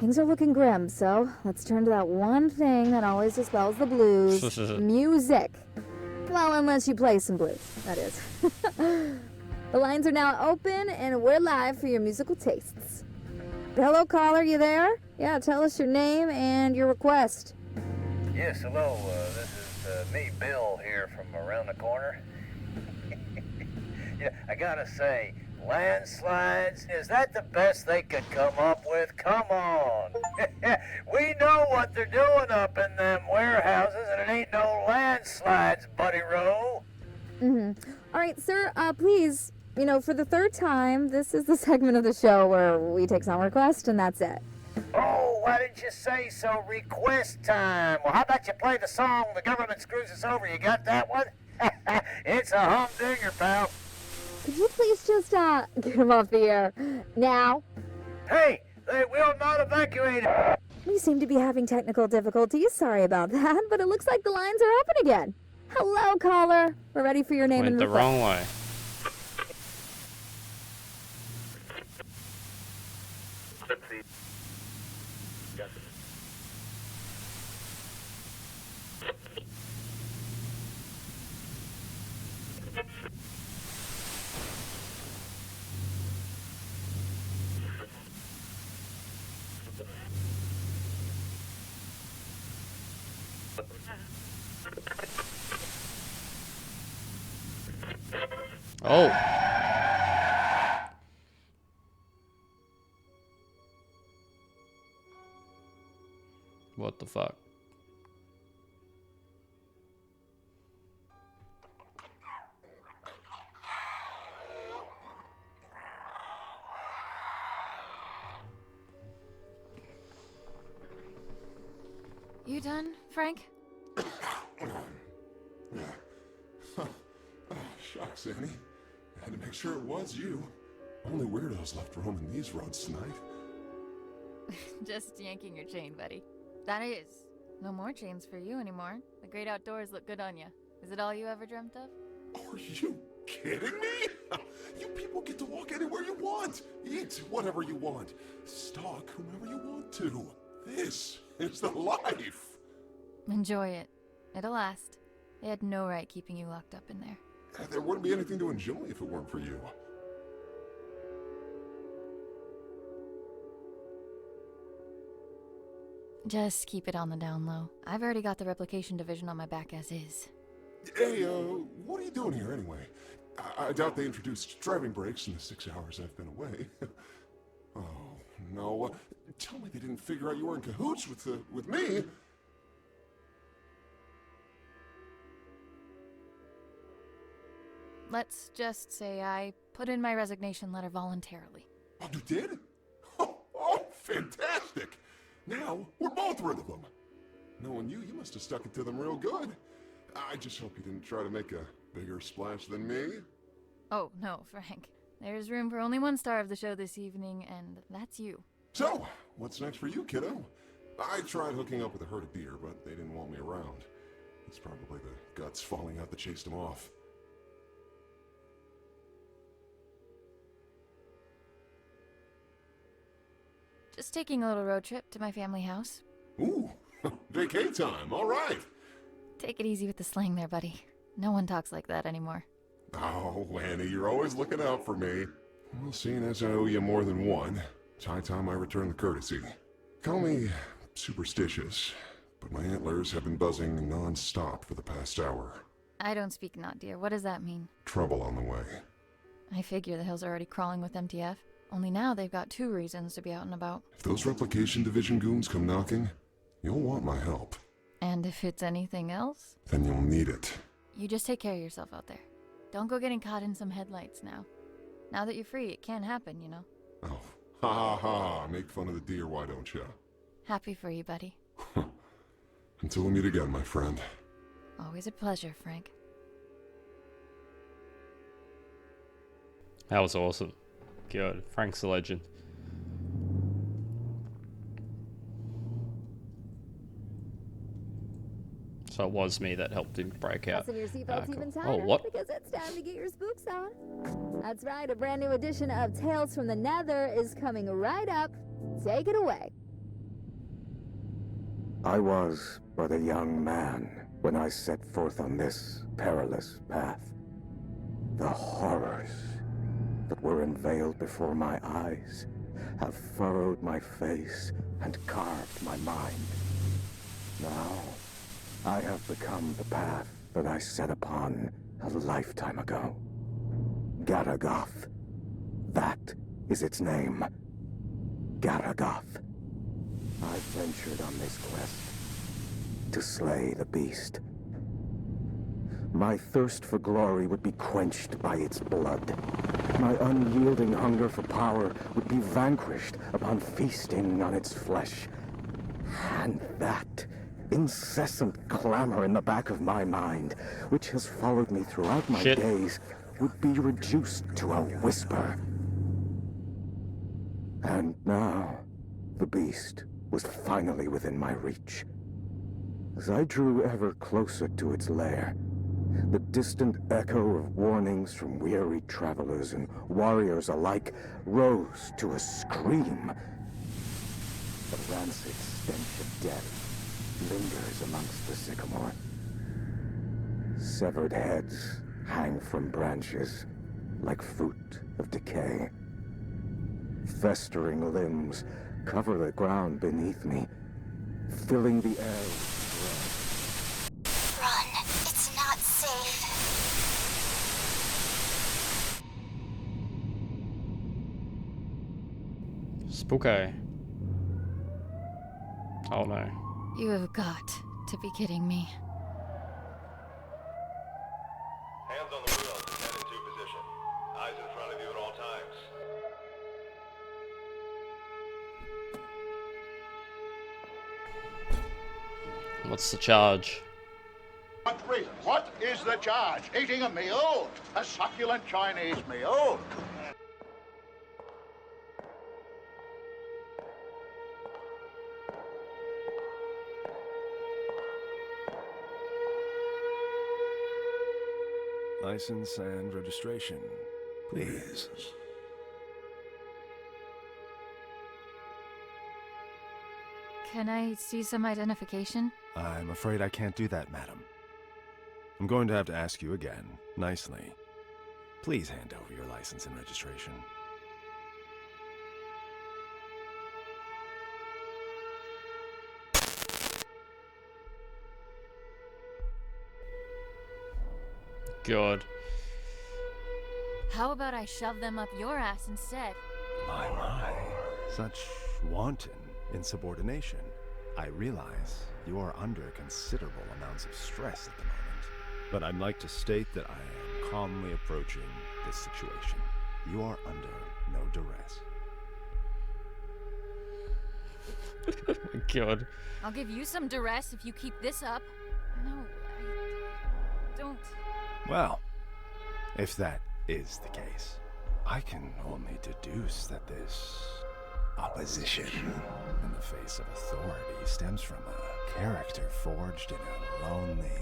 R: Things are looking grim, so let's turn to that one thing that always dispels the blues. Music. Well, unless you play some blues, that is. The lines are now open, and we're live for your musical tastes. Hello, caller, you there? Yeah, tell us your name and your request.
F: Yes, hello. This is me, Bill, here from around the corner. Yeah, I gotta say, landslides, is that the best they could come up with? Come on. We know what they're doing up in them warehouses, and it ain't no landslides, Buddy Rowe.
R: All right, sir, please, for the third time, this is the segment of the show where we take some requests, and that's it.
F: Oh, why didn't you say so? Request time. Well, how about you play the song The Government Screws Us Over? You got that one? It's a humdinger, pal.
R: Could you please just, get him off the air now?
F: Hey, they will not evacuate.
R: We seem to be having technical difficulties. Sorry about that, but it looks like the lines are open again. Hello, caller. We're ready for your name and
C: Went the
R: request.
C: wrong way. Oh. What the fuck?
B: You done, Frank?
S: Shucks, Annie. I had to make sure it was you. Only weirdos left roaming these roads tonight.
B: Just yanking your chain, buddy. That is. No more chains for you anymore. The great outdoors look good on you. Is it all you ever dreamt of?
S: Are you kidding me? You people get to walk anywhere you want. Eat whatever you want. Stalk whomever you want to. This is the life.
B: Enjoy it. It'll last. They had no right keeping you locked up in there.
S: There wouldn't be anything to enjoy if it weren't for you.
B: Just keep it on the down low. I've already got the replication division on my back as is.
S: Hey, what are you doing here anyway? I doubt they introduced driving brakes in the 6 hours I've been away. Oh, no. Tell me they didn't figure out you were in cahoots with me.
B: Let's just say I put in my resignation letter voluntarily.
S: Oh, you did? Oh, fantastic. Now, we're both rid of them. Knowing you, you must have stuck it to them real good. I just hope you didn't try to make a bigger splash than me.
B: Oh, no, Frank. There's room for only one star of the show this evening, and that's you.
S: So, what's next for you, kiddo? I tried hooking up with a herd of deer, but they didn't want me around. It's probably the guts falling out that chased them off.
B: Just taking a little road trip to my family house.
S: Ooh, vacay time, all right.
B: Take it easy with the slang there, buddy. No one talks like that anymore.
S: Oh, Annie, you're always looking out for me. Well, seeing as I owe you more than one, it's high time I return the courtesy. Call me superstitious, but my antlers have been buzzing non-stop for the past hour.
B: I don't speak not, dear. What does that mean?
S: Trouble on the way.
B: I figure the hills are already crawling with MTF. Only now they've got 2 reasons to be out and about.
S: If those replication division goons come knocking, you'll want my help.
B: And if it's anything else?
S: Then you'll need it.
B: You just take care of yourself out there. Don't go getting caught in some headlights now. Now that you're free, it can happen, you know.
S: Oh, ha ha ha. Make fun of the deer, why don't you?
B: Happy for you, buddy.
S: Until we meet again, my friend.
B: Always a pleasure, Frank.
C: That was awesome. God, Frank's a legend. So it was me that helped him break out.
R: Fasten your seatbelts even tighter,
C: oh, what?
R: because it's time to get your spooks on. That's right, a brand new edition of Tales from the Nether is coming right up. Take it away.
A: I was but a young man when I set forth on this perilous path. The horrors that were unveiled before my eyes have furrowed my face and carved my mind. Now, I have become the path that I set upon a lifetime ago. Garagoth. That is its name. Garagoth. I ventured on this quest to slay the beast. My thirst for glory would be quenched by its blood. My unyielding hunger for power would be vanquished upon feasting on its flesh. And that incessant clamor in the back of my mind, which has followed me throughout my days, would be reduced to a whisper. And now, the beast was finally within my reach. As I drew ever closer to its lair, the distant echo of warnings from weary travelers and warriors alike rose to a scream. The rancid stench of death lingers amongst the sycamore. Severed heads hang from branches like fruit of decay. Festering limbs cover the ground beneath me, filling the air with dread.
E: Run. It's not safe.
C: Spooky. Oh no.
B: You have got to be kidding me.
F: Hands on the wheel, stand into position. Eyes in front of you at all times.
C: What's the charge?
T: What is the charge? Eating a meal? A succulent Chinese meal?
I: License and registration, please.
B: Can I see some identification?
I: I'm afraid I can't do that, madam. I'm going to have to ask you again, nicely. Please hand over your license and registration.
C: God.
B: How about I shove them up your ass instead?
I: My. Such wanton insubordination. I realize you are under considerable amounts of stress at the moment, but I'd like to state that I am calmly approaching this situation. You are under no duress.
C: Oh my god.
B: I'll give you some duress if you keep this up. No, I don't.
I: Well, if that is the case, I can only deduce that this opposition in the face of authority stems from a character forged in a lonely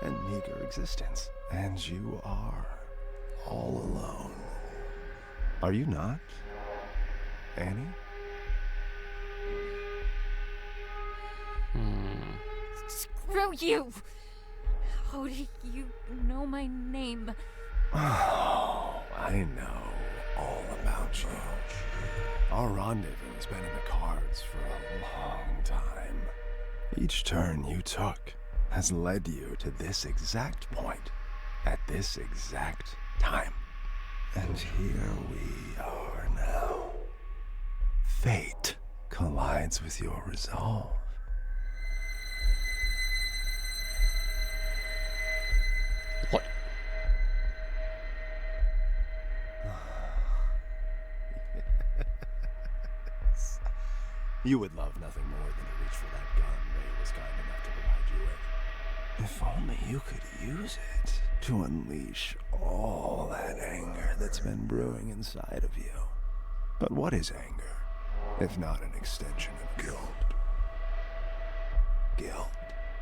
I: and meager existence. And you are all alone. Are you not, Annie?
B: Screw you! How do you know my name?
I: Oh, I know all about you. Our rendezvous has been in the cards for a long time. Each turn you took has led you to this exact point, at this exact time. And here we are now. Fate collides with your resolve.
C: What?
I: You would love nothing more than to reach for that gun Ray was kind enough to provide you with. If only you could use it to unleash all that anger that's been brewing inside of you. But what is anger, if not an extension of guilt? Guilt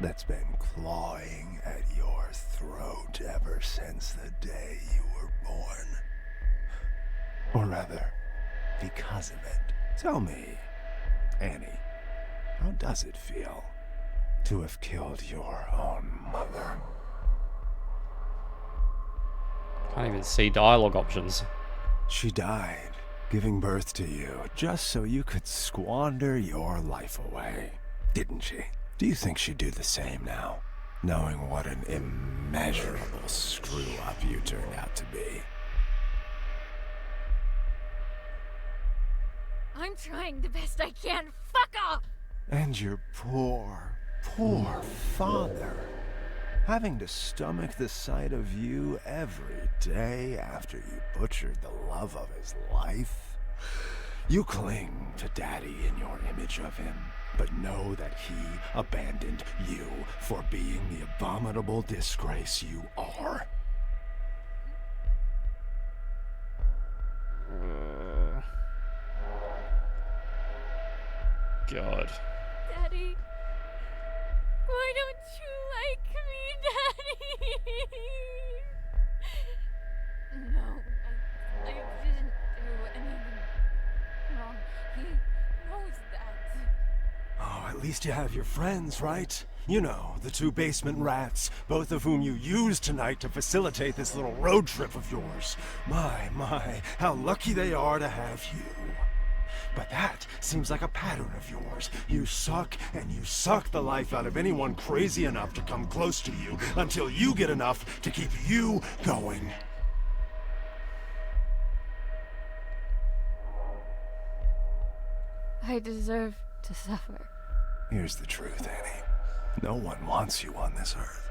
I: that's been clawing at your throat ever since the day you were born. Or rather, because of it. Tell me, Annie, how does it feel to have killed your own mother?
C: Can't even see dialogue options.
I: She died, giving birth to you, just so you could squander your life away, didn't she? Do you think she'd do the same now, knowing what an immeasurable screw-up you turned out to be?
B: I'm trying the best I can. Fuck off!
I: And your poor father, having to stomach the sight of you every day after you butchered the love of his life. You cling to Daddy in your image of him, but know that he abandoned you for being the abominable disgrace you are.
C: God.
B: Daddy, why don't you like me, Daddy? No, I didn't do anything wrong. He knows that.
I: Oh, at least you have your friends, right? You know, the two basement rats, both of whom you used tonight to facilitate this little road trip of yours. My, how lucky they are to have you. But that seems like a pattern of yours. You suck, and you suck the life out of anyone crazy enough to come close to you until you get enough to keep you going.
B: I deserve to suffer.
I: Here's the truth, Annie. No one wants you on this earth.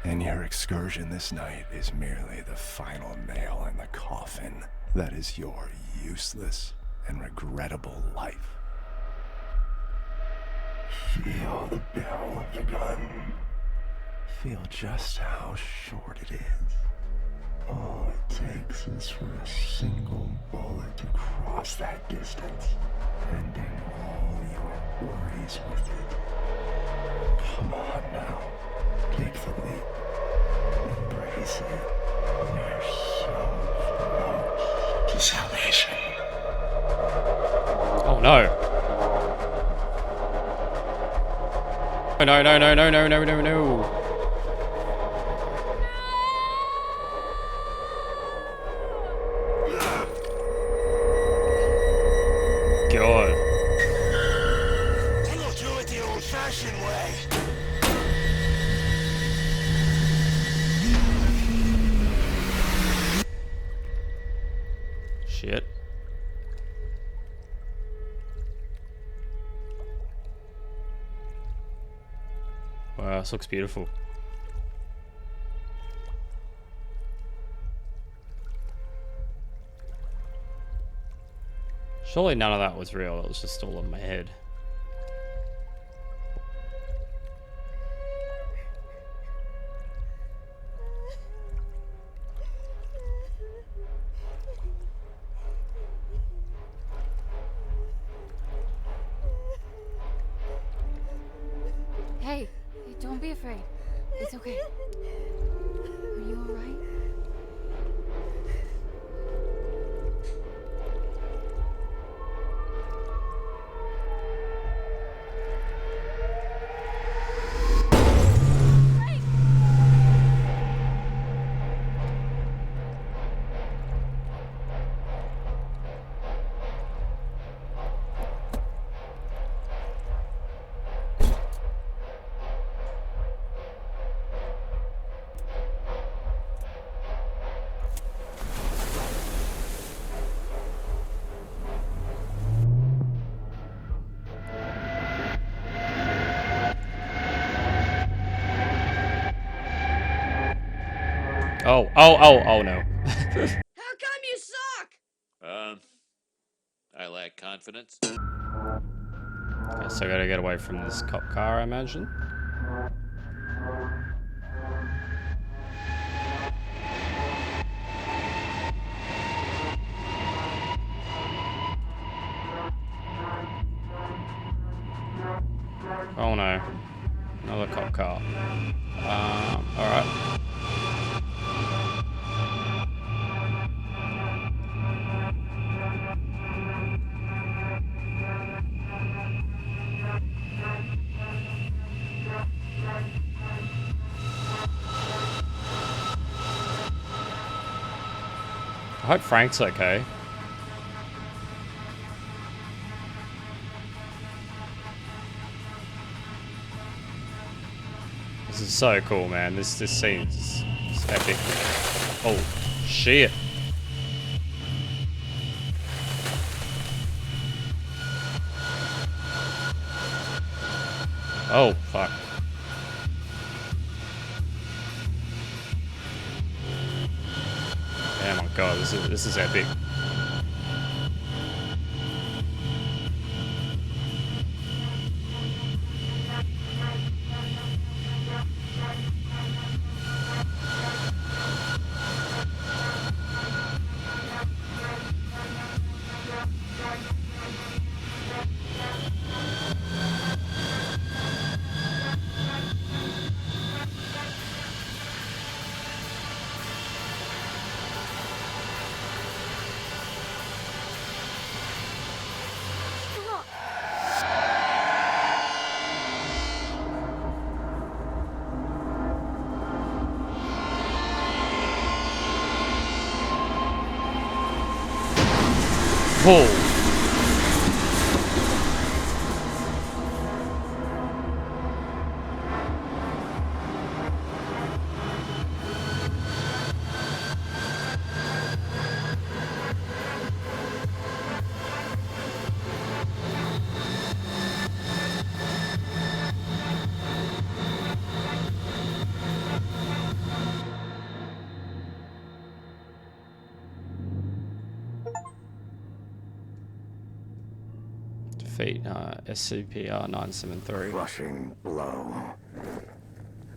I: And your excursion this night is merely the final nail in the coffin that is your useless and regrettable life. Feel the barrel of the gun. Feel just how short it is. All it takes is for a single bullet to cross that distance, ending all your worries with it. Come on now. Take the leap. Embrace it. You're so close to salvation.
C: Oh no. No. God.
I: Then we'll do it the old-fashioned way.
C: Shit. Wow, this looks beautiful. Surely none of that was real, it was just all in my head.
B: Hey, don't be afraid. It's okay. Are you alright?
C: Oh no.
U: How come you suck?
V: I lack confidence.
C: Guess I gotta get away from this cop car, I imagine. Oh no. Another cop car. Alright. I hope Frank's okay. This is so cool, man. This scene is epic. Oh, shit. Oh, fuck. Oh my god, this is epic. Whoa. Defeat SCP-973.
A: Crushing blow.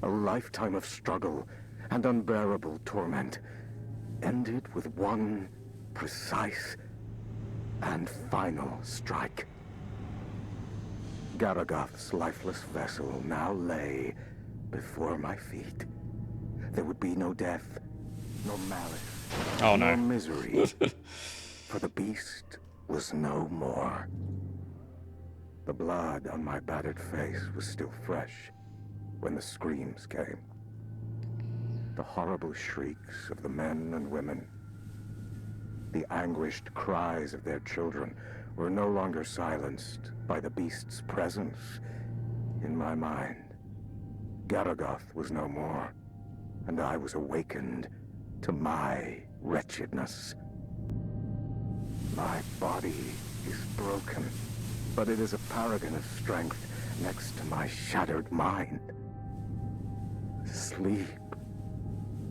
A: A lifetime of struggle and unbearable torment ended with one precise and final strike. Garagoth's lifeless vessel now lay before my feet. There would be no death, no malice,
C: Oh,
A: nor
C: no.
A: misery, for the beast was no more. The blood on my battered face was still fresh when the screams came. The horrible shrieks of the men and women. The anguished cries of their children were no longer silenced by the beast's presence in my mind. Garagoth was no more, and I was awakened to my wretchedness. My body is broken, but it is a paragon of strength next to my shattered mind. Sleep.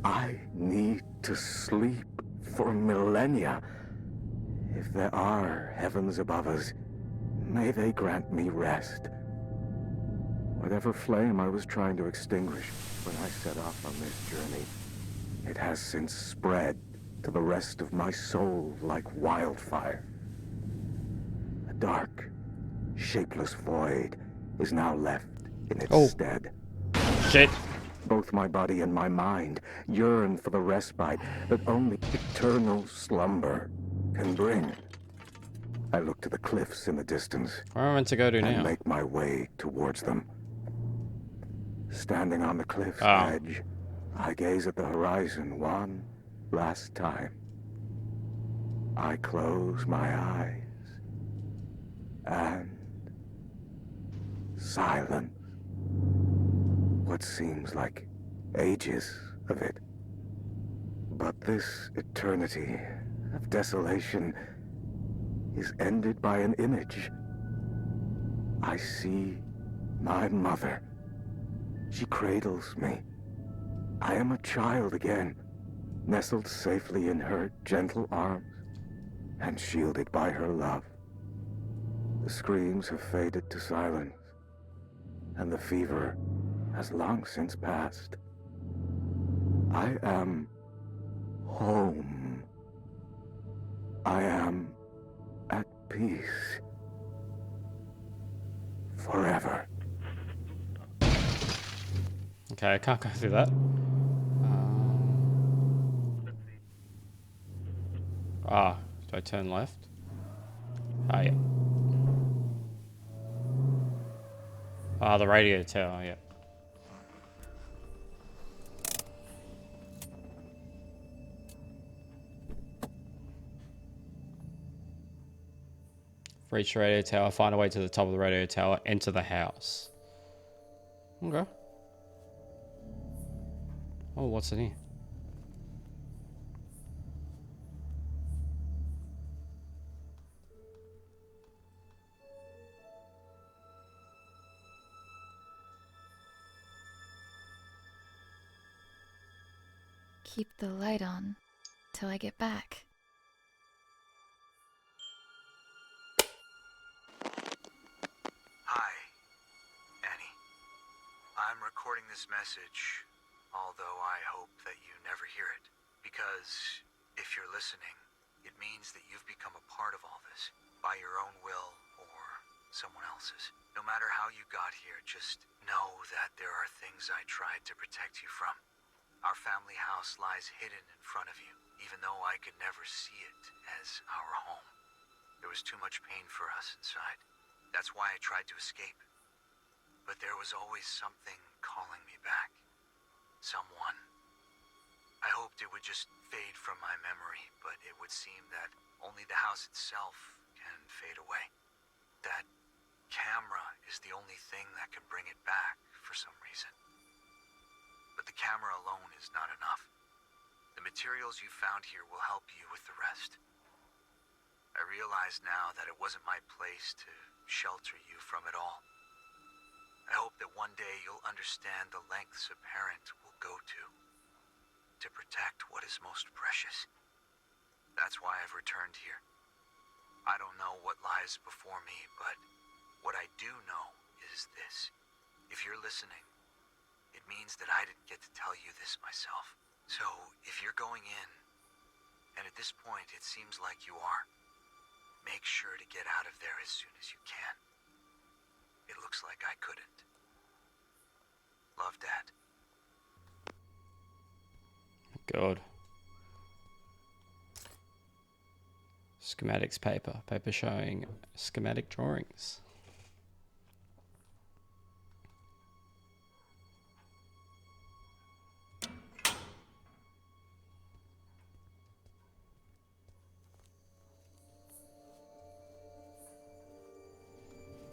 A: I need to sleep for millennia. If there are heavens above us, may they grant me rest. Whatever flame I was trying to extinguish when I set off on this journey, it has since spread to the rest of my soul like wildfire. A dark, shapeless void is now left in its
C: Oh.
A: stead.
C: Shit.
A: Both my body and my mind yearn for the respite that only eternal slumber can bring. I look to the cliffs in the distance.
C: Where am I meant to go to
A: and
C: now?
A: make my way towards them. Standing on the cliff's
C: Oh.
A: edge, I gaze at the horizon one last time. I close my eyes, and silence. What seems like ages of it. But this eternity of desolation is ended by an image. I see my mother. She cradles me. I am a child again, nestled safely in her gentle arms and shielded by her love. The screams have faded to silence, and the fever has long since passed. I am home. I am at peace. Forever.
C: Okay, I can't go through that. Do I turn left? Ah, yeah. The radio tower, yeah. Reach the radio tower, find a way to the top of the radio tower, enter the house. Okay. Oh, what's in here?
B: Keep the light on till I get back.
J: Hi, Annie. I'm recording this message, although I hope that you never hear it. Because if you're listening, it means that you've become a part of all this, by your own will or someone else's. No matter how you got here, just know that there are things I tried to protect you from. Our family house lies hidden in front of you, even though I could never see it as our home. There was too much pain for us inside. That's why I tried to escape. But there was always something calling me back. Someone. I hoped it would just fade from my memory, but it would seem that only the house itself can fade away. That camera is the only thing that can bring it back for some reason. But the camera alone is not enough. The materials you found here will help you with the rest. I realize now that it wasn't my place to shelter you from it all. I hope that one day you'll understand the lengths a parent will go to protect what is most precious. That's why I've returned here. I don't know what lies before me, but what I do know is this. If you're listening, it means that I didn't get to tell you this myself. So, if you're going in, and at this point it seems like you are, make sure to get out of there as soon as you can. It looks like I couldn't. Love, Dad.
C: God. Schematics paper. Paper showing schematic drawings.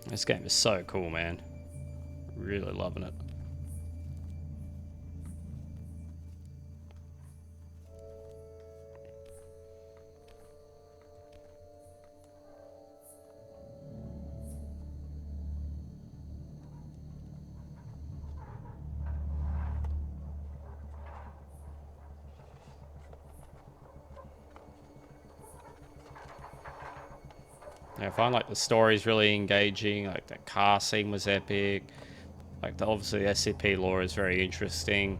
C: This game is so cool, man. Really loving it. Yeah, I find like the story's really engaging. Like the car scene was epic. Like obviously the SCP lore is very interesting.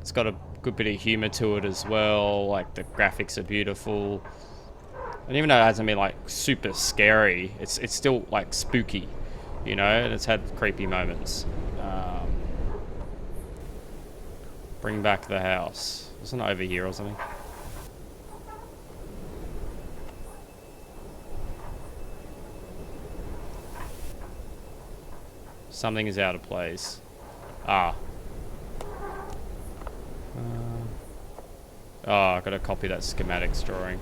C: It's got a good bit of humor to it as well. Like the graphics are beautiful. And even though it hasn't been like super scary, it's still like spooky. you know, and it's had creepy moments. Bring back the house. Wasn't it over here or something? Something is out of place. Ah. Oh, I gotta copy that schematics drawing.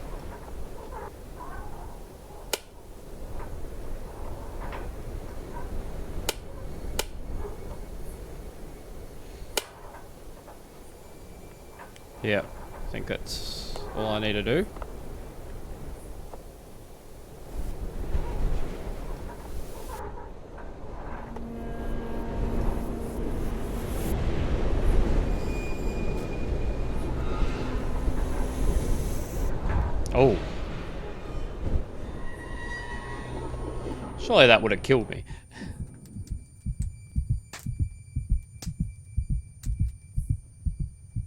C: Yeah, I think that's all I need to do. Oh. Surely that would have killed me.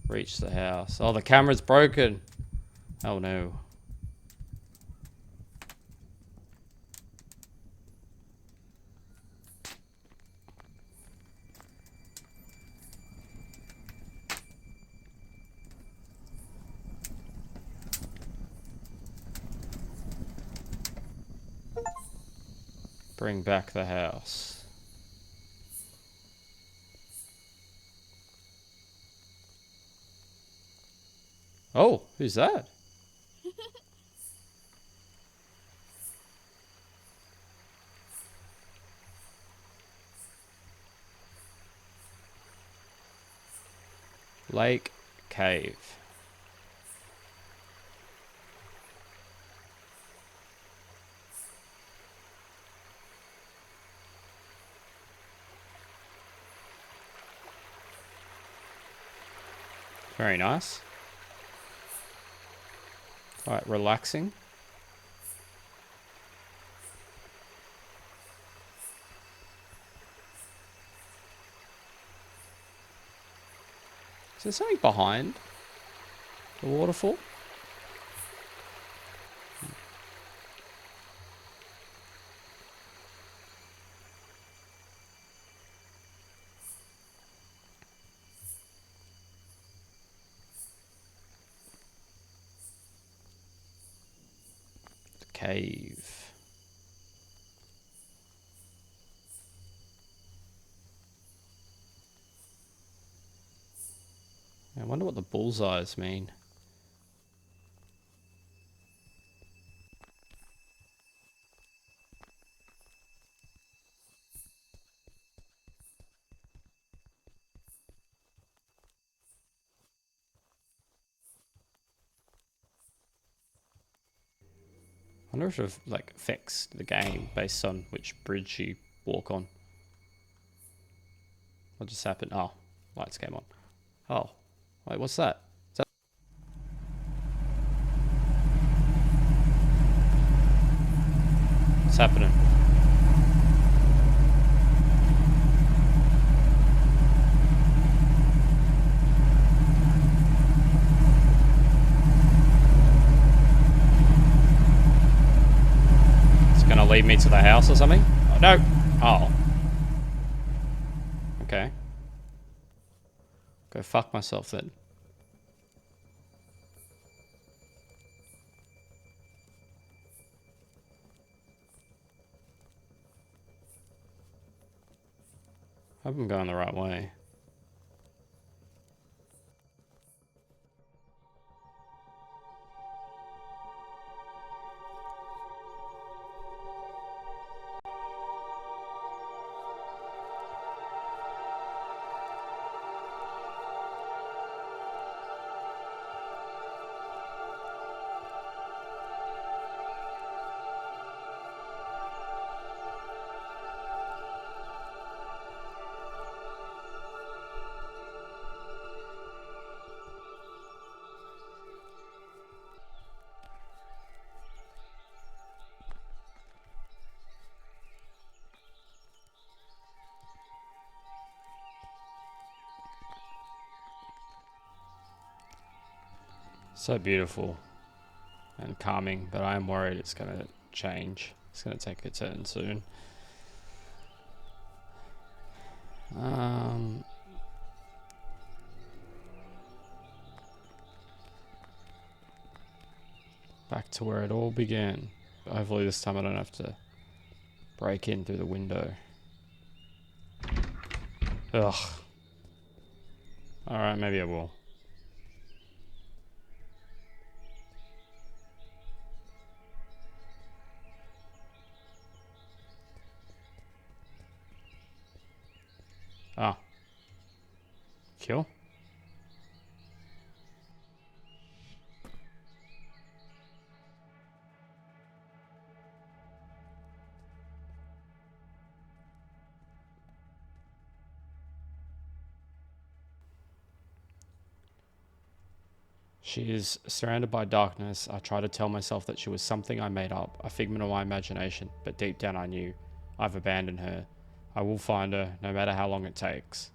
C: Reach the house. Oh, the camera's broken. Oh no. Bring back the house. Oh, who's that? Lake Cave. Very nice. Alright, relaxing. Is there something behind the waterfall? The cave. I wonder what the bullseyes mean. I wonder if it like affects the game based on which bridge you walk on. What just happened? Oh, lights came on. Oh, wait, what's that? Is that what's happening? It's gonna lead me to the house or something? Oh, no! Oh. Okay. Go fuck myself then. I hope I'm going the right way. So beautiful and calming, but I am worried it's going to change. It's going to take a turn soon. Back to where it all began. Hopefully this time I don't have to break in through the window. Ugh. Alright, maybe I will. Ah. Kill? She is surrounded by darkness. I try to tell myself that she was something I made up, a figment of my imagination, but deep down I knew. I've abandoned her. I will find her, no matter how long it takes.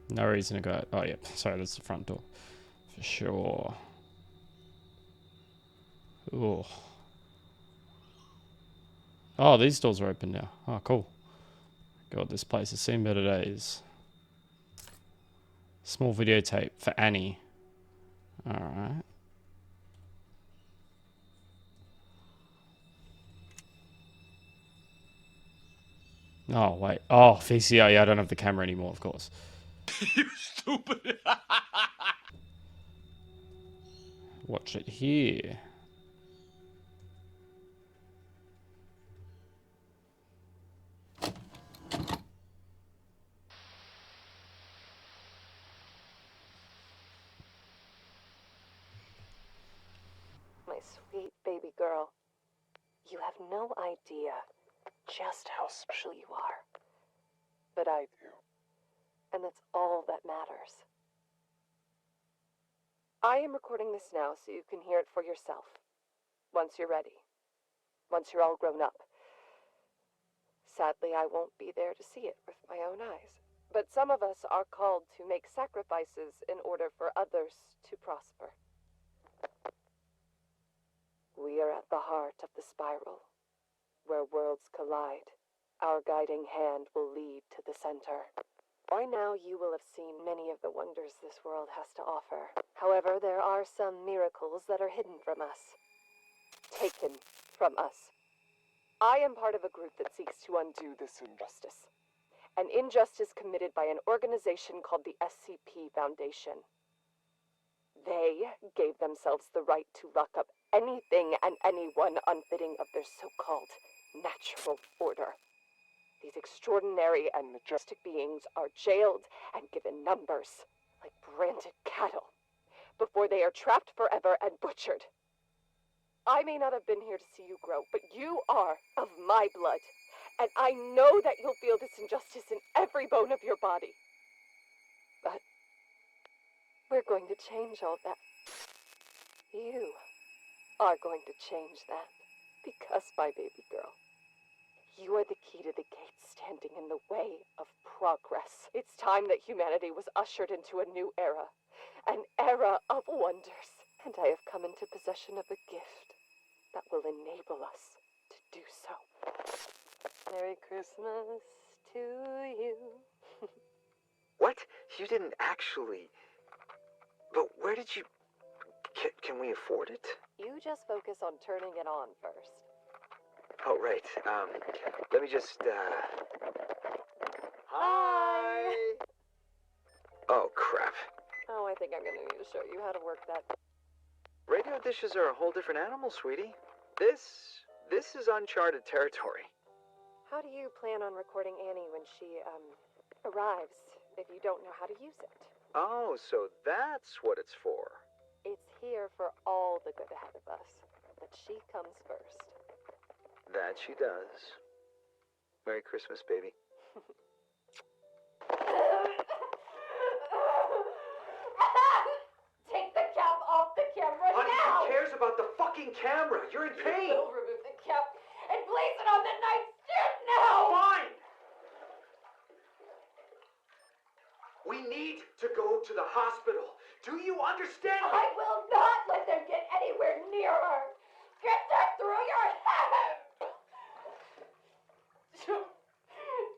C: No reason to go. Oh, yeah. Sorry, that's the front door. For sure. Ooh. Oh, these doors are open now. Oh, cool. God, this place has seen better days. Small videotape for Annie. Alright. Oh, wait. Oh, VCR. Yeah, I don't have the camera anymore, of course.
D: You stupid.
C: Watch it here.
P: My sweet baby girl, you have no idea just how special you are. But I do. And that's all that matters. I am recording this now so you can hear it for yourself. Once you're ready. Once you're all grown up. Sadly, I won't be there to see it with my own eyes. But some of us are called to make sacrifices in order for others to prosper. We are at the heart of the spiral, where worlds collide. Our guiding hand will lead to the center. By now, you will have seen many of the wonders this world has to offer. However, there are some miracles that are hidden from us. Taken from us. I am part of a group that seeks to undo this injustice. An injustice committed by an organization called the SCP Foundation. They gave themselves the right to lock up anything and anyone unfitting of their so-called natural order. These extraordinary and majestic beings are jailed and given numbers, like branded cattle, before they are trapped forever and butchered. I may not have been here to see you grow, but you are of my blood, and I know that you'll feel this injustice in every bone of your body. But we're going to change all that. You are going to change that, because, my baby girl, you are the key to the gates standing in the way of progress. It's time that humanity was ushered into a new era, an era of wonders. And I have come into possession of a gift that will enable us to do so. Merry Christmas to you.
V: What? You didn't actually... But where did you... Can we afford it?
P: You just focus on turning it on first.
V: Oh, right. Let me just,
P: Hi!
V: Oh, crap.
P: Oh, I think I'm gonna need to show you how to work that.
V: Radio dishes are a whole different animal, sweetie. This is uncharted territory.
P: How do you plan on recording Annie when she, arrives, if you don't know how to use it?
V: Oh, so that's what it's for.
P: It's here for all the good ahead of us, but she comes first.
V: That she does. Merry Christmas, baby.
P: Take the cap off the camera
V: Honey,
P: now!
V: who cares about the fucking camera? You're in pain!
P: You will remove the cap and place it on the nightstand now!
V: Fine! We need to go to the hospital. Do you understand me?
E: I will not let them get anywhere near her. Get that through your head.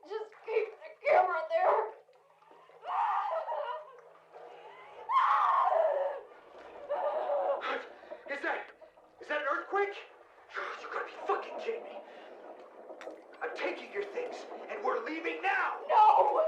E: Just keep the camera there.
V: Is that an earthquake? You gotta be fucking kidding me. I'm taking your things, and we're leaving now!
E: No!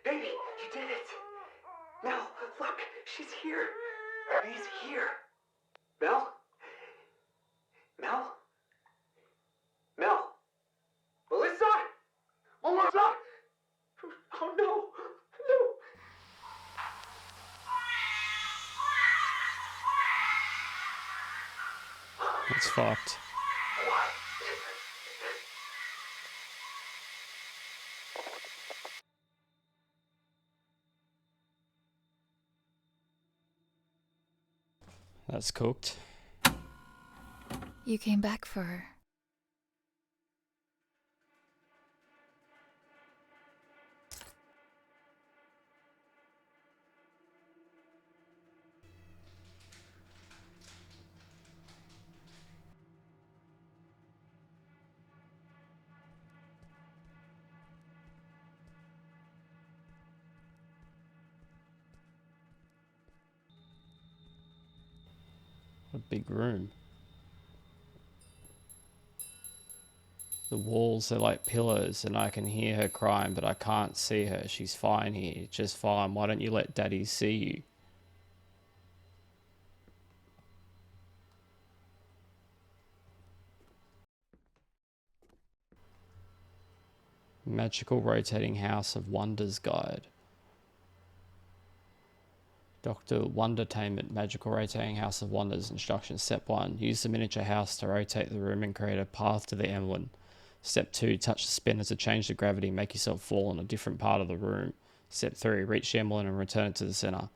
V: Baby, you did it! Mel, look, she's here. He's here. Mel? Mel? Mel? Melissa? Melissa? Oh no! No!
C: It's fucked. That's cooked.
B: You came back for her.
C: A big room. The walls are like pillows and I can hear her crying, but I can't see her. She's fine here, just fine. Why don't you let Daddy see you? Magical Rotating House of Wonders Guide. Dr. Wondertainment, Magical Rotating House of Wonders. Instructions. Step 1. Use the miniature house to rotate the room and create a path to the emblem. Step 2. Touch the spinner to change the gravity and make yourself fall in a different part of the room. Step 3. Reach the emblem and return it to the center.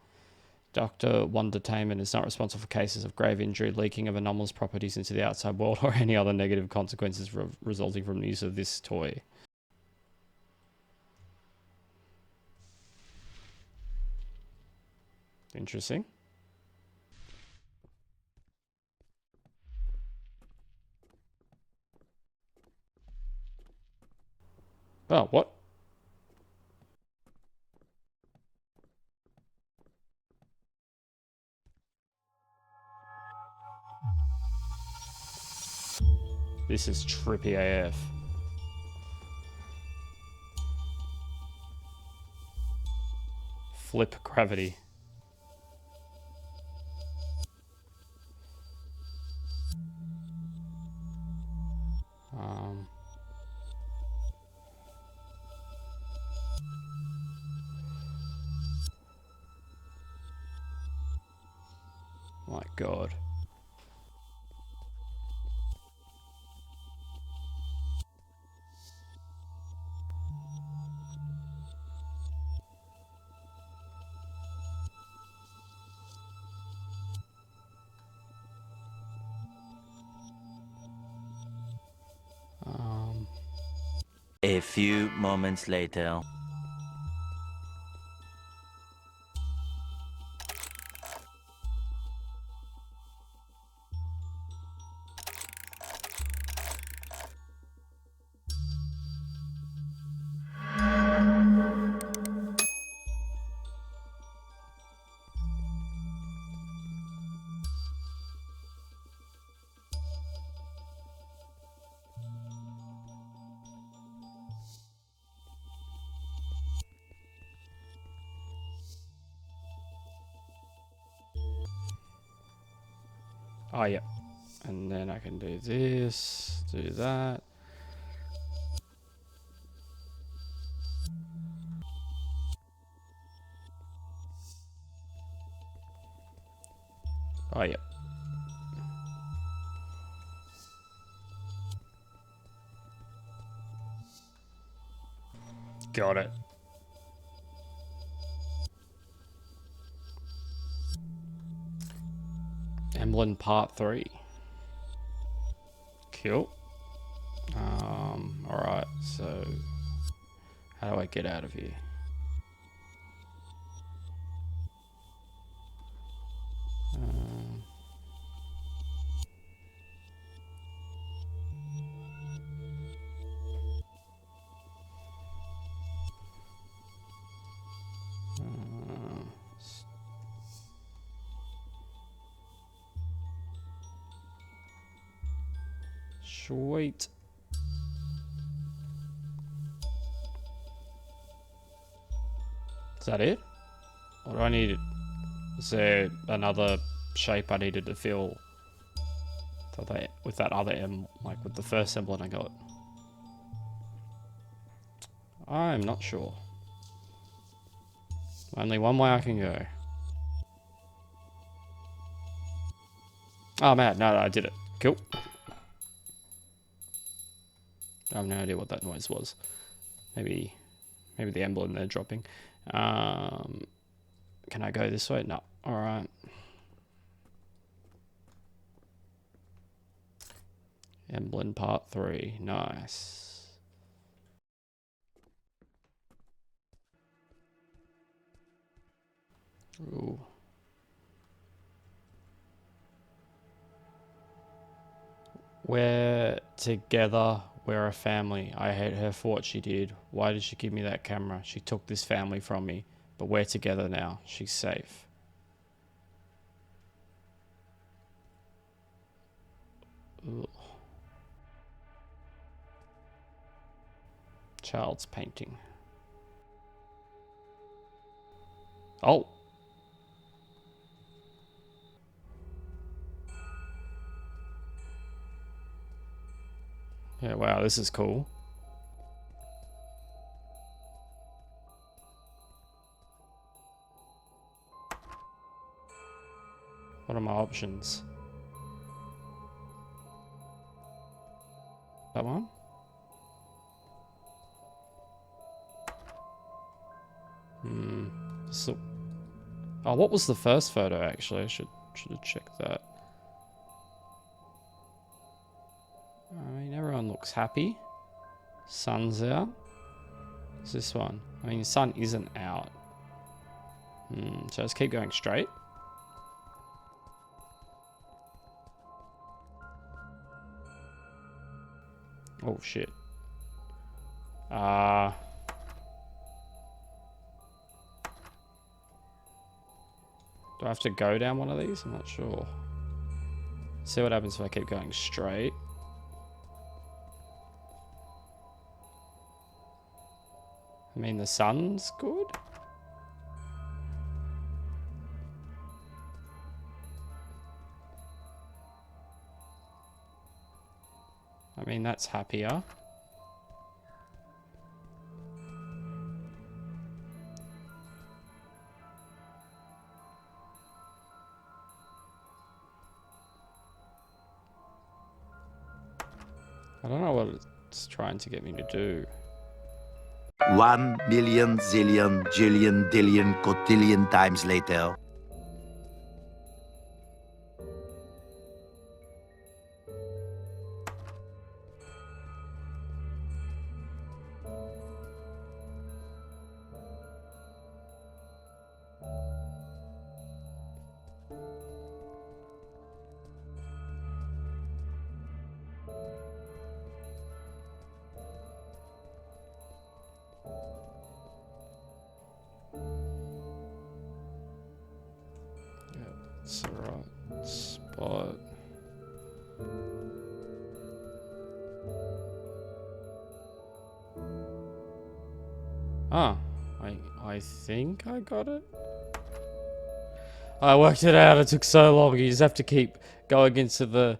C: Dr. Wondertainment is not responsible for cases of grave injury, leaking of anomalous properties into the outside world, or any other negative consequences resulting from the use of this toy. Interesting. Oh, what? This is trippy AF. Flip gravity. My God.
G: A few moments later. Oh, yeah. And then I can do this, do that. Oh, yeah.
C: Got it. Emblem Part 3. Cool. Alright, so how do I get out of here? Sweet. Is that it? Or do I need it? Is there another shape I needed to fill with that other like with the first emblem I got? I'm not sure. Only one way I can go. Oh man, no, I did it. Cool. I have no idea what that noise was. Maybe the emblem they're dropping. Can I go this way? No. Alright. Emblem Part 3. Nice. Ooh. We're together. We're a family. I hate her for what she did. Why did she give me that camera? She took this family from me. But we're together now. She's safe. Ugh. Child's painting. Oh. Yeah, wow, this is cool. What are my options? That one? So, oh, what was the first photo actually? I should have checked that. I mean, everyone looks happy. Sun's out. What's this one? I mean, the sun isn't out. So let's keep going straight. Oh shit. Do I have to go down one of these? I'm not sure. See what happens if I keep going straight. I mean, the sun's good. I mean, that's happier. I don't know what it's trying to get me to do.
H: 1 million zillion jillion dillion cotillion times later. It's the right spot. Ah, I think I got it. I worked it out. It took so long. You just have to keep going into the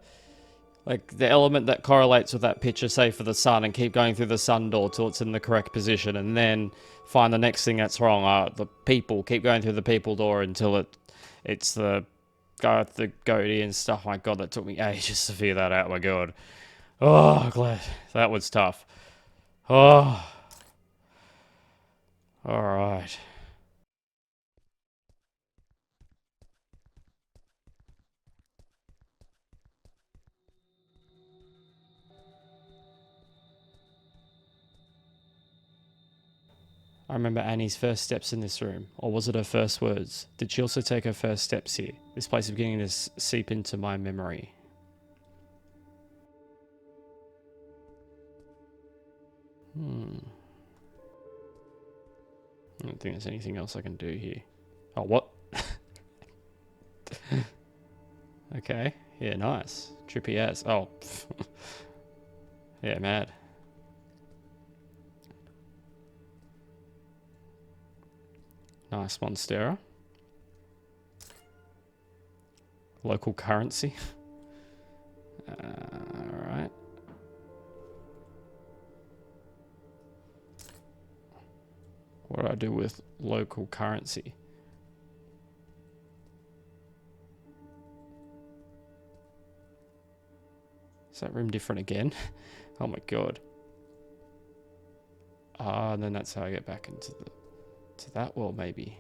H: element that correlates with that picture, say for the sun, and keep going through the sun door till it's in the correct position, and then find the next thing that's wrong. The people. Keep going through the people door until it's the guy with the goatee and stuff. My god, that took me ages to figure that out. My god. Oh, glad that was tough. Oh.
C: Alright. I remember Annie's first steps in this room, or was it her first words? Did she also take her first steps here? This place is beginning to seep into my memory. I don't think there's anything else I can do here. Oh, what? Okay. Yeah, nice. Trippy ass. Oh. Yeah, mad. Nice Monstera. Local currency. Alright. What do I do with local currency? Is that room different again? Oh my god. Ah, and then that's how I get back into that world, maybe.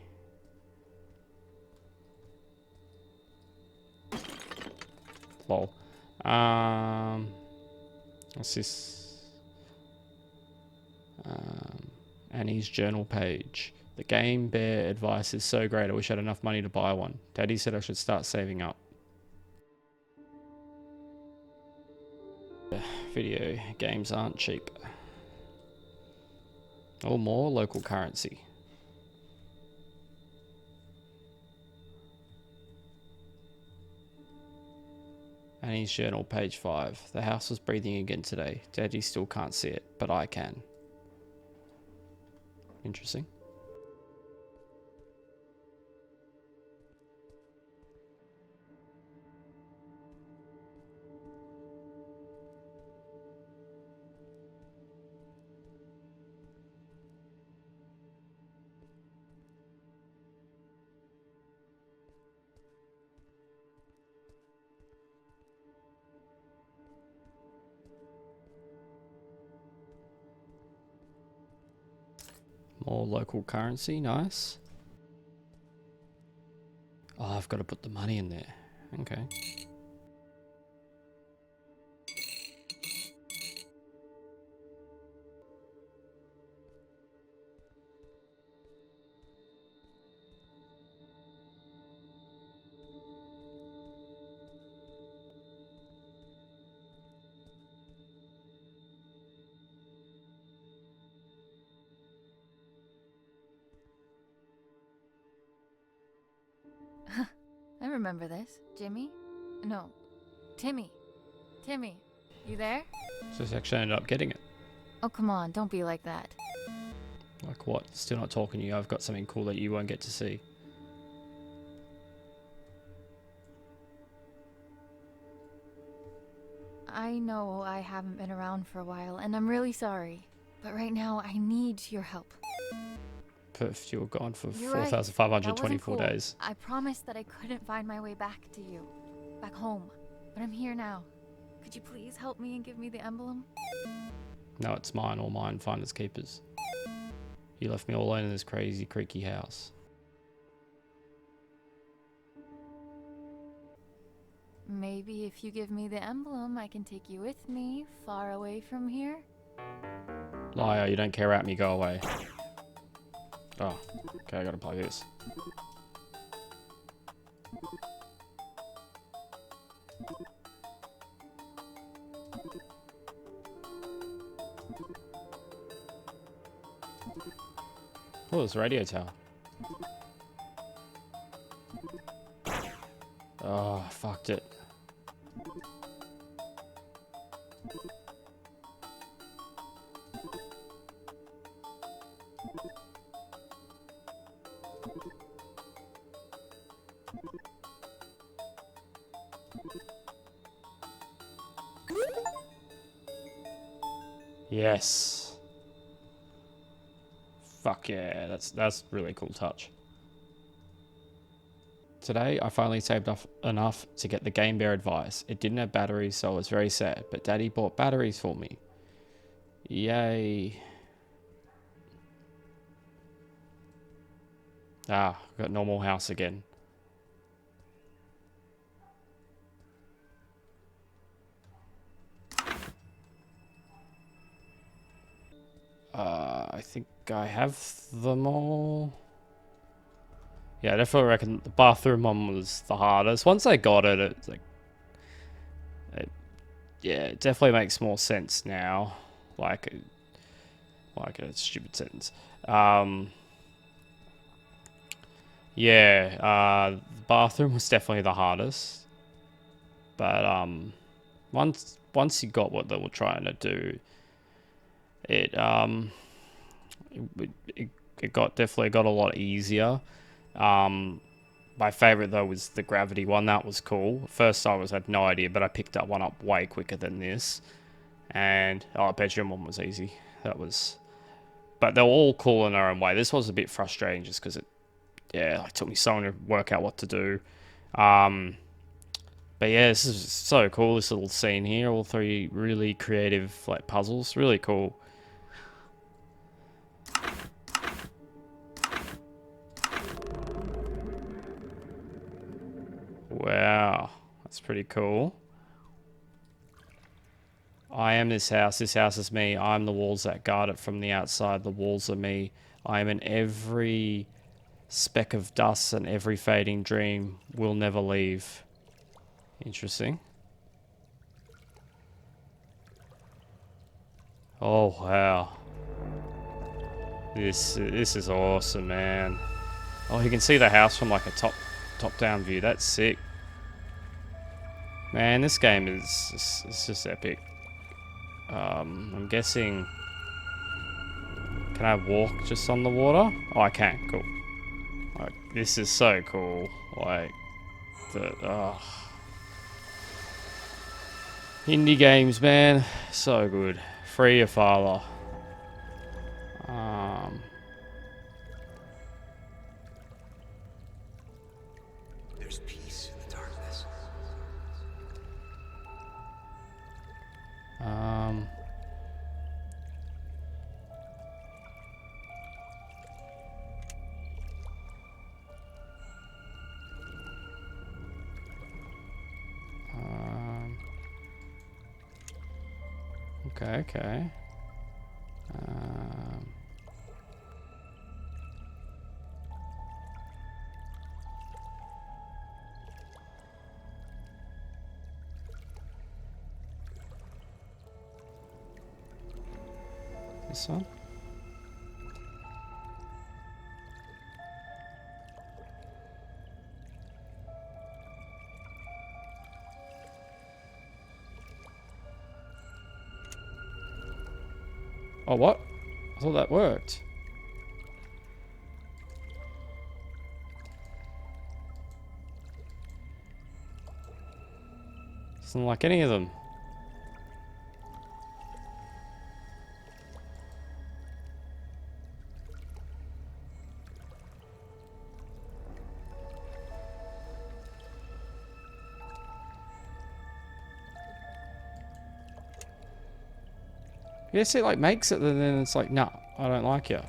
C: Lol. What's this? Annie's journal page. The game bear advice is so great. I wish I had enough money to buy one. Daddy said I should start saving up. Video games aren't cheap. Or more local currency. Annie's journal, page 5. The house was breathing again today. Daddy still can't see it, but I can. Interesting. More local currency, nice. Oh, I've got to put the money in there. Okay.
B: I remember this. Jimmy? No. Timmy. Timmy, you there?
C: So I actually ended up getting it.
B: Oh, come on, don't be like that.
C: Like what? Still not talking to you. I've got something cool that you won't get to see.
B: I know I haven't been around for a while, and I'm really sorry. But right now, I need your help.
C: Perf, you were gone for
B: You're right.
C: 4,524
B: That wasn't
C: days.
B: cool. I promised that I couldn't find my way back to you. Back home. But I'm here now. Could you please help me and give me the emblem?
C: No, it's mine, all mine, finders keepers. You left me all alone in this crazy, creaky house.
B: Maybe if you give me the emblem, I can take you with me, far away from here.
C: Liar, you don't care about me, go away. Oh, okay, I gotta plug this. Oh, there's a radio tower. Oh, fucked it. Yes. Fuck yeah, that's really cool touch. Today, I finally saved up enough to get the Game Bear advice. It didn't have batteries, so I was very sad, but Daddy bought batteries for me. Yay. Ah, got normal house again. I think I have them all. Yeah, I definitely reckon the bathroom one was the hardest. Once I got it, it's like, yeah, it definitely makes more sense now. Like a stupid sentence. Yeah, the bathroom was definitely the hardest. But once you got what they were trying to do, it definitely got a lot easier. My favorite though was the gravity one. That was cool. First I had no idea, but I picked that one up way quicker than this. And bedroom one was easy. But they're all cool in their own way. This was a bit frustrating just because it took me so long to work out what to do. But yeah, this is so cool. This little scene here, all three really creative like puzzles, really cool. Wow, that's pretty cool. I am this house. This house is me. I'm the walls that guard it from the outside. The walls are me. I am in every speck of dust and every fading dream. Will never leave. Interesting. Oh wow. This is awesome, man. Oh, you can see the house from like a top-down view. That's sick. Man, this game is just epic. I'm guessing. Can I walk just on the water? Oh, I can. Cool. Like, this is so cool. Like indie games, man, so good. Free your father.
J: There's peace in the darkness.
C: Okay. This one? Oh, what? I thought that worked. Doesn't like any of them. Yes, it like makes it, and then it's like, nah, I don't like you.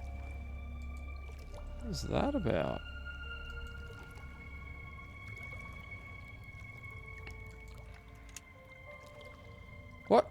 C: What's that about? What?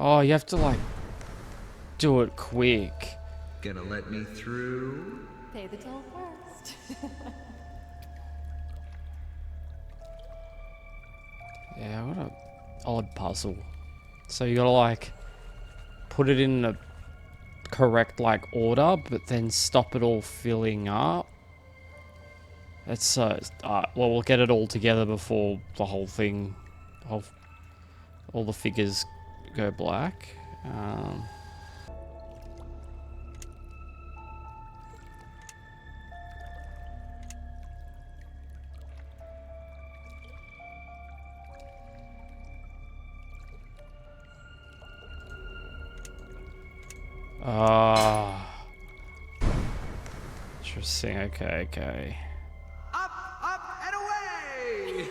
C: Oh, you have to like do it quick.
J: Gonna let me through?
P: Pay the toll first.
C: Yeah, what a odd puzzle. So you gotta like put it in the correct like order, but then stop it all filling up. It's so well, we'll get it all together before the whole thing, all the figures go black. Ah. Interesting. Okay, okay.
N: Up, and away!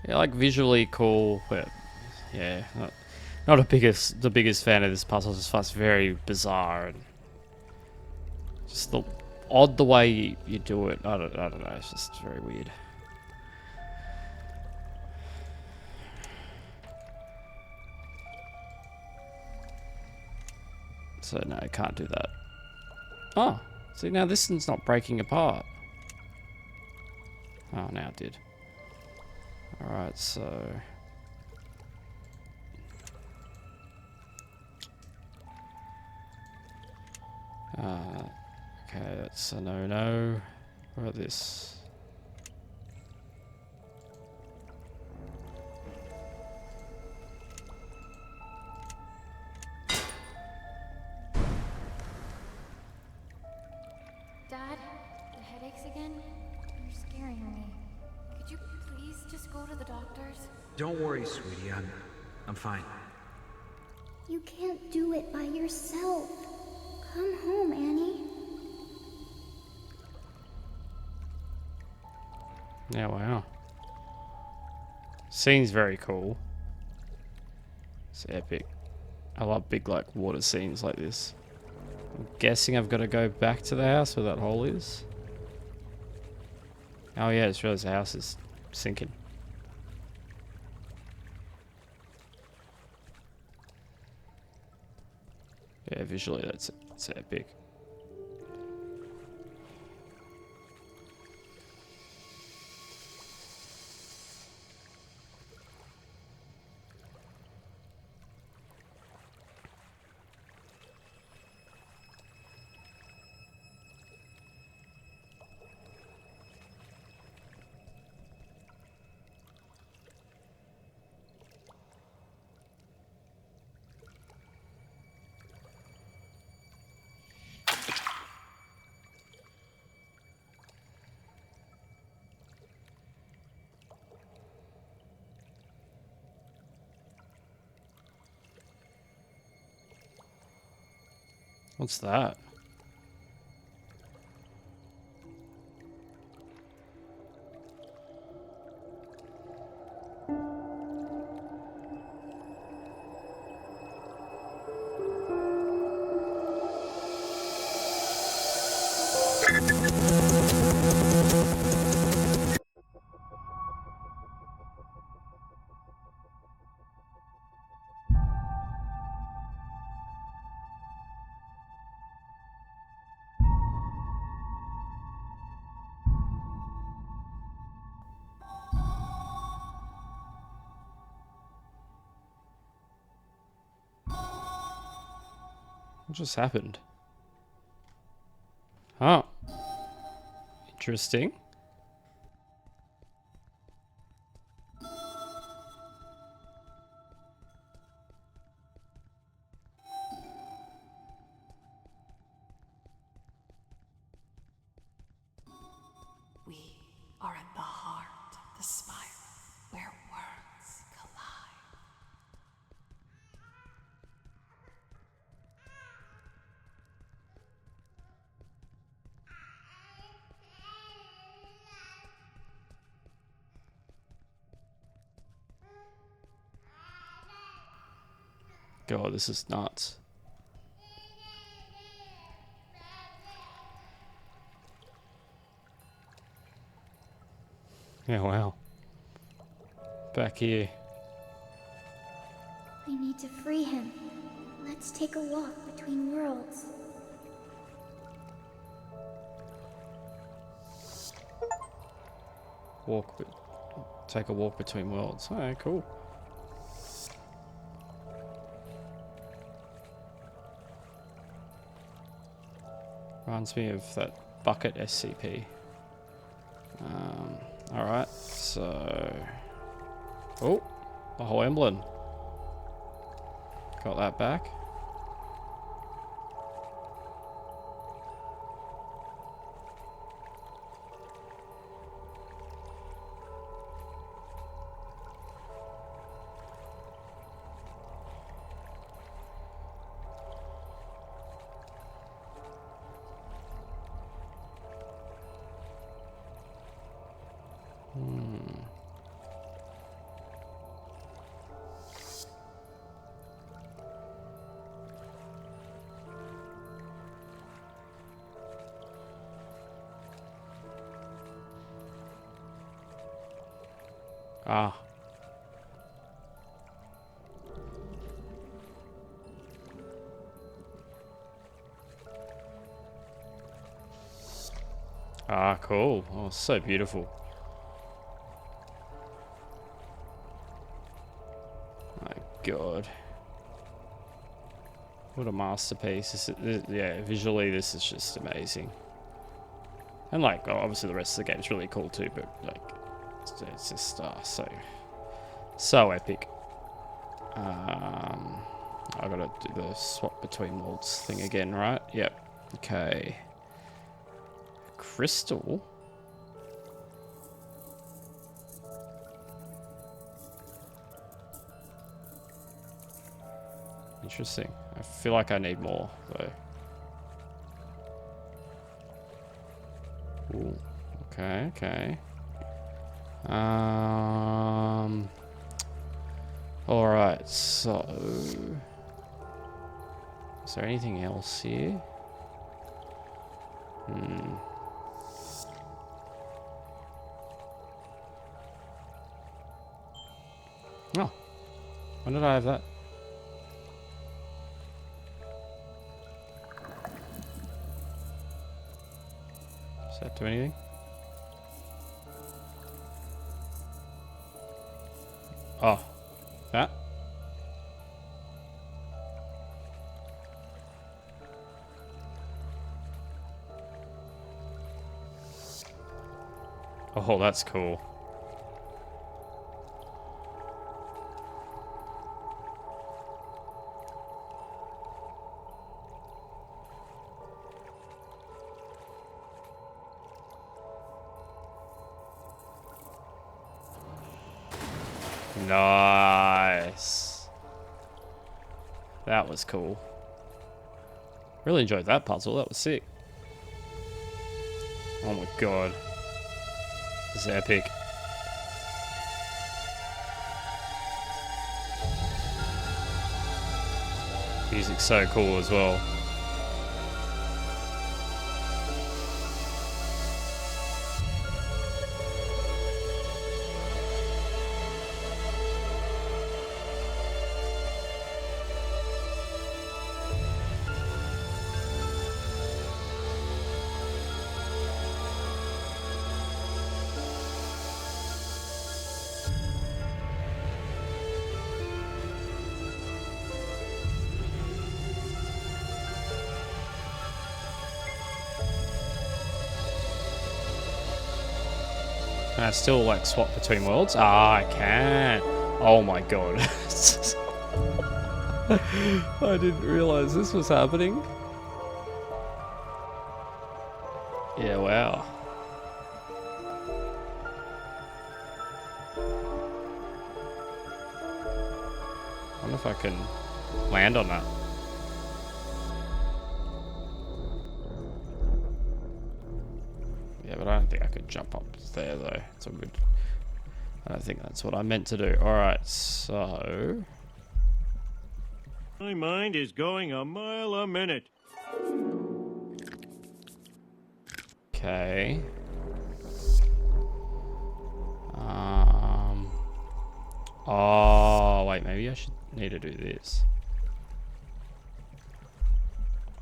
C: Yeah, like visually cool, but yeah, not the biggest fan of this puzzle. Just it's very bizarre and just the odd the way you do it. I don't know. It's just very weird. So no, I can't do that. Oh, see now this one's not breaking apart. Oh, now it did. Alright, so... okay, that's a no-no. What about this?
B: Dad, the headaches again? You're scaring me. Could you please just go to the doctor's?
J: Don't worry, sweetie. I'm fine.
R: You can't do it by yourself. Come home, Annie.
C: Yeah, wow. Scene's very cool. It's epic. I love big, like, water scenes like this. I'm guessing I've got to go back to the house where that hole is. Oh yeah, I just realized the house is sinking. Yeah, visually that's epic. What's that? What just happened? Oh. Interesting.
K: We are at the heart of the spiral, where worlds collide.
C: God, this is nuts. Yeah, wow. Back here.
R: We need to free him. Let's take a walk between worlds.
C: Take a walk between worlds. Alright, cool. Reminds me of that bucket SCP. Alright, so... Oh, the whole emblem. Got that back. Ah. Ah, cool. Oh, so beautiful. My God. What a masterpiece. Yeah, visually this is just amazing. And like, obviously the rest of the game is really cool too, but like, it's just so epic. I gotta do the swap between worlds thing again, right? Yep. Okay. Crystal? Interesting. I feel like I need more, though. Ooh. Okay, okay. Alright, so... Is there anything else here? Oh. When did I have that? Does that do anything? Oh. That? Oh, that's cool. Nice. That was cool. Really enjoyed that puzzle. That was sick. Oh my God. This is epic. Music's so cool as well. Can I still like swap between worlds? Ah, I can. Oh my God. I didn't realize this was happening. Yeah, wow. I wonder if I can land on that. Yeah, but I don't think I could jump up there though. It's a good. I don't think that's what I meant to do. Alright, so...
O: My mind is going a mile a minute.
C: Okay. Oh, wait, maybe I should need to do this.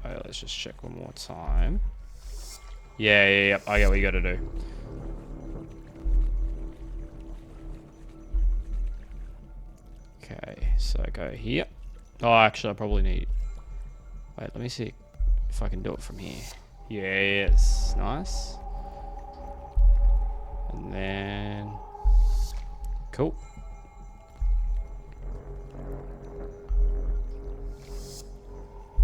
C: Alright, let's just check one more time. Yeah, I get what you gotta do. Okay, so I go here. Oh, actually, I probably need... Wait, let me see if I can do it from here. Yes, nice. And then... Cool.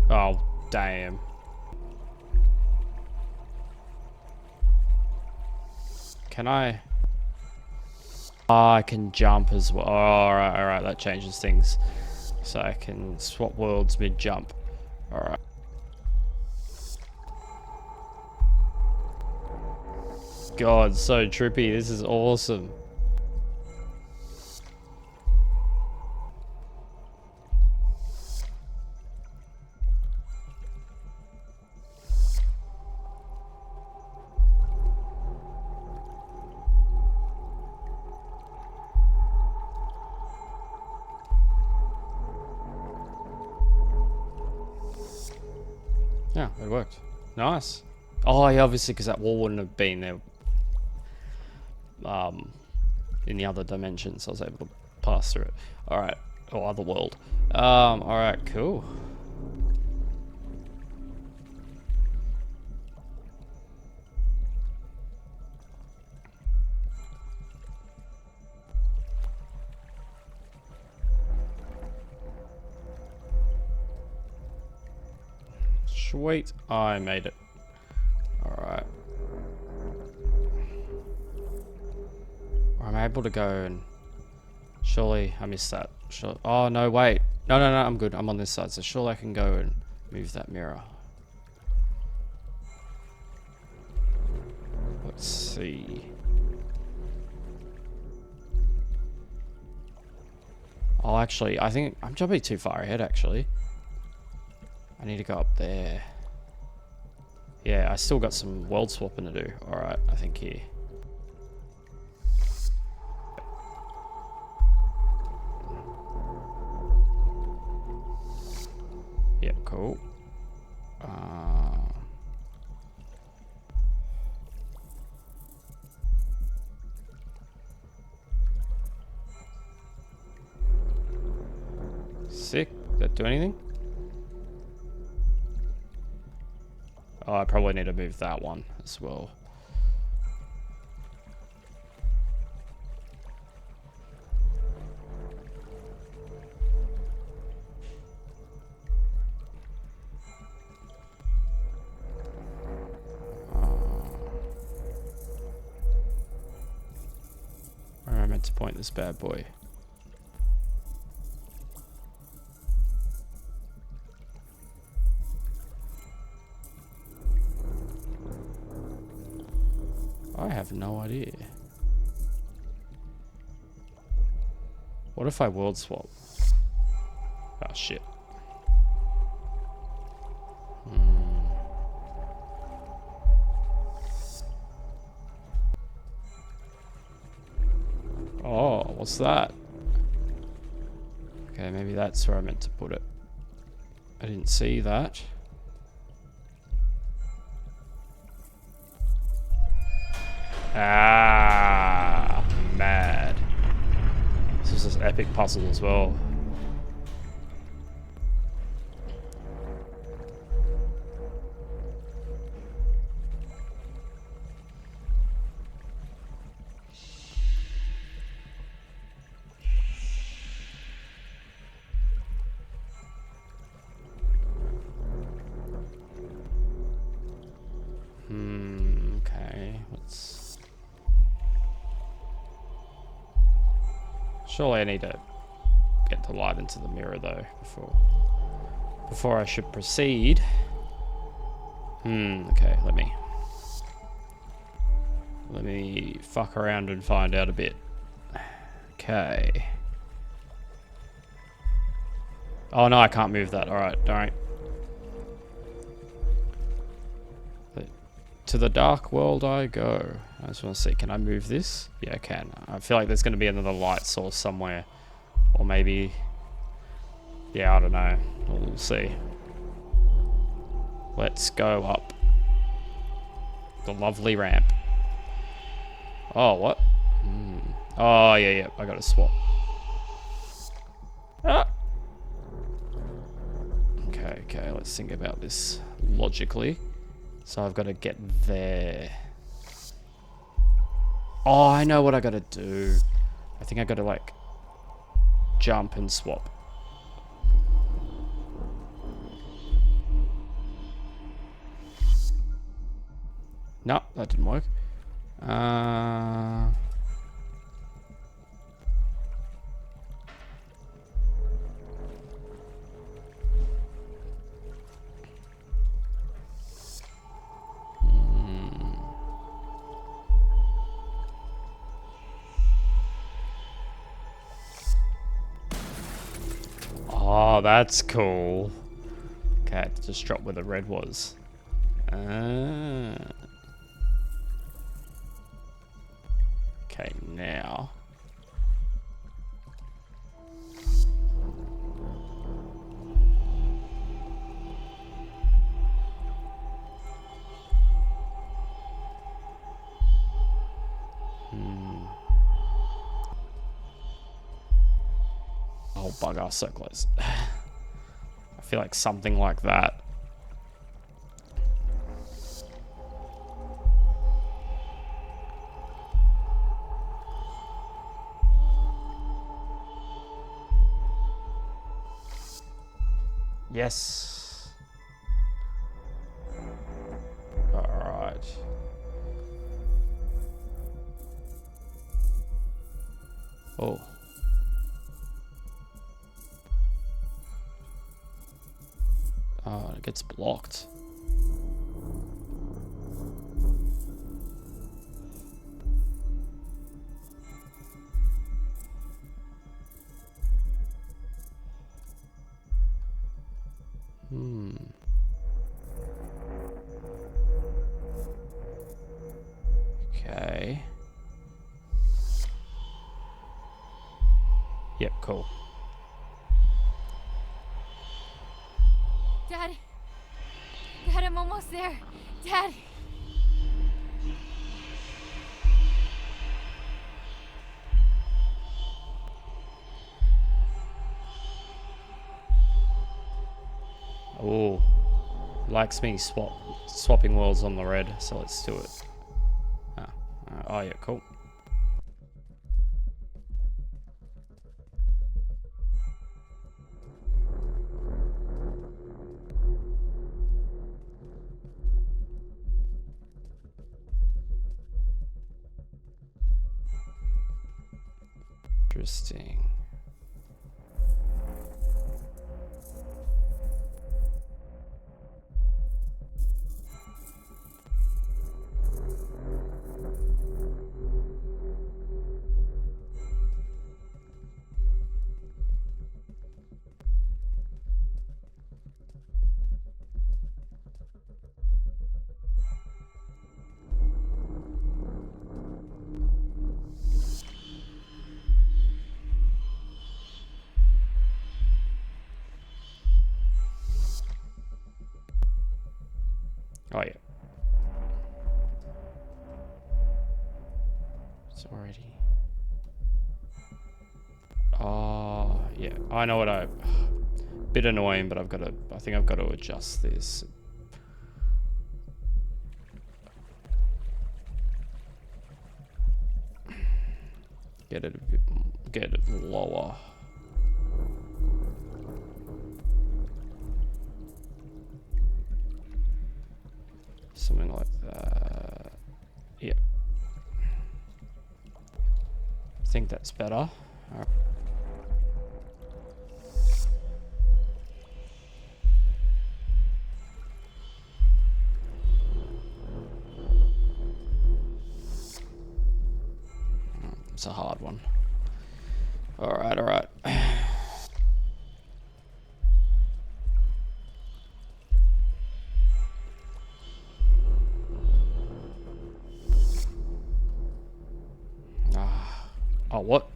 C: Oh, damn. Can I... Oh, I can jump as well. Oh, alright, that changes things. So I can swap worlds mid-jump. Alright. God, so trippy. This is awesome. Yeah, it worked. Nice. Oh, yeah, obviously, because that wall wouldn't have been there. In the other dimensions, I was able to pass through it. Alright. Or other world. Alright, cool. Sweet. I made it. Alright. I'm able to go and... Surely I missed that. Sure. Oh, no, wait. No, I'm good. I'm on this side. So surely I can go and move that mirror. Let's see. Oh, actually, I think I'm jumping too far ahead, actually. I need to go up there. Yeah, I still got some world swapping to do. Alright, I think here. Yep, cool. Sick. Did that do anything? Oh, I probably need to move that one as well. Where am I meant to point this bad boy? I have no idea. What if I world swap? Oh shit. Oh, what's that? Okay, maybe that's where I meant to put it. I didn't see that. Ah, mad. This is an epic puzzle as well. Okay, let's... Surely I need to get the light into the mirror though before I should proceed. Okay, let me fuck around and find out a bit. Okay. Oh no, I can't move that. Alright, don't. To the dark world I go. I just want to see, can I move this? Yeah, I can. I feel like there's going to be another light source somewhere. Or maybe... Yeah, I don't know. We'll see. Let's go up. The lovely ramp. Oh, what? Oh, yeah, I got to swap. Ah! Okay, let's think about this logically. So I've got to get there. Oh, I know what I got to do. I think I got to, like, jump and swap. No, that didn't work. Oh, that's cool. Okay, just drop where the red was. Okay, now. Oh, bugger, so close. I feel like something like that. Yes. Alright. Oh. Oh, it gets blocked. Okay. Yep, cool.
B: Dad. Dad, I'm almost there. Dad.
C: Oh. Likes me swapping worlds on the red, so let's do it. Oh yeah, cool. Interesting. Oh yeah. It's already. Oh yeah. I know what I. Bit annoying, but I think I've got to adjust this. Get it a bit. Get it lower. Something like that. Yep. I think that's better. All right. It's a hard one. Alright, alright. Oh, what?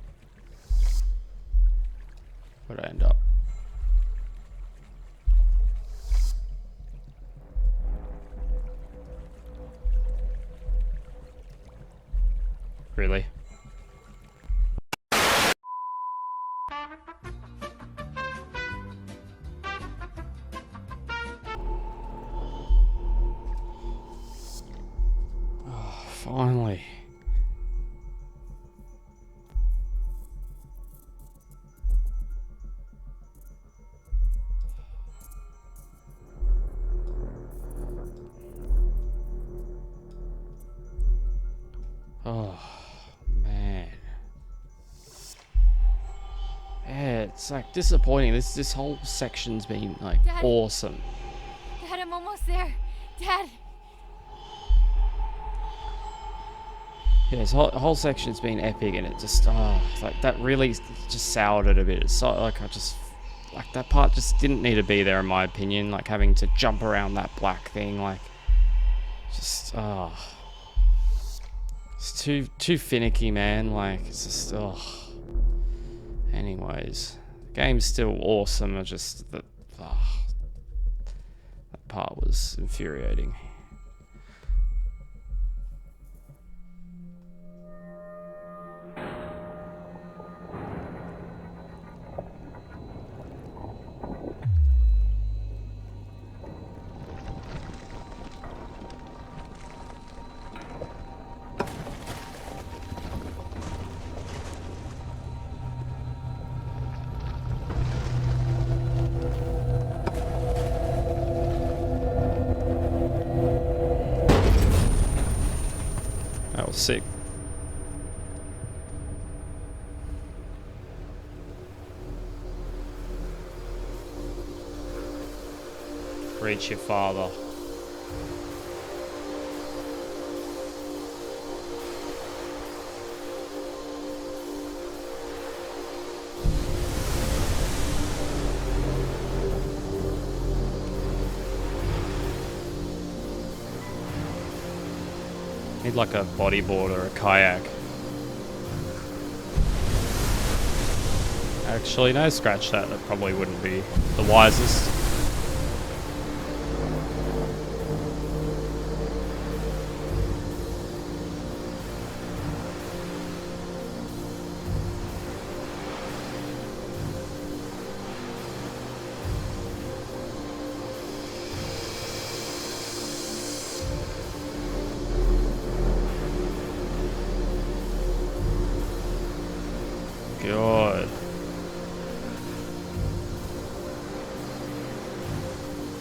C: Where'd I end up? Really? Oh, finally. Oh, man. Yeah, it's like disappointing. This whole section's been like
B: Dad.
C: awesome.
B: Dad, I'm almost there. Dad.
C: Yeah, this whole section's been epic, and it just like that really just soured it a bit. It's so like like that part just didn't need to be there in my opinion. Like having to jump around that black thing, like just it's too finicky, man. Like it's just Anyways, the game's still awesome. It's just that that part was infuriating. Sick. Reach your father. Need like a bodyboard or a kayak. Actually, no, scratch that. That probably wouldn't be the wisest. God.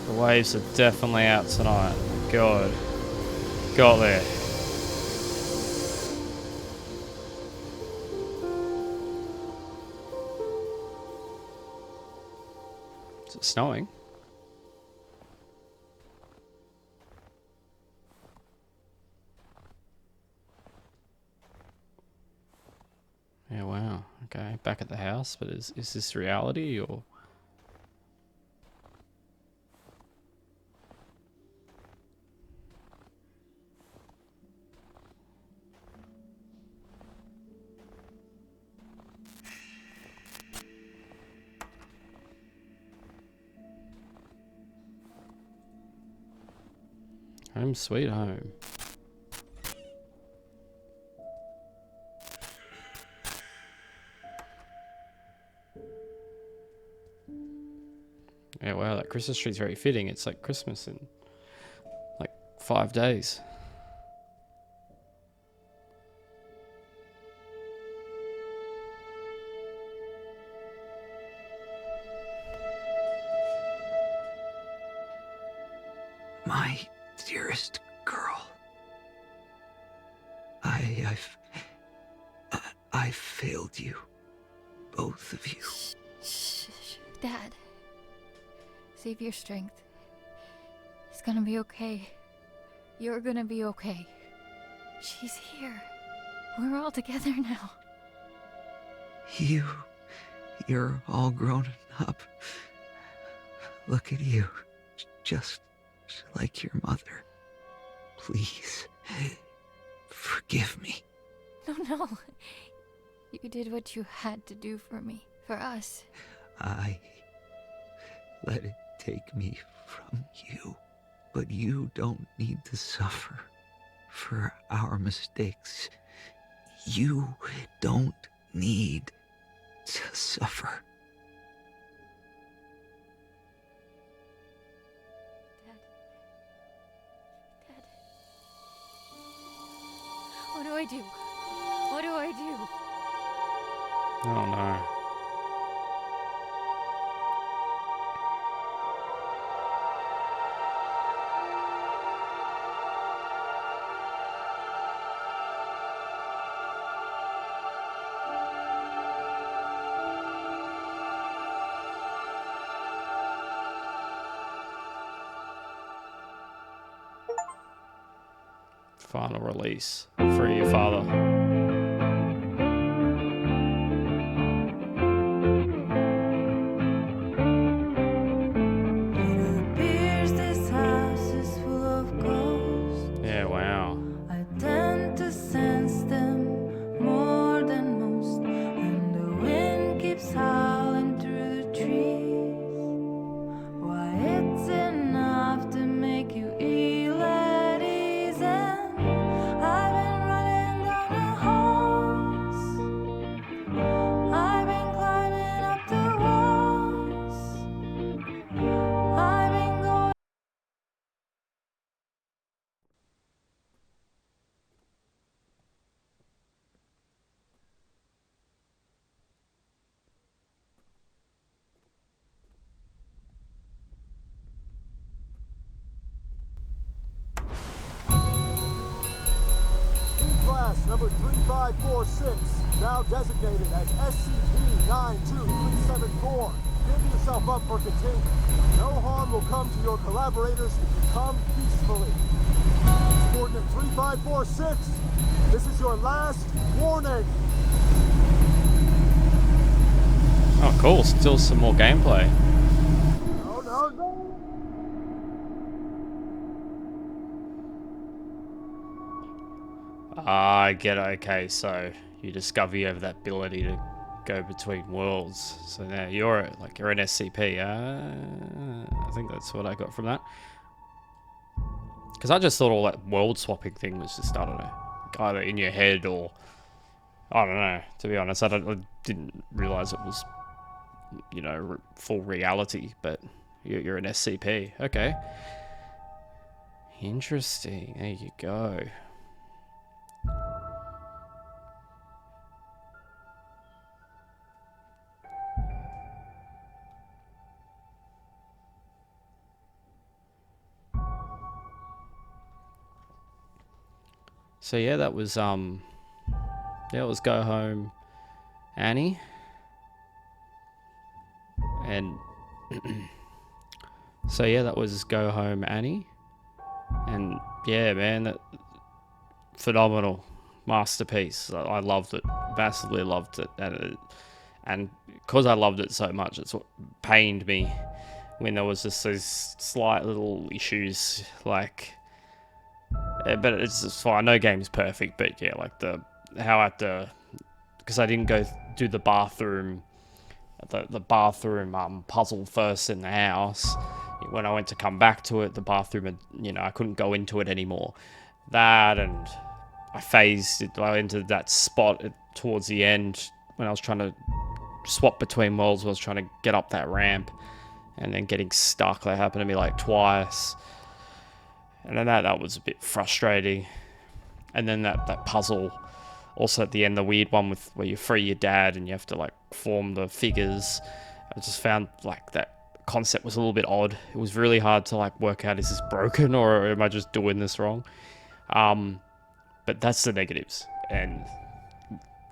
C: The waves are definitely out tonight. God. Got there. Is it snowing? Yeah, wow. Okay, back at the house, but is this reality or? Home sweet home. Yeah, wow, that Christmas tree's very fitting. It's like Christmas in like 5 days.
J: My dearest girl. I failed you. Both of you.
B: Shh, Dad. Save your strength. It's gonna be okay. You're gonna be okay. She's here. We're all together now.
J: You're all grown up. Look at you. Just like your mother. Please. Forgive me.
B: No. You did what you had to do for me. For us.
J: I let it take me from you. But you don't need to suffer for our mistakes. You don't need to suffer.
B: Dad. What do I do? What do I do?
C: Oh no. Final release. Free your father. Yeah, wow.
M: I tend to sense them more than most, and the wind keeps howling through the trees. Why, it's enough to make you ill at ease, and I've been running down a
L: number 3546, now designated as SCP-92374. Give yourself up for containment. No harm will come to your collaborators if you come peacefully. Coordinate 3546, this is your last warning.
C: Oh, cool. Still some more gameplay.
L: No, no, no.
C: I get it. Okay, so you discover you have that ability to go between worlds. So now you're an SCP. I think that's what I got from that. Because I just thought all that world swapping thing was just, I don't know, either in your head or, I don't know, to be honest. I didn't realize it was, you know, full reality, but you're an SCP. Okay. Interesting. There you go. So yeah, that was Go Home Annie. And so yeah, that was Go Home Annie. And yeah, man, that phenomenal masterpiece. I loved it, massively loved it, and because I loved it so much, it's what pained me when there was just those slight little issues, like. But it's just fine. No game's perfect, but yeah, like because I didn't go do the bathroom puzzle first in the house. When I went to come back to it, the bathroom, I couldn't go into it anymore. That, and I phased it. I entered that spot towards the end when I was trying to swap between worlds. I was trying to get up that ramp, and then getting stuck. That happened to me like twice. And then that was a bit frustrating. And then that puzzle, also at the end, the weird one where you free your dad and you have to like form the figures. I just found like that concept was a little bit odd. It was really hard to like work out, is this broken or am I just doing this wrong? But that's the negatives. And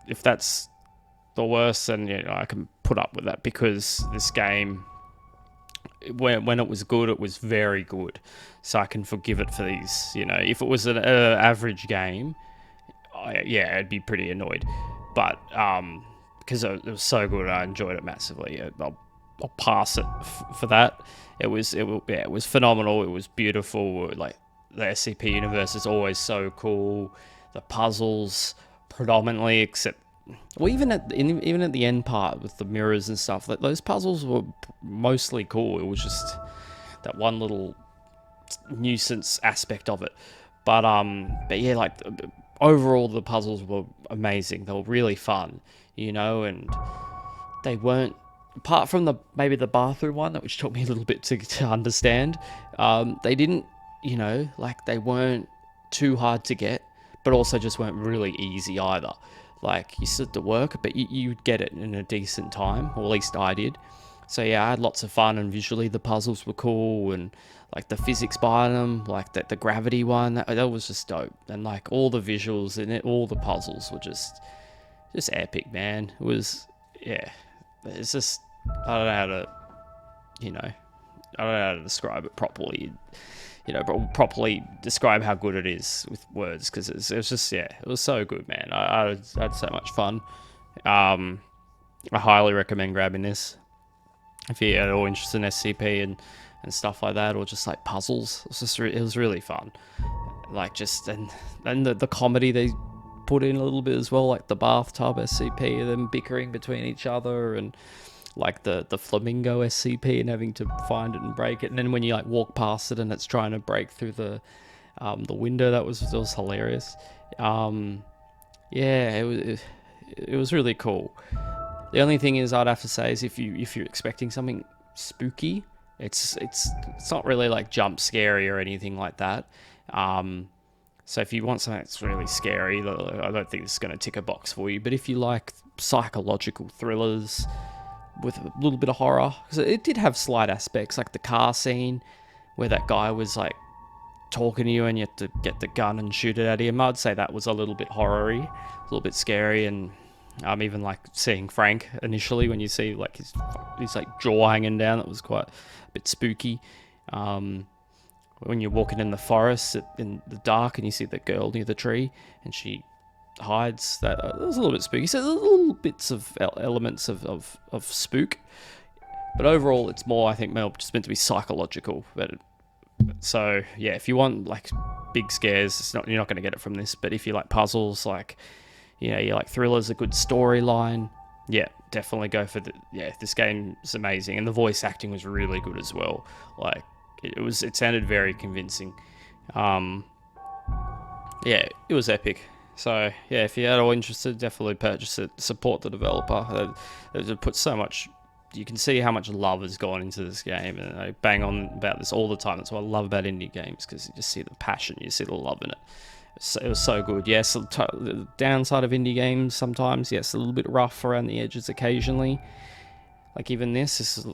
C: if that's the worst, then I can put up with that, because this game, when it was good, it was very good. So I can forgive it for these, if it was an average game, I'd be pretty annoyed. But because it was so good, I enjoyed it massively. I'll pass it for that. It was phenomenal. It was beautiful. Like, the SCP universe is always so cool. The puzzles, predominantly, except, well, even at the end part with the mirrors and stuff, like, those puzzles were mostly cool. It was just that one little nuisance aspect of it. But yeah, like, overall the puzzles were amazing. They were really fun, and they weren't, apart from maybe the bathroom one, which took me a little bit to understand. They didn't, like, they weren't too hard to get, but also just weren't really easy either. Like, you stood to work, but you'd get it in a decent time, or at least I did. So yeah, I had lots of fun, and visually the puzzles were cool, and like the physics behind them, like the gravity one, that was just dope. And like all the visuals in it, all the puzzles were just epic, man. It was, yeah, it's just, I don't know how to, I don't know how to describe it properly. But properly describe how good it is with words, because it was just, yeah, it was so good, man. I had so much fun. I highly recommend grabbing this if you're at all interested in SCP and stuff like that, or just like puzzles. It was really fun. Like, just, and the comedy they put in a little bit as well, like the bathtub SCP and them bickering between each other, and like the flamingo SCP and having to find it and break it, and then when you like walk past it and it's trying to break through the window, that was hilarious. Yeah, it was really cool. The only thing is, I'd have to say, is if you're expecting something spooky, it's not really like jump scary or anything like that. So if you want something that's really scary, I don't think it's going to tick a box for you. But if you like psychological thrillers with a little bit of horror, because it did have slight aspects, like the car scene where that guy was like talking to you and you have to get the gun and shoot it at him. I'd say that was a little bit horror-y, a little bit scary, and even like seeing Frank initially when you see like his like jaw hanging down, that was quite a bit spooky. When you're walking in the forest in the dark and you see the girl near the tree and she hides, that was a little bit spooky. So there's little bits of elements of spook, but overall it's more, I think, just meant to be psychological. So yeah, if you want like big scares, you're not going to get it from this. But if you like puzzles, like you like thrillers, a good storyline, yeah, definitely go for this game is amazing, and the voice acting was really good as well. Like it sounded very convincing. Yeah, it was epic. So yeah, if you're at all interested, definitely purchase it. Support the developer. They put so much. You can see how much love has gone into this game, and I bang on about this all the time. That's what I love about indie games, because you just see the passion, you see the love in it. It was so good. Yes, the downside of indie games sometimes, yes, a little bit rough around the edges occasionally. Like even this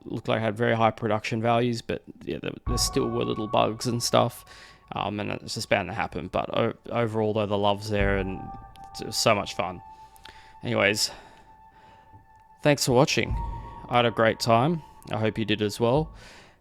C: looked like it had very high production values, but yeah, there still were little bugs and stuff, and it's just bound to happen. But overall, though, the love's there, and it was so much fun. Anyways, thanks for watching. I had a great time. I hope you did as well.